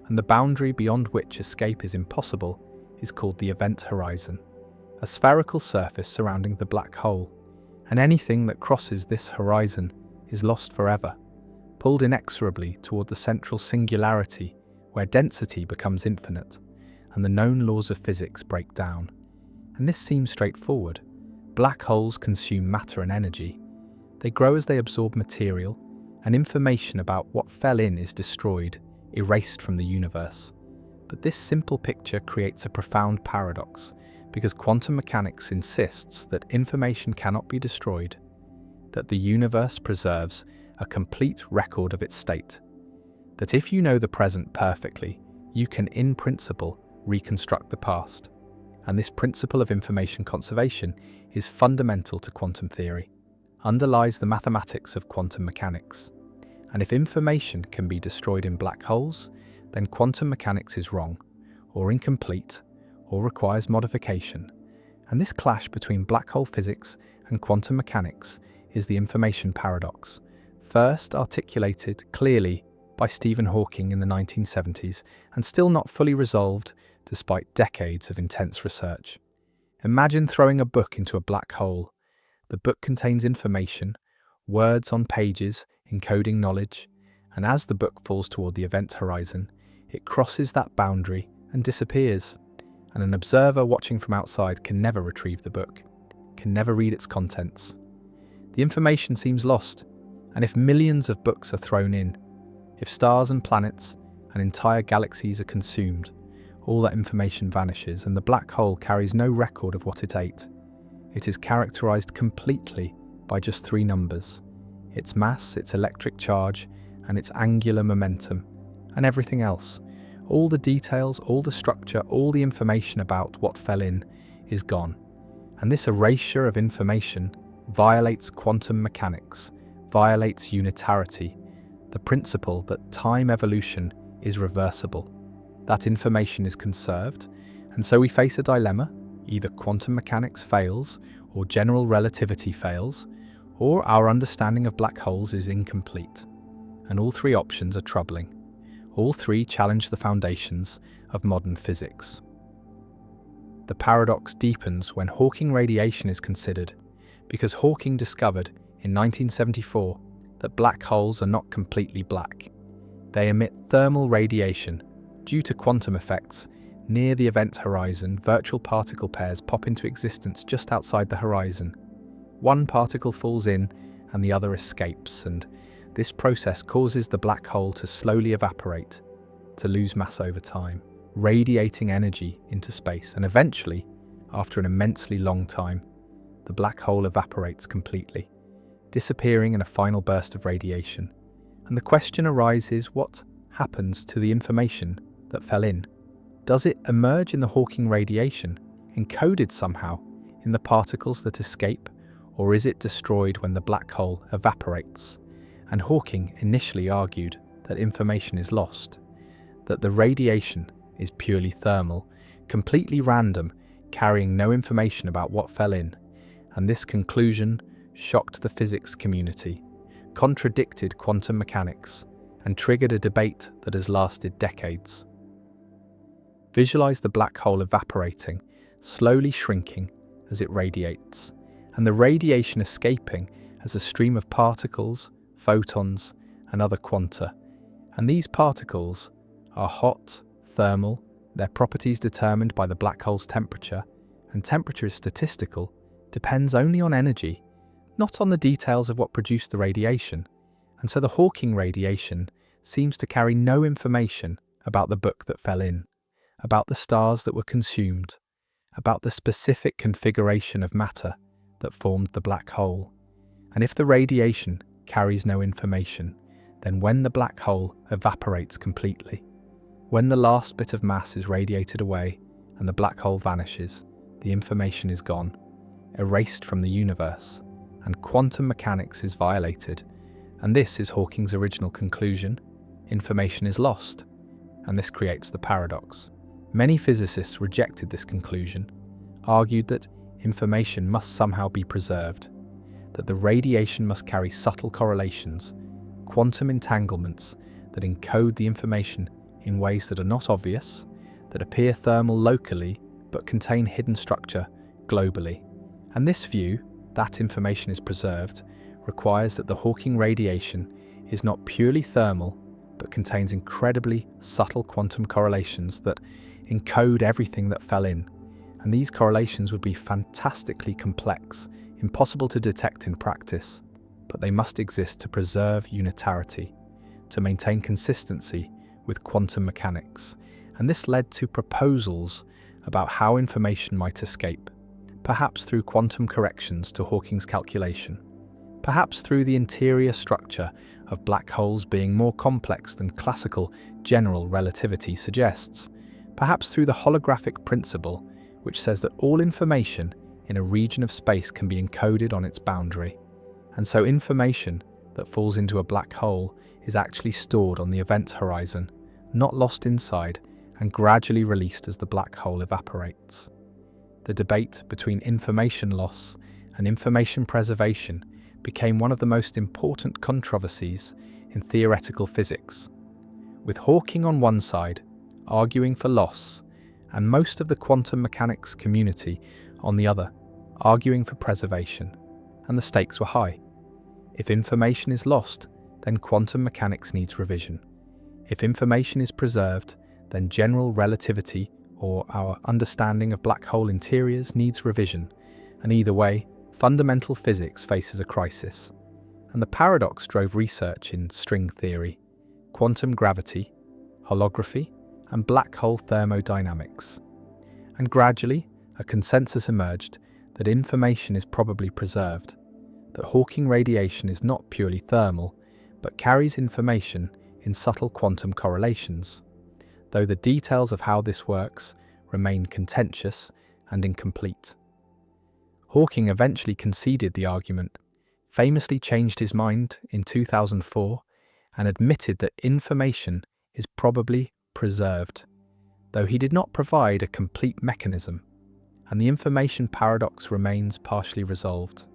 and the boundary beyond which escape is impossible is called the event horizon, a spherical surface surrounding the black hole, and anything that crosses this horizon is lost forever, pulled inexorably toward the central singularity where density becomes infinite and the known laws of physics break down. And this seems straightforward. Black holes consume matter and energy. They grow as they absorb material, and information about what fell in is destroyed, erased from the universe. But this simple picture creates a profound paradox, because quantum mechanics insists that information cannot be destroyed, that the universe preserves a complete record of its state, that if you know the present perfectly, you can in principle reconstruct the past. And this principle of information conservation is fundamental to quantum theory, underlies the mathematics of quantum mechanics. And if information can be destroyed in black holes, then quantum mechanics is wrong, or incomplete, or requires modification. And this clash between black hole physics and quantum mechanics is the information paradox, first articulated clearly by Stephen Hawking in the 1970s and still not fully resolved despite decades of intense research. Imagine throwing a book into a black hole. The book contains information, words on pages encoding knowledge, and as the book falls toward the event horizon, it crosses that boundary and disappears. And an observer watching from outside can never retrieve the book, can never read its contents. The information seems lost, and if millions of books are thrown in, if stars and planets and entire galaxies are consumed, all that information vanishes and the black hole carries no record of what it ate. It is characterized completely by just three numbers: its mass, its electric charge, and its angular momentum, and everything else. All the details, all the structure, all the information about what fell in is gone. And this erasure of information violates quantum mechanics, violates unitarity, the principle that time evolution is reversible, that information is conserved, and so we face a dilemma: either quantum mechanics fails, or general relativity fails, or our understanding of black holes is incomplete. And all three options are troubling. All three challenge the foundations of modern physics. The paradox deepens when Hawking radiation is considered, because Hawking discovered in 1974 that black holes are not completely black. They emit thermal radiation. Due to quantum effects, near the event horizon, virtual particle pairs pop into existence just outside the horizon. One particle falls in and the other escapes, and this process causes the black hole to slowly evaporate, to lose mass over time, radiating energy into space, and eventually, after an immensely long time, the black hole evaporates completely, disappearing in a final burst of radiation, And the question arises, what happens to the information that fell in? Does it emerge in the Hawking radiation, encoded somehow in the particles that escape, or is it destroyed when the black hole evaporates? And Hawking initially argued that information is lost, that the radiation is purely thermal, completely random, carrying no information about what fell in. And this conclusion shocked the physics community, contradicted quantum mechanics, and triggered a debate that has lasted decades. Visualize the black hole evaporating, slowly shrinking as it radiates, and the radiation escaping as a stream of particles, photons, and other quanta. And these particles are hot, thermal, their properties determined by the black hole's temperature, and temperature is statistical, depends only on energy, not on the details of what produced the radiation. And so the Hawking radiation seems to carry no information about the book that fell in, about the stars that were consumed, about the specific configuration of matter that formed the black hole. And if the radiation carries no information, then when the black hole evaporates completely, when the last bit of mass is radiated away and the black hole vanishes, the information is gone, erased from the universe, and quantum mechanics is violated. And this is Hawking's original conclusion: information is lost. And this creates the paradox. Many physicists rejected this conclusion, argued that information must somehow be preserved, that the radiation must carry subtle correlations, quantum entanglements that encode the information in ways that are not obvious, that appear thermal locally but contain hidden structure globally. And this view, that information is preserved, requires that the Hawking radiation is not purely thermal but contains incredibly subtle quantum correlations that encode everything that fell in. And these correlations would be fantastically complex, impossible to detect in practice, but they must exist to preserve unitarity, to maintain consistency with quantum mechanics. And this led to proposals about how information might escape, perhaps through quantum corrections to Hawking's calculation, perhaps through the interior structure of black holes being more complex than classical general relativity suggests, perhaps through the holographic principle, which says that all information in a region of space can be encoded on its boundary. And so information that falls into a black hole is actually stored on the event horizon, not lost inside, and gradually released as the black hole evaporates. The debate between information loss and information preservation became one of the most important controversies in theoretical physics, with Hawking on one side arguing for loss, and most of the quantum mechanics community on the other arguing for preservation, and the stakes were high. If information is lost, then quantum mechanics needs revision. If information is preserved, then general relativity, or our understanding of black hole interiors, needs revision. And either way, fundamental physics faces a crisis. And the paradox drove research in string theory, quantum gravity, holography, and black hole thermodynamics. And gradually, a consensus emerged that information is probably preserved, that Hawking radiation is not purely thermal, but carries information in subtle quantum correlations, though the details of how this works remain contentious and incomplete. Hawking eventually conceded the argument, famously changed his mind in 2004, and admitted that information is probably preserved, though he did not provide a complete mechanism, and the information paradox remains partially resolved.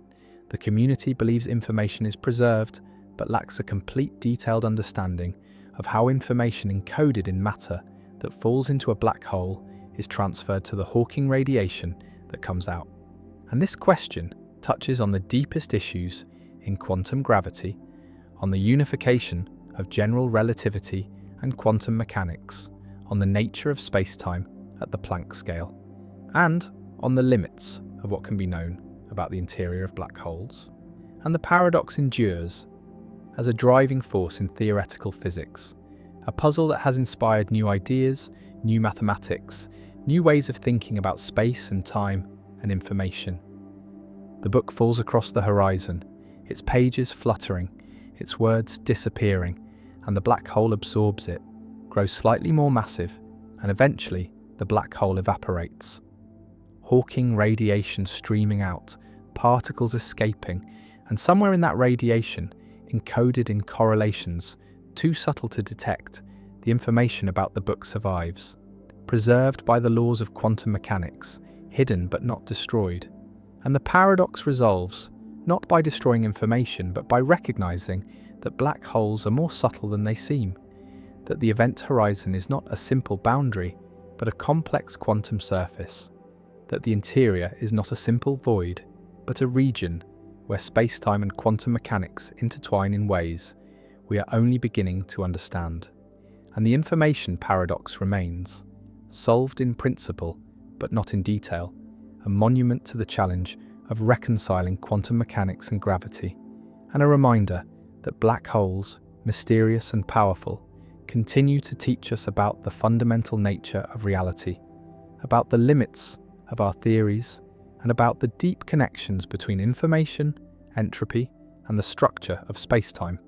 The community believes information is preserved, but lacks a complete detailed understanding of how information encoded in matter that falls into a black hole is transferred to the Hawking radiation that comes out. And this question touches on the deepest issues in quantum gravity, on the unification of general relativity and quantum mechanics, on the nature of space-time at the Planck scale, and on the limits of what can be known about the interior of black holes. And the paradox endures as a driving force in theoretical physics, a puzzle that has inspired new ideas, new mathematics, new ways of thinking about space and time and information. The book falls across the horizon, its pages fluttering its words disappearing, and the black hole absorbs it, grows slightly more massive, and eventually the black hole evaporates. Hawking radiation streaming out, particles escaping, and somewhere in that radiation, encoded in correlations, too subtle to detect, the information about the book survives, preserved by the laws of quantum mechanics, hidden but not destroyed. And the paradox resolves, not by destroying information, but by recognizing that black holes are more subtle than they seem, that the event horizon is not a simple boundary, but a complex quantum surface, that the interior is not a simple void, but a region where space-time and quantum mechanics intertwine in ways we are only beginning to understand. And the information paradox remains, solved in principle, but not in detail, a monument to the challenge of reconciling quantum mechanics and gravity, and a reminder that black holes, mysterious and powerful, continue to teach us about the fundamental nature of reality, about the limits of our theories, and about the deep connections between information, entropy, and the structure of space-time.